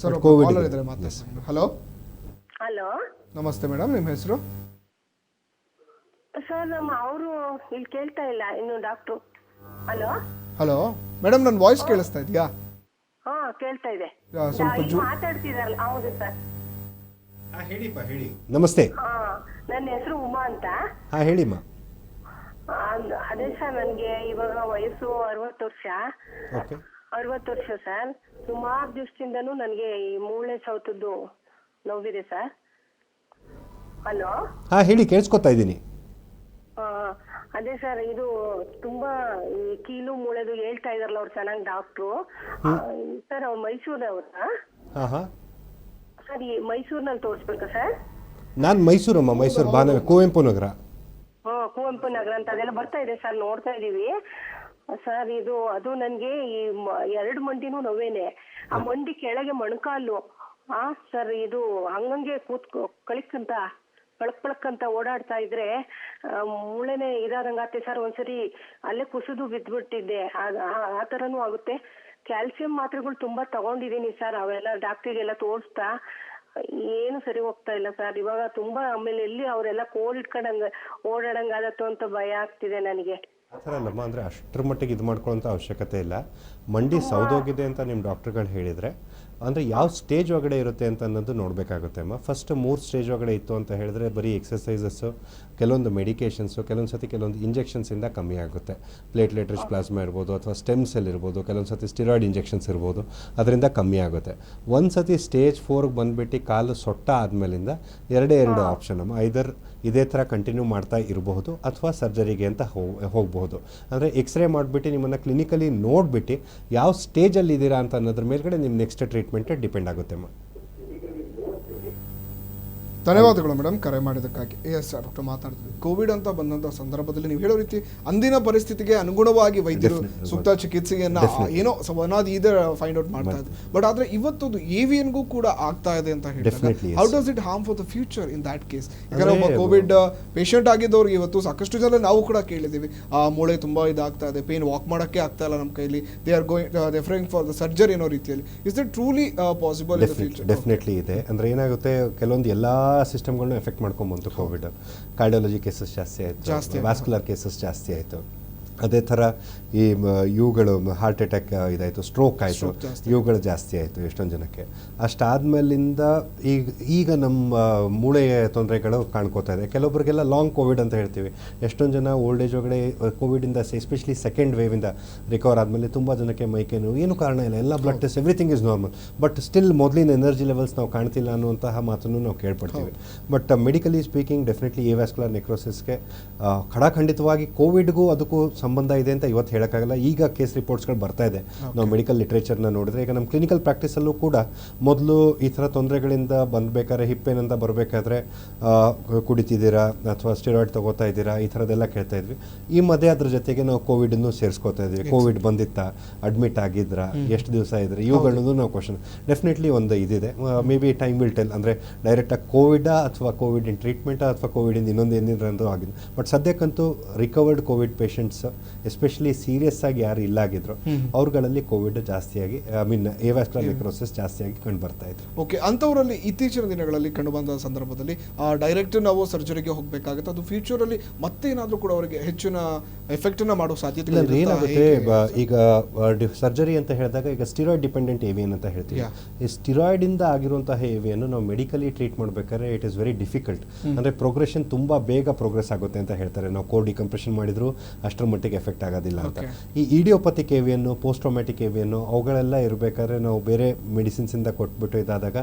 C: Covid.
A: Hello
E: hello,
A: ನಮಸ್ತೆ ಮೇಡಮ್, ನಿಮ್ಮ ಹೆಸರು?
E: ಸರ್ ನಮ್ಮ ಅವರು ಇಲ್ಲಿ ಕೇಳ್ತಾ ಇಲ್ಲ ಇನ್ನು ಡಾಕ್ಟ್ರು. ಹಲೋ
A: ಹಲೋ ಮೇಡಮ್, ನನ್ನ ವಾಯ್ಸ್ ಕೇಳಿಸ್ತಾ ಇದೆಯಾ?
E: ಹಾ ಕೇಳ್ತಾ ಇದೆ.
A: ಸ್ವಲ್ಪ
E: ಮಾತಾಡ್ತಿದಾರಲ್ಲ? ಹೌದು ಸರ್.
C: ಹೇಳಿ. ನಮಸ್ತೆ.
E: ನನ್ನ ಹೆಸರು ಉಮಾ ಅಂತ.
C: ಹೇಳಿಮ್ಮ.
E: ಅದೇ ಸರ್, ನನಗೆ ಇವಾಗ ವಯಸ್ಸು 60 ವರ್ಷ.
C: ಓಕೆ.
E: 60 ವರ್ಷ ಸರ್. ಸುಮಾರು ದಿವಸದಿಂದನೂ ನನಗೆ ಈ ಮೂಳೆ ಸೌತದ್ದು ನೋವಿದೆ ಸರ್. ಹಲೋ.
C: ಹೇಳಿ, ಕೇಳಿಸ್ಕೊತಾ ಇದ್ದೀನಿ.
E: ಅದೇ ಸರ್, ಇದು ತುಂಬಾ ಈ ಕೀಲು ಮೂಳೆದು ಹೇಳ್ತಾ ಇದಾರಲ್ಲ ಅವ್ರು ಚೆನ್ನಾಗಿ ಡಾಕ್ಟ್ರು. ಸರ್ ಅವ್ರು ಮೈಸೂರವ್ರಾ? ಸರ್ ಈ ಮೈಸೂರಿನಲ್ಲಿ ತೋರಿಸ್ಬೇಕಾ ಸರ್?
C: ನಾನು ಮೈಸೂರಮ್ಮ, ಮೈಸೂರು ಕುವೆಂಪು ನಗರ.
E: ಕುವೆಂಪು ನಗರ ಅಂತ ಅದೆಲ್ಲ ಬರ್ತಾ ಇದೆ ಸರ್, ನೋಡ್ತಾ ಇದೀವಿ ಸರ್. ಅದು ನನ್ಗೆ ಈ 2 ಮಂಡಿನೂ ನೋವೇನೆ. ಆ ಮಂಡಿ ಕೆಳಗೆ ಮೊಣಕಾಲು ಸರ್, ಇದು ಹಂಗಂಗೆ ಕಳಕ್ ಅಂತ ಓಡಾಡ್ತಾ ಇದ್ರೆ ಮೂಳೆನೆ ಇದಾದಂಗಾತೆ ಸರ್. ಒಂದ್ಸರಿ ಅಲ್ಲೇ ಕುಸಿದು ಬಿದ್ದ್ಬಿಟ್ಟಿದ್ದೆ, ಆ ತರನೂ ಆಗುತ್ತೆ. ಕ್ಯಾಲ್ಸಿಯಂ ಮಾತ್ರೆಗಳು ತುಂಬಾ ತಗೊಂಡಿದೀನಿ ಸರ್, ಅವೆಲ್ಲ ಡಾಕ್ಟ್ರಿಗೆಲ್ಲ ತೋರಿಸ್ತಾ ಏನು ಸರಿ ಹೋಗ್ತಾ ಇಲ್ಲ ಸರ್. ಇವಾಗ ತುಂಬಾ ಆಮೇಲೆ ಎಲ್ಲಿ ಅವರೆಲ್ಲ ಕೋಲ್ ಇಟ್ಕೊಂಡಂಗ ಓಡಾಡಂಗಾದತ್ತು ಅಂತ ಭಯ ಆಗ್ತಿದೆ ನನಗೆ.
C: ಆ ಥರ ಅಲ್ಲಮ್ಮ, ಅಂದರೆ ಅಷ್ಟರ ಮಟ್ಟಿಗೆ ಇದು ಮಾಡ್ಕೊಳ್ಳೋಂಥ ಅವಶ್ಯಕತೆ ಇಲ್ಲ. ಮಂಡಿ ಸೌದೋಗಿದೆ ಅಂತ ನಿಮ್ಮ ಡಾಕ್ಟ್ರುಗಳು ಹೇಳಿದರೆ ಅಂದರೆ ಯಾವ ಸ್ಟೇಜ್ ಒಳಗಡೆ ಇರುತ್ತೆ ಅಂತ ಅನ್ನೋದು ನೋಡಬೇಕಾಗುತ್ತೆ ಅಮ್ಮ. ಫಸ್ಟ್ 3 ಸ್ಟೇಜ್ ಒಳಗಡೆ ಇತ್ತು ಅಂತ ಹೇಳಿದ್ರೆ ಬರೀ ಎಕ್ಸಸೈಸಸ್ಸು, ಕೆಲವೊಂದು ಮೆಡಿಕೇಷನ್ಸು, ಕೆಲವೊಂದು ಇಂಜೆಕ್ಷನ್ಸಿಂದ ಕಮ್ಮಿ ಆಗುತ್ತೆ. ಪ್ಲೇಟ್ಲೆಟ್ ರಿಚ್ ಪ್ಲಾಸ್ಮಾ ಇರ್ಬೋದು, ಅಥವಾ ಸ್ಟೆಮ್ ಸೆಲ್ ಇರ್ಬೋದು, ಕೆಲವೊಂದು ಸತಿ ಸ್ಟಿರಾಯ್ಡ್ ಇಂಜೆಕ್ಷನ್ಸ್ ಇರ್ಬೋದು, ಅದರಿಂದ ಕಮ್ಮಿ ಆಗುತ್ತೆ. ಒಂದು ಸತಿ ಸ್ಟೇಜ್ 4ಗೆ ಬಂದುಬಿಟ್ಟು ಕಾಲು ಸೊಟ್ಟ ಆದಮೇಲಿಂದ 2 ಆಪ್ಷನ್ ಅಮ್ಮ. ಐದರ್ ಇದೇ ಥರ ಕಂಟಿನ್ಯೂ ಮಾಡ್ತಾ ಇರಬಹುದು ಅಥವಾ ಸರ್ಜರಿಗೆ ಅಂತ ಹೋಗಬಹುದು. ಅಂದರೆ ಎಕ್ಸ್ರೇ ಮಾಡಿಬಿಟ್ಟು ನಿಮ್ಮನ್ನು ಕ್ಲಿನಿಕಲಿ ನೋಡಿಬಿಟ್ಟು ಯಾವ ಸ್ಟೇಜಲ್ಲಿ ಇದ್ದೀರಾ ಅಂತ ಅನ್ನೋದ್ರ ಮೇಲ್ಗಡೆ ನಿಮ್ಮ ನೆಕ್ಸ್ಟ್ ಟ್ರೀಟ್ಮೆಂಟ್ ಡಿಪೆಂಡ್ ಆಗುತ್ತೆ ಅಮ್ಮ.
A: ಧನ್ಯವಾದಗಳು ಮೇಡಮ್ ಕರೆ ಮಾಡಿದ್ದಕ್ಕಾಗಿ. ಎಸ್ ಡಾಕ್ಟರ್ ಮಾತಾಡ್ತೀವಿ. ಕೋವಿಡ್ ಅಂತ ಬಂದಂಥ ಸಂದರ್ಭದಲ್ಲಿ ನೀವು ಹೇಳೋ ರೀತಿ ಅಂದಿನ ಪರಿಸ್ಥಿತಿಗೆ ಅನುಗುಣವಾಗಿ ವೈದ್ಯರು ಸೂಕ್ತ ಚಿಕಿತ್ಸೆಯನ್ನು ಏನೋ ಇದೇ ಫೈಂಡ್ ಔಟ್ ಮಾಡ್ತಾ ಇದ್ರು. ಬಟ್ ಆದರೆ ಇವತ್ತು ಏವಿಯನ್ಗೂ ಕೂಡ ಆಗ್ತಾ ಇದೆ ಅಂತ ಹೇಳಿದ್ರೆ how does it harm for the future in that case? ಯಾಕಂದ್ರೆ ಒಬ್ಬ ಕೋವಿಡ್ ಪೇಷಂಟ್ ಆಗಿದ್ದವ್ರಿಗೆ ಇವತ್ತು ಸಾಕಷ್ಟು ಜನ ನಾವು ಕೂಡ ಕೇಳಿದ್ದೀವಿ, ಆ ಮೂಳೆ ತುಂಬ ಇದಾಗ್ತಾ ಇದೆ, ಪೇನ್ ವಾಕ್ ಮಾಡೋಕ್ಕೆ ಆಗ್ತಾ ಇಲ್ಲ ನಮ್ಮ ಕೈಲಿ, they are referring for the surgery ಅನ್ನೋ ರೀತಿಯಲ್ಲಿ. Is it truly possible in the future?
C: Definitely ಇದೆ. ಅಂದರೆ ಏನಾಗುತ್ತೆ, ಕೆಲವೊಂದು ಎಲ್ಲ ಸಿಸ್ಟಮ್ಗಳನ್ನ ಎಫೆಕ್ಟ್ ಮಾಡ್ಕೊಂಬಂತು ಕೋವಿಡ್. ಕಾರ್ಡಿಯಾಲಜಿ ಕೇಸಸ್ ಜಾಸ್ತಿ ಆಯಿತು, ವ್ಯಾಸ್ಕ್ಯುಲರ್ ಕೇಸಸ್ ಜಾಸ್ತಿ ಆಯಿತು. ಅದೇ ಥರ ಈ ಇವುಗಳು ಹಾರ್ಟ್ ಅಟ್ಯಾಕ್ ಇದಾಯಿತು, ಸ್ಟ್ರೋಕ್ ಆಯಿತು, ಇವುಗಳು ಜಾಸ್ತಿ ಆಯಿತು ಎಷ್ಟೊಂದು ಜನಕ್ಕೆ. ಅಷ್ಟಾದಮೇಲಿಂದ ಈಗ ನಮ್ಮ ಮೂಳೆಯ ತೊಂದರೆಗಳು ಕಾಣ್ಕೋತಾ ಇದೆ. ಕೆಲವೊಬ್ಬರಿಗೆಲ್ಲ ಲಾಂಗ್ ಕೋವಿಡ್ ಅಂತ ಹೇಳ್ತೀವಿ. ಎಷ್ಟೊಂದು ಜನ ಓಲ್ಡ್ ಏಜ್ ಒಳಗಡೆ ಕೋವಿಡಿಂದ ಎಸ್ಪೆಷಲಿ ಸೆಕೆಂಡ್ ವೇವಿಂದ ರಿಕವರ್ ಆದಮೇಲೆ ತುಂಬ ಜನಕ್ಕೆ ಮೈಕೇನು ಏನು ಕಾರಣ ಇಲ್ಲ, ಎಲ್ಲ blood test everything is normal, but still ಮೊದಲಿನ ಎನರ್ಜಿ ಲೆವೆಲ್ಸ್ ನಾವು ಕಾಣ್ತಿಲ್ಲ ಅನ್ನುವಂತಹ ಮಾತನ್ನು ನಾವು ಕೇಳ್ಪಡ್ತೀವಿ. But medically speaking definitely a vascular ನೆಕ್ರೋಸಿಸ್ಗೆ ಖಡಾಖಂಡಿತವಾಗಿ ಕೋವಿಡ್ಗೂ ಅದಕ್ಕೂ ಸಂಬಂಧ ಇದೆ ಅಂತ ಇವತ್ತು ಹೇಳೋಕ್ಕಾಗಲ್ಲ. ಈಗ ಕೇಸ್ ರಿಪೋರ್ಟ್ಸ್ಗಳು ಬರ್ತಾ ಇದೆ, ನಾವು ಮೆಡಿಕಲ್ ಲಿಟ್ರೇಚರ್ನ ನೋಡಿದ್ರೆ. ಈಗ ನಮ್ಮ ಕ್ಲಿನಿಕಲ್ ಪ್ರಾಕ್ಟೀಸಲ್ಲೂ ಕೂಡ ಮೊದಲು ಈ ಥರ ತೊಂದರೆಗಳಿಂದ ಬಂದಬೇಕಾದ್ರೆ ಹಿಪ್ಪೇನಿಂದ ಬರಬೇಕಾದ್ರೆ ಕುಡಿತಿದ್ದೀರಾ ಅಥವಾ ಸ್ಟೆರಾಯ್ಡ್ ತೊಗೋತಾ ಇದ್ದೀರಾ ಈ ಥರದ್ದೆಲ್ಲ ಕೇಳ್ತಾ ಇದ್ವಿ. ಈ ಮಧ್ಯೆ ಅದ್ರ ಜೊತೆಗೆ ನಾವು ಕೋವಿಡನ್ನು ಸೇರಿಸ್ಕೋತಾ ಇದ್ವಿ. ಕೋವಿಡ್ ಬಂದಿತ್ತಾ, ಅಡ್ಮಿಟ್ ಆಗಿದ್ರಾ, ಎಷ್ಟು ದಿವಸ ಇದ್ರೆ, ಇವುಗಳನ್ನು ನಾವು ಕ್ವಶನ್ ಡೆಫಿನೆಟ್ಲಿ ಒಂದು ಇದಿದೆ. May be time will tell, ಅಂದರೆ ಡೈರೆಕ್ಟಾಗಿ ಕೋವಿಡಾ ಅಥವಾ ಕೋವಿಡ್ ಇನ್ ಟ್ರೀಟ್ಮೆಂಟಾ ಅಥವಾ ಕೋವಿಡಿಂದ ಇನ್ನೊಂದು ಏನಿದ್ರು ಆಗಿದೆ. ಬಟ್ ಸದ್ಯಕ್ಕಂತೂ recovered covid patients especially serious ಆಗಿ ಯಾರು ಇಲ್ಲ ಆಗಿದ್ರು ಅವ್ರುಗಳಲ್ಲಿ ಕೋವಿಡ್ ಜಾಸ್ತಿಯಾಗಿ ಎವಾಸ್ಕ್ಯುಲರ್ ನೆಕ್ರೋಸಿಸ್ ಜಾಸ್ತಿಯಾಗಿ ಕಂಡು ಬರ್ತಾ ಇದ್ರು.
A: ಓಕೆ, ಅಂಥವರಲ್ಲಿ ಇತ್ತೀಚಿನ ದಿನಗಳಲ್ಲಿ ಕಂಡುಬಂದ ಸಂದರ್ಭದಲ್ಲಿ ಡೈರೆಕ್ಟ್ ನಾವು ಸರ್ಜರಿಗೆ ಹೋಗಬೇಕಾಗುತ್ತೆ. ಅದು ಫ್ಯೂಚರಲ್ಲಿ ಮತ್ತೇನಾದರೂ ಕೂಡ ಅವರಿಗೆ ಹೆಚ್ಚಿನ ಎಫೆಕ್ಟನ್ನು ಮಾಡೋ ಸಾಧ್ಯತೆ
C: ಏನಾಗುತ್ತೆ. ಈಗ ಸರ್ಜರಿ ಅಂತ ಹೇಳಿದಾಗ ಈಗ ಸ್ಟಿರಾಯ್ಡ್ ಡಿಪೆಂಡೆಂಟ್ ಏವಿಯನ್ ಅಂತ ಹೇಳ್ತೀವಿ. ಈ ಸ್ಟಿರಾಯ್ಡಿಂದ ಆಗಿರುವಂತಹ ಏವಿಯನ್ನು ನಾವು ಮೆಡಿಕಲಿ ಟ್ರೀಟ್ ಮಾಡಬೇಕಾದ್ರೆ ಇಟ್ ಇಸ್ ವೆರಿ ಡಿಫಿಕಲ್ಟ್. ಅಂದರೆ ಪ್ರೋಗ್ರೆಷನ್ ತುಂಬ ಬೇಗ ಪ್ರೋಗ್ರೆಸ್ ಆಗುತ್ತೆ ಅಂತ ಹೇಳ್ತಾರೆ. ನಾವು ಕೋರ್ ಡಿಕಂಪ್ರೆಷನ್ ಮಾಡಿದ್ರು ಅಷ್ಟರ ಮಟ್ಟಿಗೆ ಎಫೆಕ್ಟ್ ಆಗೋದಿಲ್ಲ ಅಂತ. ಈ ಇಡಿಯೋಪತಿಕ್ ಏವಿಯನ್ನು, ಪೋಸ್ಟ್ ಟ್ರಾಮ್ಯಾಟಿಕ್ ಏವಿಯನ್ನು ಅವುಗಳೆಲ್ಲ ಇರಬೇಕಾದ್ರೆ ನಾವು ಬೇರೆ ಮೆಡಿಸಿನ್ಸಿಂದ ಕೊಟ್ಬಿಟ್ಟು ಇದಾದಾಗ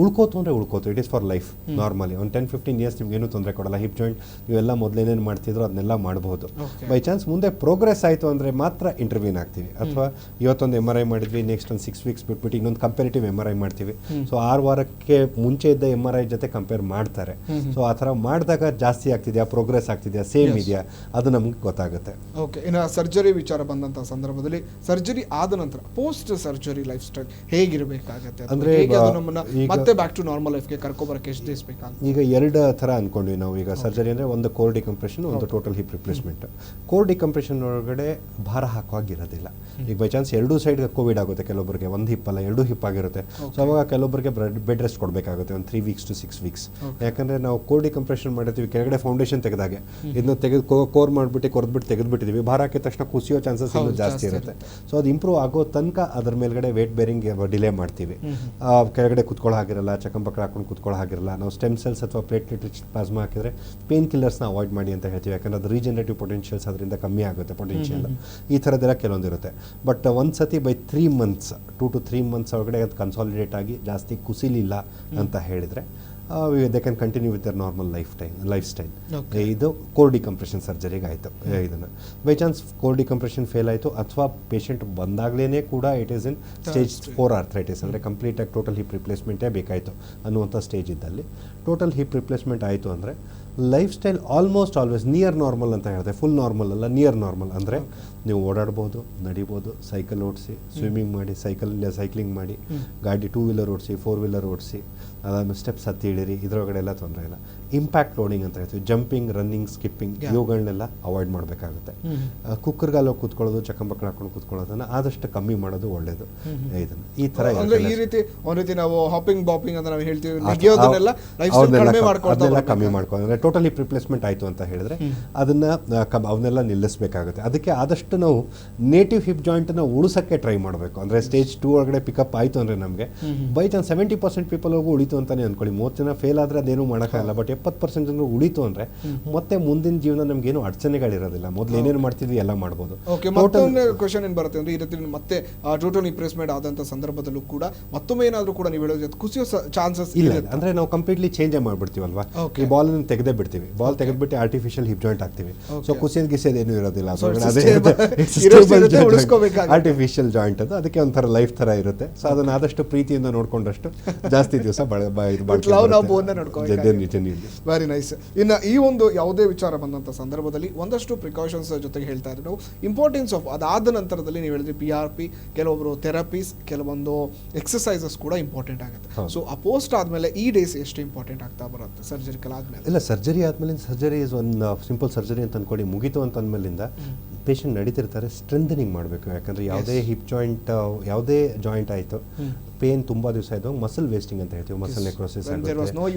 C: ಉಳ್ಕೋತು ಅಂದರೆ ಉಳ್ಕೋತು. It is for life. Normally ಒಂದು 10-15 ಇಯರ್ಸ್ ನಿಮ್ಗೇನು ತೊಂದರೆ ಕೊಡಲ್ಲ. ಹಿಪ್ ಜಾಯಿಂಟ್ ನೀವೆಲ್ಲ ಮೊದಲೇನೇನು ಮಾಡ್ತಿದ್ರು ಅದನ್ನೆಲ್ಲ ಮಾಡ್ಬೋದು. ಬೈ ಚಾನ್ಸ್ ಮುಂದೆ ಪ್ರೋಗ್ರೆಸ್ ಆಯಿತು ಅಂದರೆ ಮಾತ್ರ ಇಂಟರ್ವ್ಯೂನ್ ಆಗ್ತೀವಿ. ಅಥವಾ ಇವತ್ತೊಂದು MRI ಮಾಡಿದ್ವಿ, ನೆಕ್ಸ್ಟ್ ಒಂದು 6 ವೀಕ್ಸ್ ಬಿಟ್ಬಿಟ್ಟು ಇನ್ನೊಂದು ಕಂಪೇರಿಟಿವ್ MRI ಮಾಡ್ತೀವಿ. ಸೊ 6 ವಾರಕ್ಕೆ ಮುಂಚೆ ಇದ್ದ MRI ಜೊತೆ ಕಂಪೇರ್ ಮಾಡ್ತಾರೆ. ಸೊ ಆ ಥರ ಮಾಡಿದಾಗ ಜಾಸ್ತಿ ಆಗ್ತಿದೆಯಾ, ಪ್ರೋಗ್ರೆಸ್ ಆಗ್ತಿದೆಯಾ, ಸೇಮ್ ಇದೆಯಾ, ಅದು ನಮ್ಗೆ ಗೊತ್ತಾಗುತ್ತೆ.
A: ಓಕೆ, ಇನ್ನು ಸರ್ಜರಿ ವಿಚಾರ ಬಂದಂಥ ಸಂದರ್ಭದಲ್ಲಿ ಸರ್ಜರಿ ಆದ ನಂತರ ಪೋಸ್ಟ್ ಸರ್ಜರಿ ಲೈಫ್ ಸ್ಟೈಲ್ ಹೇಗಿರಬೇಕಾಗತ್ತೆ? ಅಂದರೆ ನಮ್ಮನ್ನ ಮತ್ತೆ ಬ್ಯಾಕ್ ಟು ನಾರ್ಮಲ್ ಲೈಫ್ಗೆ ಕರ್ಕೊಬರಕ್ಕೆ ಎಷ್ಟು ದಿವಸ ಬೇಕಾಗುತ್ತೆ?
C: ಈಗ 2 ಥರ ಅಂದ್ಕೊಂಡ್ವಿ ನಾವು. ಈಗ ಸರ್ಜರಿ ಅಂದರೆ ಒಂದು ಕೋರ್ ಡಿಕಂಪ್ರೆಷನ್, ಒಂದು total hip replacement. Core decompression ಒಳಗಡೆ ಭಾರ ಹಾಕುವಾಗಿರೋದಿಲ್ಲ. ಈಗ ಬೈ ಚಾನ್ಸ್ 2 ಸೈಡ್ ಕೋವಿಡ್ ಆಗುತ್ತೆ, ಕೆಲವೊಬ್ಬರಿಗೆ ಒಂದು ಹಿಪ್ ಅಲ್ಲ 2 ಹಿಪ್ ಆಗಿರುತ್ತೆ. ಸೊ ಅವಾಗ ಕೆಲವೊಬ್ಬರಿಗೆ ಬೆಡ್ ರೆಸ್ಟ್ ಕೊಡಬೇಕಾಗುತ್ತೆ ಒಂದು 3 ವೀಕ್ಸ್ to 6 ವೀಕ್ಸ್. ಯಾಕಂದರೆ ನಾವು ಕೋರ್ ಡಿಕಂಪ್ರೆಷನ್ ಮಾಡಿರ್ತೀವಿ, ಕೆಳಗಡೆ ಫೌಂಡೇಶನ್ ತೆಗೆದಾಗೆ ಇದನ್ನ ಕೋರ್ ಮಾಡಿಬಿಟ್ಟು ಕೊರೆದ್ಬಿಟ್ಟು ತೆಗೆದುಬಿಟ್ಟಿದ್ದೀವಿ. ಭಾರ ಹಾಕಿದ ತಕ್ಷಣ ಕುಸಿಯೋ ಚಾನ್ಸಸ್ ಇನ್ನೂ ಜಾಸ್ತಿ ಇರುತ್ತೆ. ಸೊ ಅದು ಇಂಪ್ರೂವ್ ಆಗೋ ತನಕ ಅದ್ರ ಮೇಲ್ಗಡೆ ವೇಟ್ ಬೇರಿಂಗ್ ಡಿಲೇ ಮಾಡ್ತೀವಿ. ಕೆಳಗಡೆ ಕುತ್ಕೊಳ್ಳೋ ಹಾಗಿರಲ್ಲ, ಚಕ್ಕಂಪಕ್ಕಳ ಹಾಕೊಂಡು ಕುತ್ಕೊಳ್ಳೋ ಹಾಗಿರಲ್ಲ. ನಾವು ಸ್ಟೆಮ್ ಸೆಲ್ಸ್ ಅಥವಾ ಪ್ಲೇಟ್ಲೆಟ್ ರಿಚ್ ಪ್ಲಾಸ್ಮಾ ಹಾಕಿದ್ರೆ ಪೇನ್ ಕಿಲ್ಲರ್ಸ್ನ ಅವಾಯ್ಡ್ ಮಾಡಿ ಅಂತ ಹೇಳ್ತೀವಿ. ಯಾಕಂದರೆ ಅದು ರೀಜನರೇಟಿವ್ ಪೊಟೆನ್ಷಿಯಲ್ಸ್ ಅದರಿಂದ ಕಮ್ಮಿ ಆಗುತ್ತೆ ಪೊಟೆನ್ಷಿಯಲ್. ಈ ಥರದ್ದೆಲ್ಲ ಕೆಲವೊಂದಿರುತ್ತೆ. ಬಟ್ ಒಂದು ಸತಿ ಬೈ 3 ಮಂತ್ಸ್ 2 to 3 ಮಂತ್ಸ್ ಒಳಗಡೆ ಅದು ಕನ್ಸಾಲಿಡೇಟ್ ಆಗಿ ಜಾಸ್ತಿ ಕುಸಿಲಿಲ್ಲ ಅಂತ ಹೇಳಿದರೆ they can continue with their normal life style. ಇದು ಕೋರ್ ಡಿಕಂಪ್ರೆಷನ್ ಸರ್ಜರಿಗೆ ಆಯಿತು. ಇದನ್ನು by chance core decompression fail ಆಯಿತು ಅಥವಾ ಪೇಷಂಟ್ ಬಂದಾಗಲೇ ಕೂಡ it is in stage 4 arthritis, ಅಂದರೆ ಕಂಪ್ಲೀಟಾಗಿ ಟೋಟಲ್ ಹಿಪ್ ರಿಪ್ಲೇಸ್ಮೆಂಟೇ ಬೇಕಾಯಿತು ಅನ್ನುವಂಥ ಸ್ಟೇಜ್ ಇದ್ದಲ್ಲಿ ಟೋಟಲ್ ಹಿಪ್ ರಿಪ್ಲೇಸ್ಮೆಂಟ್ ಆಯಿತು ಅಂದರೆ life style almost always near normal ಅಂತ ಹೇಳಿದೆ. ಫುಲ್ ನಾರ್ಮಲ್ ಅಲ್ಲ, ನಿಯರ್ ನಾರ್ಮಲ್. ಅಂದರೆ ನೀವು ಓಡಾಡ್ಬೋದು, ನಡಿಬೋದು, ಸೈಕಲ್ ಓಡಿಸಿ, ಸ್ವಿಮ್ಮಿಂಗ್ ಮಾಡಿ, ಸೈಕ್ಲಿಂಗ್ ಮಾಡಿ, ಗಾಡಿ 2 ವೀಲರ್ ಓಡಿಸಿ, 4 ವೀಲರ್ ಓಡಿಸಿ, ಅದಾದ್ಮೇಲೆ ಸ್ಟೆಪ್ಸ್ ಹತ್ತಿ ಇಳಿರಿ, ಇದರೊಳಗಡೆ ಎಲ್ಲ ತೊಂದರೆ ಇಲ್ಲ. ಇಂಪ್ಯಾಕ್ಟ್ ಲೋಡಿಂಗ್ ಅಂತ ಹೇಳ್ತೀವಿ, ಜಂಪಿಂಗ್, ರನ್ನಿಂಗ್, ಸ್ಕಿಪ್ಪಿಂಗ್ ಇವುಗಳನ್ನೆಲ್ಲ ಅವಾಯ್ಡ್ ಮಾಡಬೇಕಾಗುತ್ತೆ. ಕುಕ್ಕರ್ಗಾಲ ಕೂತ್ಕೊಳ್ಳೋದು, ಚಕ್ಕಂಬಕ್ಕಳ ಹಾಕೊಂಡು ಕೂತ್ಕೊಳ್ಳೋದನ್ನು ಆದಷ್ಟು ಕಮ್ಮಿ ಮಾಡೋದು ಒಳ್ಳೆಯದು. ಇದನ್ನು ಈ ಥರ
A: ಈ ರೀತಿ ನಾವು ಹಾಪಿಂಗ್ ಬಾಪಿಂಗ್ ಅಂತ ನಾವು ಹೇಳ್ತೀವಿ,
C: ಅದನ್ನೆಲ್ಲ ಕಮ್ಮಿ ಮಾಡ್ಕೊಂಡು ಟೋಟಲಿ ರಿಪ್ಲೇಸ್ಮೆಂಟ್ ಆಯಿತು ಅಂತ ಹೇಳಿದ್ರೆ ಅವನ್ನೆಲ್ಲ ನಿಲ್ಲಿಸಬೇಕಾಗುತ್ತೆ. ಅದಕ್ಕೆ ಆದಷ್ಟು ನಾವು ನೇಟಿವ್ ಹಿಪ್ ಜಾಯಿಂಟನ್ನು ಉಳಿಸೋಕ್ಕೆ ಟ್ರೈ ಮಾಡಬೇಕು. ಅಂದರೆ ಸ್ಟೇಜ್ 2 ಒಳಗಡೆ ಪಿಕಪ್ ಆಯಿತು ಅಂದರೆ ನಮಗೆ ಬೈ ಚಾನ್ಸ್ 70% ಪೀಪಲ್ ಹೋಗಿ ಉಳಿತು ಅಂತಲೇ ಅಂದ್ಕೊಳ್ಳಿ. 30 ಜನ ಫೇಲ್ ಆದರೆ ಅದೇನು ಮಾಡೋಕ್ಕಾಗಲ್ಲ. ಬಟ್ 70% ಜನರು ಉಳಿತು ಅಂದರೆ ಮತ್ತೆ ಮುಂದಿನ ಜೀವನ ನಮಗೇನು ಅಡಚಣೆಗಳಿರೋದಿಲ್ಲ. ಮೊದಲು ಏನೇನು ಮಾಡ್ತಿದ್ವಿ ಎಲ್ಲ ಮಾಡ್ಬೋದು.
A: ಓಕೆ, ಮತ್ತೊಂದು ಕ್ವಶನ್ ಏನು ಬರುತ್ತೆ ಅಂದರೆ ಈ ರೀತಿ ಮತ್ತೆ ಟೋಟಲ್ ರಿಪ್ಲೇಸ್ಮೆಂಟ್ ಆದಂಥ ಸಂದರ್ಭದಲ್ಲೂ ಕೂಡ ಮತ್ತೊಮ್ಮೆ ಏನಾದರೂ ಕೂಡ ನೀವು ಹೇಳೋದು ಕುಸಿಯೋ ಚಾನ್ಸಸ್
C: ಇಲ್ಲ. ಅಂದರೆ ನಾವು ಕಂಪ್ಲೀಟ್ಲಿ ಚೇಂಜೇ ಮಾಡಿಬಿಡ್ತೀವಲ್ವಾ. ಈ ಬಾಲನ್ನು ತೆಗೆದೇ ಬಿಡ್ತೀವಿ, ಬಾಲ್ ತೆಗೆದ್ಬಿಟ್ಟು ಆರ್ಟಿಫಿಷಿಯಲ್ ಹಿಪ್ ಜಾಯಿಂಟ್ ಆಗ್ತೀವಿ. ಸೊ ಕುಸಿಯೋದು ಗಿಸಿಯೋದು ಏನೂ ಇರೋದಿಲ್ಲ. ಆರ್ಟಿಫಿಷಿಯಲ್ ಜಾಯಿಂಟ್ ಅದು, ಅದಕ್ಕೆ ಒಂಥರ ಲೈಫ್ ಥರ ಇರುತ್ತೆ. ಸೊ ಅದನ್ನು ಆದಷ್ಟು ಪ್ರೀತಿಯಿಂದ ನೋಡ್ಕೊಂಡಷ್ಟು ಜಾಸ್ತಿ ದಿವಸ
A: ವೆರಿ ನೈಸ್. ಇನ್ನು ಈ ಒಂದು ಯಾವುದೇ ವಿಚಾರ ಬಂದಂಥ ಸಂದರ್ಭದಲ್ಲಿ ಒಂದಷ್ಟು ಪ್ರಿಕಾಷನ್ಸ್ ಜೊತೆಗೆ ಹೇಳ್ತಾ ಇದ್ರು ನಾವು. ಇಂಪಾರ್ಟೆನ್ಸ್ ಆಫ್ ಅದಾದ ನಂತರದಲ್ಲಿ ನೀವು ಹೇಳಿದ್ರಿ PRP, ಕೆಲವೊಬ್ಬರು ಥೆರಪೀಸ್, ಕೆಲವೊಂದು ಎಕ್ಸಸೈಸಸ್ ಕೂಡ ಇಂಪಾರ್ಟೆಂಟ್ ಆಗುತ್ತೆ. ಸೊ ಆ ಪೋಸ್ಟ್ ಆದಮೇಲೆ ಈ ಡೇಸ್ ಎಷ್ಟು ಇಂಪಾರ್ಟೆಂಟ್ ಆಗ್ತಾ ಬರುತ್ತೆ ಸರ್ಜರಿಕಲ್ ಆದಮೇಲೆ?
C: ಇಲ್ಲ, ಸರ್ಜರಿ ಆದಮೇಲೆ ಸರ್ಜರಿ ಇಸ್ ಒಂದು ಸಿಂಪಲ್ ಸರ್ಜರಿ ಅಂತ ಅಂದ್ಕೊಳ್ಳಿ, ಮುಗೀತು ಅಂತ ಅಂದಮೇಲಿಂದ ಪೇಷಂಟ್ ನಡೀತಿರ್ತಾರೆ, ಸ್ಟ್ರೆಂಥನಿಂಗ್ ಮಾಡಬೇಕು. ಯಾಕಂದರೆ ಯಾವುದೇ ಹಿಪ್ ಜಾಯಿಂಟ್ ಯಾವುದೇ ಜಾಯಿಂಟ್ ಆಯಿತು ಪೇನ್ ತುಂಬ ದಿವಸ ಇದ್ದು ಮಸಲ್ ವೇಸ್ಟಿಂಗ್ ಅಂತ ಹೇಳ್ತೀವಿ. ಮಸಲ್ ನೆಕ್ರೋಸಿಸ್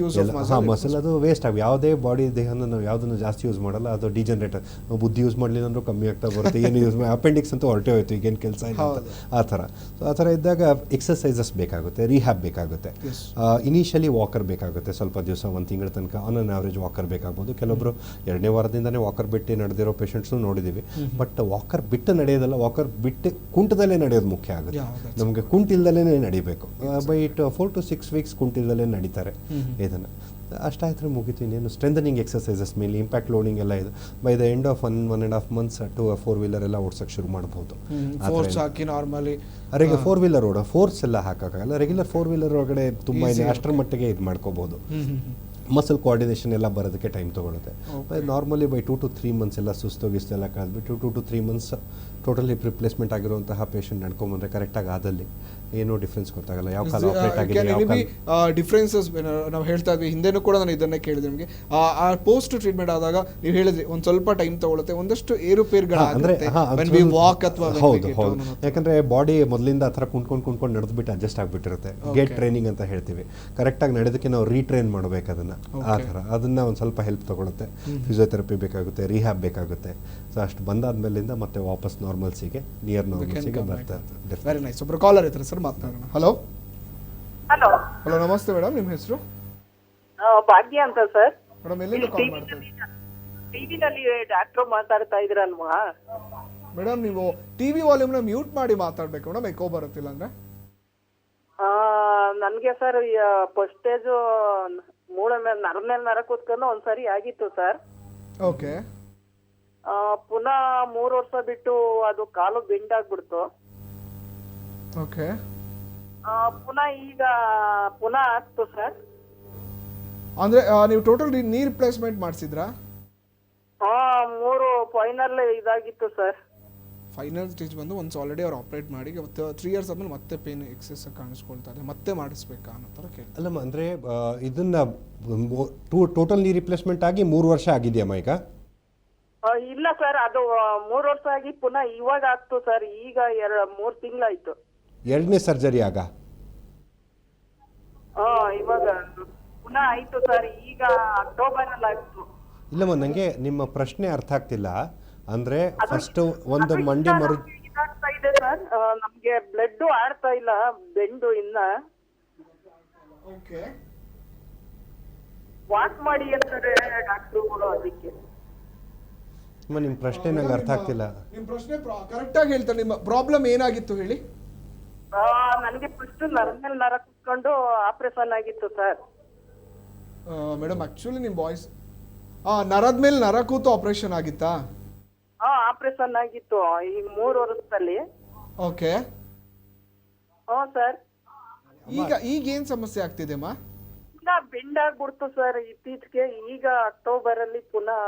C: ಮಸಲ್ ಅದು ವೇಸ್ಟ್ ಆಗಿ ಯಾವುದೇ ಬಾಡಿ ದೇಹನ ನಾವು ಯಾವುದನ್ನು ಜಾಸ್ತಿ ಯೂಸ್ ಮಾಡಲ್ಲ, ಅದು ಡಿಜನರೇಟರ್. ನಾವು ಬುದ್ಧಿ ಯೂಸ್ ಮಾಡಲಿಲ್ಲ ಅಂದರೂ ಕಮ್ಮಿ ಆಗ್ತಾ ಬರುತ್ತೆ. ಏನು ಯೂಸ್ ಮಾಡಿ ಅಪೆಂಡಿಕ್ಸ್ ಅಂತೂ ಹೊರಟೆ ಹೋಯ್ತು, ಈಗೇನು ಕೆಲಸ ಇಲ್ಲ ಆ ಥರ. ಸೊ ಆ ಥರ ಇದ್ದಾಗ ಎಕ್ಸಸೈಸಸ್ ಬೇಕಾಗುತ್ತೆ, ರಿಹ್ಯಾಬ್ ಬೇಕಾಗುತ್ತೆ. ಇನಿಷಿಯಲಿ ವಾಕರ್ ಬೇಕಾಗುತ್ತೆ ಸ್ವಲ್ಪ ದಿವಸ, 1 ತಿಂಗಳ ತನಕ ಆನ್ ಆನ್ ಆವ್ರೇಜ್ ವಾಕರ್ ಬೇಕಾಗ್ಬೋದು. ಕೆಲವೊಬ್ಬರು 2ನೇ ವಾರದಿಂದನೇ ವಾಕರ್ ಬಿಟ್ಟು ನಡೆದಿರೋ ಪೇಷಂಟ್ಸ್ನು ನೋಡಿದ್ದೀವಿ. ಬಟ್ ವಾಕರ್ ಬಿಟ್ಟು ನಡೆಯೋದಲ್ಲ, ವಾಕರ್ ಬಿಟ್ಟು ಕುಂಟದಲ್ಲೇ ನಡೆಯೋದು ಮುಖ್ಯ ಆಗುತ್ತೆ. ನಮಗೆ ಕುಂಟಿಲ್ದಲೇ ನಡಿಬೇಕು. ಬೈ 4 to 6 ವೀಕ್ಸ್ ಕುಂಟಿಲ್ದಲೇ ನಡೀತಾರೆ ಇದನ್ನು. ಅಷ್ಟಾಯ್ತು ಮುಗಿತು. ಇನ್ನೇನು ಸ್ಟ್ರೆಂಥನಿಂಗ್ ಎಕ್ಸಸೈಸಸ್ ಮೇಲೆ ಇಂಪ್ಯಾಕ್ಟ್ ಲೋಡಿಂಗ್ ಎಲ್ಲ ಇದೆ. By the end of 1.5 months to 4-wheeler ಎಲ್ಲ ಓಡ್ಸೋಕ್ಕೆ ಶುರು ಮಾಡ್ಬೋದು.
A: ಫೋರ್ಸ್ ಹಾಕಿ ನಾರ್ಮಲಿ
C: ಅವರಿಗೆ 4-wheeler ಓಡೋ ಫೋರ್ಸ್ ಎಲ್ಲ ಹಾಕೋಕ್ಕಾಗಲ್ಲ. ರೆಗ್ಯುಲರ್ 4-wheeler ಒಳಗಡೆ ತುಂಬ ಇದೆ, ಅಷ್ಟರ ಮಟ್ಟಿಗೆ ಇದು ಮಾಡ್ಕೋಬೋದು. ಮಸಲ್ ಕೋಆರ್ಡಿನೇಷನ್ ಎಲ್ಲ ಬರೋದಕ್ಕೆ ಟೈಮ್ ತೊಗೊಳುತ್ತೆ. ನಾರ್ಮಲಿ ಬೈ 2 to 3 months ಎಲ್ಲ ಸುಸ್ತೋಗಿಸ್ತು ಎಲ್ಲ ಕಳೆದ್ಬಿಟ್ಟು 2 to 3 months total hip replacement ಆಗಿರುವಂತಹ ಪೇಷಂಟ್ ನಡ್ಕೊಂಬಂದ್ರೆ ಕರೆಕ್ಟಾಗಿ ಆದಲ್ಲಿ ಏನೂ ಡಿಫ್ರೆನ್ಸ್ ಗೊತ್ತಾಗಲ್ಲ. ಯಾವ ಕಾಲ ಆಪ್ರೇಟ್ ಆಗಿದೆ
A: ಡಿಫ್ರೆನ್ಸಸ್ ನಾವು ಹೇಳ್ತಾ ಇದ್ವಿ ಹಿಂದೆನೂ ಕೂಡ ನಾನು ಇದನ್ನೇ ಕೇಳಿದೆ ನಿಮಗೆ. ಆ ಪೋಸ್ಟ್ ಟ್ರೀಟ್ಮೆಂಟ್ ಆದಾಗ ನೀವು ಹೇಳಿದ್ರಿ ಒಂದು ಸ್ವಲ್ಪ ಟೈಮ್ ತಗೊಳುತ್ತೆ, ಒಂದಷ್ಟು ಏರುಪೇರುಗಳಾಗುತ್ತೆ ವಾಕ್ ಅಥವಾ.
C: ಹೌದು ಹೌದು, ಯಾಕಂದರೆ ಬಾಡಿ ಮೊದಲಿಂದ ಆ ಥರ ಕುಂತ್ಕೊಂಡು ನಡೆದ್ಬಿಟ್ಟು ಅಡ್ಜಸ್ಟ್ ಆಗಿಬಿಟ್ಟಿರುತ್ತೆ. ಗೇಟ್ ಟ್ರೈನಿಂಗ್ ಅಂತ ಹೇಳ್ತೀವಿ. ಕರೆಕ್ಟಾಗಿ ನಡೆದಕ್ಕೆ ನಾವು ರೀಟ್ರೈನ್ ಮಾಡಬೇಕು ಅದನ್ನು. ಆ ಥರ ಅದನ್ನು ಒಂದು ಸ್ವಲ್ಪ ಹೆಲ್ಪ್ ತೊಗೊಳುತ್ತೆ. ಫಿಸಿಯೋಥೆರಪಿ ಬೇಕಾಗುತ್ತೆ, ರಿಹ್ಯಾಬ್ ಬೇಕಾಗುತ್ತೆ. ಸೊ ಅಷ್ಟು ಬಂದಾದ್ಮೇಲಿಂದ ಮತ್ತೆ ವಾಪಸ್ ನಾರ್ಮಲ್ಸಿಗೆ ನಿಯರ್ ನಾರ್ಮಲ್ಸಿಗೆ ಬರ್ತಾರೆ.
A: Very nice. ಒಬ್ಬರು ಕಾಲರ್ ಇರ್ತಾರೆ ಸರ್, ಮಾತನಾಡೋಣ. ಹಲೋ
E: ಹಲೋ
A: ಹಲೋ, ನಮಸ್ತೆ ಮೇಡಮ್, ನಿಮ್ಮ ಹೆಸರು?
E: ಭಾಗ್ಯ ಅಂತ ಸರ್.
A: ಮೇಡಮ್ ಎಲ್ಲಿಂದ ಕಾಲ್ ಮಾಡ್ತೀವಿ?
E: ಟಿವಿನಲ್ಲಿ ಡಾಕ್ಟರ್ ಮಾತಾಡ್ತಾ ಇದ್ರಲ್ವಾ
A: ಮೇಡಮ್? ನೀವು ಟಿವಿ ವಾಲ್ಯೂಮ್ನ ಮ್ಯೂಟ್ ಮಾಡಿ ಮಾತಾಡ್ಬೇಕು ಮೇಡಮ್, ಎಕೋ ಬರುತ್ತಿಲ್ಲ ಅಂದ್ರೆ.
E: ನನ್ಗೆ ಸರ್ ಫಸ್ಟ್ ಸ್ಟೇಜ್ ಮೂಳೆ ಮೇಲೆ ನರ ಕೂತ್ಕೊಂಡು ಒಂದ್ಸರಿ ಆಗಿತ್ತು ಸರ್.
A: ಓಕೆ.
E: ಪುನಃ 3 ವರ್ಷ ಬಿಟ್ಟು ಅದು ಕಾಲು ಬೆಂಡ್ ಆಗ್ಬಿಡ್ತು.
A: ಓಕೆ.
E: ಪುನಃ ಈಗ ಪುನಃ ಆಗ್ತು ಸರ್.
A: ಅಂದ್ರೆ ನೀವು ಟೋಟಲ್ ನೀ ರಿಪ್ಲೇಸ್ಮೆಂಟ್ ಮಾಡಿಸಿದ್ರಾ?
E: 3 ಫೈನಲ್ ಇದಾಗಿತ್ತು ಸರ್.
A: ಫೈನಲ್ ಸ್ಟೇಜ್ ಬಂದು ಒಂದು ಆಲ್ರೆಡಿ ಅವ್ರು ಆಪ್ರೇಟ್ ಮಾಡಿ ಮತ್ತೆ 3 years ಆದ್ಮೇಲೆ ಮತ್ತೆ ಪೇನ್ ಎಕ್ಸೆಸ್ ಕಾಣಿಸ್ಕೊಳ್ತಾ ಇದೆ, ಮತ್ತೆ ಮಾಡಿಸ್ಬೇಕಾ ಅನ್ನೋ ಥರ ಕೇಳಿ.
C: ಅಲ್ಲಮ್ಮ, ಅಂದರೆ ಇದನ್ನ ಟೋಟಲ್ ನೀ ರಿಪ್ಲೇಸ್ಮೆಂಟ್ ಆಗಿ 3 ವರ್ಷ ಆಗಿದೆಯಮ್ಮ ಈಗ?
E: ಇಲ್ಲ ಸರ್, ಅದು 3 ವರ್ಷ ಆಗಿ ಪುನಃ ಇವಾಗ ಆಗ್ತು ಸರ್. ಈಗ 3 ತಿಂಗಳಾಯ್ತು.
C: 2ನೇ ಸರ್ಜರಿ ಆಗ?
E: ಇವಾಗ ಪುನಃ ಆಯ್ತು ಸರ್. ಈಗ ಅಕ್ಟೋಬರ್ ಅಲ್ಲಿ ಆಯ್ತು.
C: ಇಲ್ಲಮ್ಮ, ನನಗೆ ನಿಮ್ಮ ಪ್ರಶ್ನೆ ಅರ್ಥ ಆಗ್ತಿಲ್ಲ. ಅಂದ್ರೆ ಫಸ್ಟ್ ಒಂದು ಮಂಡಿ ಮರು
E: ಇದಾಗ್ತಾ ಇದೆ ಸರ್. ನಮ್ಗೆ ಬ್ಲಡ್ ಆಡ್ತಾ ಇಲ್ಲ ಬೆಂಡು ಇನ್ನ.
A: ಓಕೆ.
E: ವಾಕ್ ಮಾಡಿ ಅಂತಾರೆ ಡಾಕ್ಟರ್ಗಳು. ಅದಕ್ಕೆ
C: ನಿಮ್ಮ ಪ್ರಶ್ನೆ ನಂಗೆ ಅರ್ಥ ಆಗ್ತಿಲ್ಲ.
A: ನಿಮ್ಮ ಪ್ರಶ್ನೆ ಕರೆಕ್ಟ್ ಆಗಿ ಹೇಳ್ತಾರೆ. ನಿಮ್ಮ ಪ್ರಾಬ್ಲಮ್ ಏನಾಗಿತ್ತು ಹೇಳಿ?
E: ನನಗೆ ಫಸ್ಟ್ ನರ ಕುತ್ಕೊಂಡು ಆಪರೇಷನ್ ಆಗಿತ್ತು ಸರ್.
A: ಮೇಡಮ್ ಆಕ್ಚುಲಿ ನಿಮ್ಮ ವಾಯ್ಸ್ ನರದ ಮೇಲೆ ನರ ಕೂತು ಆಪರೇಷನ್ ಆಗಿತ್ತಾ?
E: ಆಪರೇಷನ್ ಆಗಿತ್ತು ಈಗ 3 ವರ್ಷದಲ್ಲಿ.
A: ಓಕೆ.
E: ಸರ್.
A: ಈಗ ಏನ್ ಸಮಸ್ಯೆ ಆಗ್ತಿದೆ ಅಮ್ಮ?
E: ಪುನಃ ಬೆಂಡ್ ಆಗ್ಬಿಡ್ತು ಸರ್ ಇತ್ತೀಚೆಗೆ. ಈಗ ಅಕ್ಟೋಬರ್ ಅಲ್ಲಿ ಪುನಃ.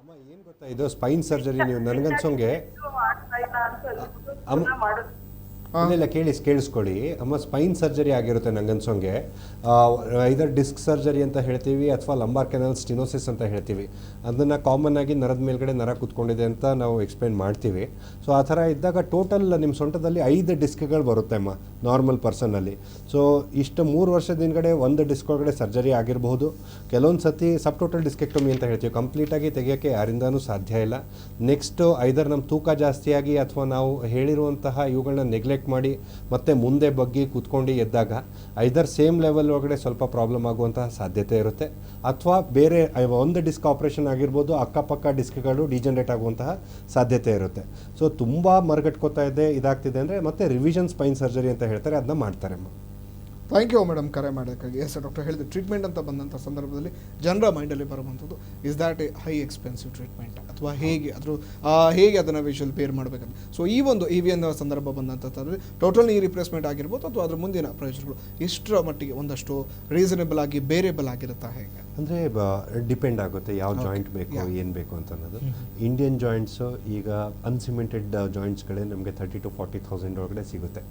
C: ಅಮ್ಮ, ಏನು ಗೊತ್ತಾ, ಇದು ಸ್ಪೈನ್ ಸರ್ಜರಿ. ನೀವು ನನಗನ್ಸೋಂಗೆ ಇಲ್ಲ ಕೇಳಿಸ್ಕೊಳ್ಳಿ ಅಮ್ಮ, ಸ್ಪೈನ್ ಸರ್ಜರಿ ಆಗಿರುತ್ತೆ ನಂಗನ್ಸೋಂಗೆ. ಇದರ್ ಡಿಸ್ಕ್ ಸರ್ಜರಿ ಅಂತ ಹೇಳ್ತೀವಿ ಅಥವಾ ಲಂಬಾರ್ ಕೆನಲ್ ಸ್ಟಿನೋಸಿಸ್ ಅಂತ ಹೇಳ್ತೀವಿ. ಅದನ್ನು ಕಾಮನ್ ಆಗಿ ನರದ ಮೇಲ್ಗಡೆ ನರ ಕೂತ್ಕೊಂಡಿದೆ ಅಂತ ನಾವು ಎಕ್ಸ್ಪ್ಲೇನ್ ಮಾಡ್ತೀವಿ. ಸೊ ಆ ಥರ ಇದ್ದಾಗ ಟೋಟಲ್ ನಿಮ್ಮ ಸೊಂಟದಲ್ಲಿ 5 ಡಿಸ್ಕ್ಗಳು ಬರುತ್ತೆ ಅಮ್ಮ ನಾರ್ಮಲ್ ಪರ್ಸನಲ್ಲಿ. ಸೊ ಇಷ್ಟು 3 ವರ್ಷದ ಹಿಂದ್ಗಡೆ 1 ಡಿಸ್ಕ್ ಒಳಗಡೆ ಸರ್ಜರಿ ಆಗಿರಬಹುದು. ಕೆಲವೊಂದು ಸತಿ ಸಬ್ ಟೋಟಲ್ ಡಿಸ್ಕೆಕ್ಟಮಿ ಅಂತ ಹೇಳ್ತೀವಿ. ಕಂಪ್ಲೀಟಾಗಿ ತೆಗೆಯೋಕ್ಕೆ ಯಾರಿಂದನೂ ಸಾಧ್ಯ ಇಲ್ಲ. ನೆಕ್ಸ್ಟು ಐದರ್ ನಮ್ಮ ತೂಕ ಜಾಸ್ತಿಯಾಗಿ ಅಥವಾ ನಾವು ಹೇಳಿರುವಂತಹ ಇವುಗಳನ್ನ ನೆಗ್ಲೆಕ್ಟ್ ಮಾಡಿ ಮತ್ತೆ ಮುಂದೆ ಬಗ್ಗಿ ಕೂತ್ಕೊಂಡು ಎದ್ದಾಗ ಐದರ್ ಸೇಮ್ ಲೆವೆಲ್ ಒಳಗಡೆ ಸ್ವಲ್ಪ ಪ್ರಾಬ್ಲಮ್ ಆಗುವಂತಹ ಸಾಧ್ಯತೆ ಇರುತ್ತೆ. ಅಥವಾ ಬೇರೆ 1 ಡಿಸ್ಕ್ ಆಪರೇಷನ್ ಆಗಿರ್ಬೋದು, ಅಕ್ಕಪಕ್ಕ ಡಿಸ್ಕ್ಗಳು ಡಿಜನರೇಟ್ ಆಗುವಂತಹ ಸಾಧ್ಯತೆ ಇರುತ್ತೆ. ಸೊ ತುಂಬ ಮರಗಟ್ಕೋತಾ ಇದೆ, ಇದಾಗ್ತಿದೆ ಅಂದರೆ ಮತ್ತೆ ರಿವಿಷನ್ ಸ್ಪೈನ್ ಸರ್ಜರಿ ಅಂತ ಹೇಳ್ತಾರೆ, ಅದನ್ನ ಮಾಡ್ತಾರೆ.
A: ಥ್ಯಾಂಕ್ ಯು ಮೇಡಮ್ ಕರೆ ಮಾಡೋಕ್ಕಾಗಿ. ಎಸ್ ಡಾಕ್ಟರ್ ಹೇಳಿದೆ, ಟ್ರೀಟ್ಮೆಂಟ್ ಅಂತ ಬಂದಂಥ ಸಂದರ್ಭದಲ್ಲಿ ಜನರ ಮೈಂಡಲ್ಲಿ ಬರುವಂಥದ್ದು is that A high expensive treatment ಅಥವಾ ಹೇಗೆ ಅದನ್ನು ವಿಷುವಲ್ ಪೇರ್ ಮಾಡಬೇಕಂತ. ಸೊ ಈ ಒಂದು EVN ಸಂದರ್ಭ ಬಂದಂಥದ್ದು ಟೋಟಲ್ ನೀ ರಿಪ್ಲೇಸ್ಮೆಂಟ್ ಆಗಿರ್ಬೋದು ಅಥವಾ ಅದ್ರ ಮುಂದಿನ ಪ್ರಯೋಜನಗಳು ಎಷ್ಟರ ಮಟ್ಟಿಗೆ ಒಂದಷ್ಟು ರೀಸನೇಬಲ್ ಆಗಿ ಬೇರೇಬಲ್ ಆಗಿರುತ್ತಾ ಹೇಗೆ?
C: ಅಂದರೆ ಡಿಪೆಂಡ್ ಆಗುತ್ತೆ ಯಾವ ಜಾಯಿಂಟ್ ಬೇಕು ಏನು ಬೇಕು ಅಂತ ಅನ್ನೋದು. ಇಂಡಿಯನ್ ಜಾಯಿಂಟ್ಸು ಈಗ ಅನ್ಸಿಮೆಂಟೆಡ್ ಜಾಯಿಂಟ್ಸ್ಗಳೇ ನಮಗೆ 30,000 to 40,000 ಒಳಗಡೆ ಸಿಗುತ್ತೆ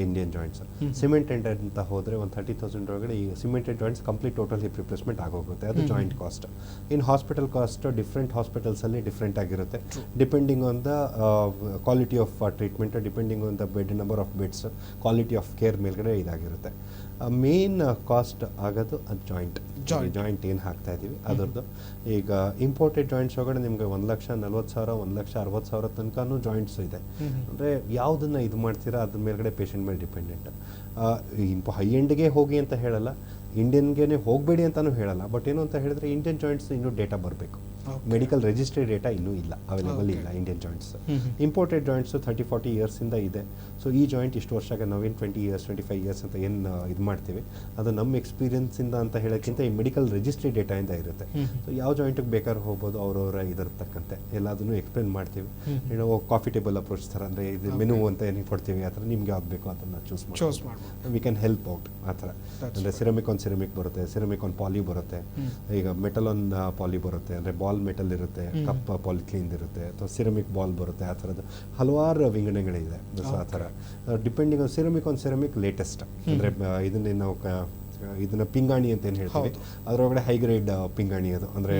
C: ಇಂಡಿಯನ್ ಜಾಯಿಂಟ್ಸ್. ಸಿಮೆಂಟೆಡ್ ಅಂತ ಹೋದರೆ ಒಂದು 30,000 ಒಳಗಡೆ ಈ cemented joints complete total hip replacement ಆಗೋಗುತ್ತೆ. ಅದು joint cost. In hospital cost different ಹಾಸ್ಪಿಟಲ್ಸಲ್ಲಿ ಡಿಫ್ರೆಂಟ್ ಆಗಿರುತ್ತೆ, depending on the quality of treatment, depending on the bed number of beds, quality of care ಮೇಲ್ಗಡೆ ಇದಾಗಿರುತ್ತೆ. ಮೇನ್ ಕಾಸ್ಟ್ ಆಗೋದು ಅದು ಜಾಯಿಂಟ್ ಏನು ಹಾಕ್ತಾ ಇದ್ದೀವಿ ಅದರದ್ದು. ಈಗ ಇಂಪೋರ್ಟೆಡ್ ಜಾಯಿಂಟ್ಸ್ ಒಳಗಡೆ ನಿಮಗೆ 1,40,000 1,60,000 ತನಕನೂ ಜಾಯಿಂಟ್ಸ್ ಇದೆ. ಅಂದರೆ ಯಾವುದನ್ನು ಇದು ಮಾಡ್ತೀರಾ ಅದ್ರ ಮೇಲ್ಗಡೆ ಪೇಷಂಟ್ ಮೇಲೆ ಡಿಪೆಂಡೆಂಟ್. ಹೈ ಎಂಡ್ಗೆ ಹೋಗಿ ಅಂತ ಹೇಳಲ್ಲ, ಇಂಡಿಯನ್ಗೆ ಹೋಗಬೇಡಿ ಅಂತಲೂ ಹೇಳಲ್ಲ. ಬಟ್ ಏನು ಅಂತ ಹೇಳಿದ್ರೆ ಇಂಡಿಯನ್ ಜಾಯಿಂಟ್ಸ್ ಇನ್ನೂ ಡೇಟಾ ಬರಬೇಕು. ಮೆಡಿಕಲ್ ರಿಜಿಸ್ಟ್ರಿ ಡೇಟಾ ಇನ್ನೂ ಇಲ್ಲ, ಅವೈಲೇಬಲ್ ಇಲ್ಲ ಇಂಡಿಯನ್ ಜಾಯಿಂಟ್ಸ್. ಇಂಪೋರ್ಟೆಡ್ ಜಾಯಿಂಟ್ಸು 30-40 ಇಯರ್ಸಿಂದ ಇದೆ. ಸೊ ಈ ಜಾಯಿಂಟ್ ಇಷ್ಟು ವರ್ಷಕ್ಕೆ ನಾವೇನು 20 ಇಯರ್ಸ್ 25 ಇಯರ್ಸ್ ಅಂತ ಏನು ಇದು ಮಾಡ್ತೀವಿ ಅದು ನಮ್ಮ ಎಕ್ಸ್ಪೀರಿಯನ್ಸಿಂದ ಅಂತ ಹೇಳೋಕ್ಕಿಂತ ಈ ಮೆಡಿಕಲ್ ರಿಜಿಸ್ಟ್ರಿ ಡೇಟಾಯಿಂದ ಇರುತ್ತೆ. ಸೊ ಯಾವ ಜಾಯಿಂಟಿಗೆ ಬೇಕಾದ್ರೂ ಹೋಗ್ಬೋದು, ಅವರವರ ಇದರ ತಕ್ಕಂತೆ ಎಲ್ಲದನ್ನು ಎಕ್ಸ್ಪ್ಲೇನ್ ಮಾಡ್ತೀವಿ. ಕಾಫಿ ಟೇಬಲ್ ಅಪ್ರೋಚ್ ಥರ, ಅಂದರೆ ಇದು ಮೆನು ಅಂತ ಏನು ಕೊಡ್ತೀವಿ ಆ ಥರ ನಿಮ್ಗೆ ಯಾವ್ದು ಬೇಕೋ ಅದನ್ನು ಚೂಸ್ ಮಾಡ್ಬೋದು. ವಿ ಕ್ಯಾನ್ ಹೆಲ್ಪ್ ಔಟ್ ಆ ಥರ. ಅಂದರೆ ಸಿರಮಿಕ್ ಆನ್ ಸಿರಮಿಕ್ ಬರುತ್ತೆ, ಸಿರಮಿಕ್ ಆನ್ ಪಾಲಿ ಬರುತ್ತೆ, ಈಗ ಮೆಟಲ್ ಆನ್ ಪಾಲಿ ಬರುತ್ತೆ, ಅಂದರೆ ಬಾಲ್ ಮೆಟಲ್ ಇರುತ್ತೆ, ಕಪ್ ಪಾಲಿಥೀನ್ ಇರುತ್ತೆ, ಅಥವಾ ಸಿರಮಿಕ್ ಬಾಲ್ ಬರುತ್ತೆ. ಆ ಥರದ್ದು ಹಲವಾರು ವಿಂಗಡಣೆಗಳಿದೆ. ಸೊ ಆ ಥರ ಡಿಪೆಂಡಿಂಗ್ ಆನ್ ಸಿರಮಿಕ್ ಲೇಟೆಸ್ಟ್, ಅಂದರೆ ಇದನ್ನೇ ನಾವು ಇದನ್ನ ಪಿಂಗಾಣಿ ಅಂತ ಏನು ಹೇಳ್ತೀವಿ, ಅದರೊಳಗಡೆ ಹೈ ಗ್ರೇಡ್ ಪಿಂಗಾಣಿ ಅದು, ಅಂದರೆ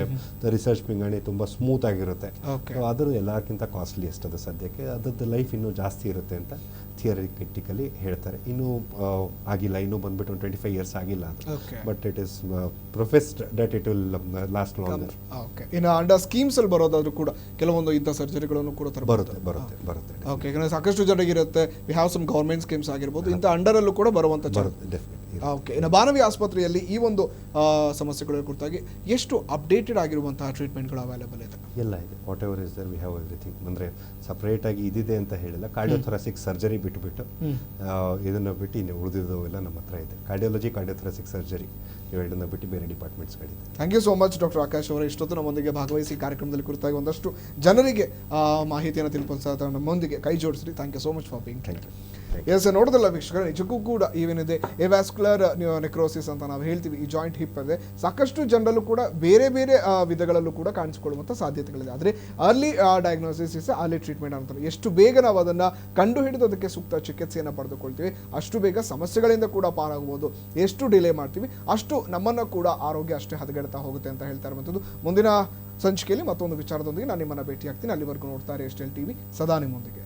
C: ರಿಸರ್ಚ್ ಪಿಂಗಾಣಿ ತುಂಬ ಸ್ಮೂತ್ ಆಗಿರುತ್ತೆ. ಸೊ ಅದ್ರ ಎಲ್ಲಕ್ಕಿಂತ ಕಾಸ್ಟ್ಲಿಯೆಸ್ಟ್ ಅದು ಸದ್ಯಕ್ಕೆ. ಅದ್ರದ್ದು ಲೈಫ್ ಇನ್ನೂ ಜಾಸ್ತಿ ಇರುತ್ತೆ ಅಂತ ಥಿಯರಿಟಿಕಲಿ ಹೇಳ್ತಾರೆ. ಇನ್ನೂ ಆಗಿಲ್ಲ, ಇನ್ನೂ ಬಂದ್ಬಿಟ್ಟು 25 ಇಯರ್ಸ್ ಆಗಿಲ್ಲ ಅದು, but it is professed that it will last longer.
A: Okay, ಇನ್ನು ಅಂಡರ್ ಸ್ಕೀಮ್ಸ್ ಅಲ್ಲಿ ಬರೋದಾದ್ರೂ ಕೂಡ ಕೆಲವೊಂದು ಇಂಥ ಸರ್ಜರಿಗಳನ್ನು ಕೂಡ
C: ಬರುತ್ತೆ.
A: ಓಕೆ, ಯಾಕಂದ್ರೆ ಸಾಕಷ್ಟು ಜನರಿಗೆ ಇರುತ್ತೆ, we have some government schemes ಆಗಿರ್ಬೋದು, ಇಂಥ ಅಂಡರ್ ಅಲ್ಲೂ ಕೂಡ ಬರುವಂತ. ಓಕೆ, ಇನ್ನು ಬಾನವಿ ಆಸ್ಪತ್ರೆಯಲ್ಲಿ ಈ ಒಂದು ಸಮಸ್ಯೆಗಳ ಕುರಿತಾಗಿ ಎಷ್ಟು ಅಪ್ಡೇಟೆಡ್ ಆಗಿರುವಂತಹ ಟ್ರೀಟ್ಮೆಂಟ್ಗಳು ಅವೈಲೇಬಲ್ ಇದೆ?
C: ಎಲ್ಲ ಇದೆ, whatever is there we have everything. ಅಂದರೆ ಸಪ್ರೇಟಾಗಿ ಇದಿದೆ ಅಂತ ಹೇಳಿಲ್ಲ, ಕಾರ್ಡಿಯೋಥೊರಾಸಿಕ್ ಸರ್ಜರಿ ಬಿಟ್ಟು ಇದನ್ನು ಬಿಟ್ಟು ಇನ್ನು ಉಳಿದಿದ್ದವೆಲ್ಲ ನಮ್ಮ ಹತ್ರ ಇದೆ. ಕಾರ್ಡಿಯಾಲಜಿ, ಕಾರ್ಡಿಯೋಥೊರಾಸಿಕ್ ಸರ್ಜರಿ ಇವೆರಡನ್ನ ಬಿಟ್ಟು ಬೇರೆ ಡಿಪಾರ್ಟ್ಮೆಂಟ್ಸ್ಗಳಿದೆ.
A: Thank you so much doctor Akash ಅವರೇ, ಇಷ್ಟೊತ್ತು ನಮ್ಮೊಂದಿಗೆ ಭಾಗವಹಿಸಿ ಕಾರ್ಯಕ್ರಮದಲ್ಲಿ ಕುರಿತಾಗಿ ಒಂದಷ್ಟು ಜನರಿಗೆ ಮಾಹಿತಿಯನ್ನು ತಿಳಿಪಡಿಸ ನಮ್ಮೊಂದಿಗೆ ಕೈ ಜೋಡಿಸ್ರಿ. Thank you so much for being. Thank you. Yes, ನೋಡೋದಲ್ಲ ವೀಕ್ಷಕರು, ನಿಜಕ್ಕೂ ಕೂಡ ಏನಿದೆ ಎವ್ಯಾಸ್ಕ್ಯುಲರ್ ನೆಕ್ರೋಸಿಸ್ ಅಂತ ನಾವು ಹೇಳ್ತೀವಿ, ಈ ಜಾಯಿಂಟ್ ಹಿಪ್ ಇದೆ, ಸಾಕಷ್ಟು ಜನರಲ್ಲೂ ಕೂಡ ಬೇರೆ ಬೇರೆ ವಿಧಗಳಲ್ಲೂ ಕೂಡ ಕಾಣಿಸಿಕೊಳ್ಳುವಂಥ ಸಾಧ್ಯತೆಗಳಿದೆ. ಆದರೆ early diagnosis is early treatment ಅಂತಾರೆ. ಎಷ್ಟು ಬೇಗ ನಾವು ಅದನ್ನು ಕಂಡು ಹಿಡಿದು ಅದಕ್ಕೆ ಸೂಕ್ತ ಚಿಕಿತ್ಸೆಯನ್ನು ಪಡೆದುಕೊಳ್ತೀವಿ ಅಷ್ಟು ಬೇಗ ಸಮಸ್ಯೆಗಳಿಂದ ಕೂಡ ಪಾರಾಗಬಹುದು. ಎಷ್ಟು ಡಿಲೇ ಮಾಡ್ತೀವಿ ಅಷ್ಟು ನಮ್ಮನ್ನು ಕೂಡ ಆರೋಗ್ಯ ಅಷ್ಟೇ ಹದಗೆಡ್ತಾ ಹೋಗುತ್ತೆ ಅಂತ ಹೇಳ್ತಾ ಇರುವಂಥದ್ದು. ಮುಂದಿನ ಸಂಚಿಕೆಯಲ್ಲಿ ಮತ್ತೊಂದು ವಿಚಾರದೊಂದಿಗೆ ನಾನು ನಿಮ್ಮನ್ನು ಭೇಟಿ ಆಗ್ತೀನಿ. ಅಲ್ಲಿವರೆಗೂ ನೋಡ್ತಾರೆ STL TV, ಸದಾ ನಿಮ್ಮೊಂದಿಗೆ.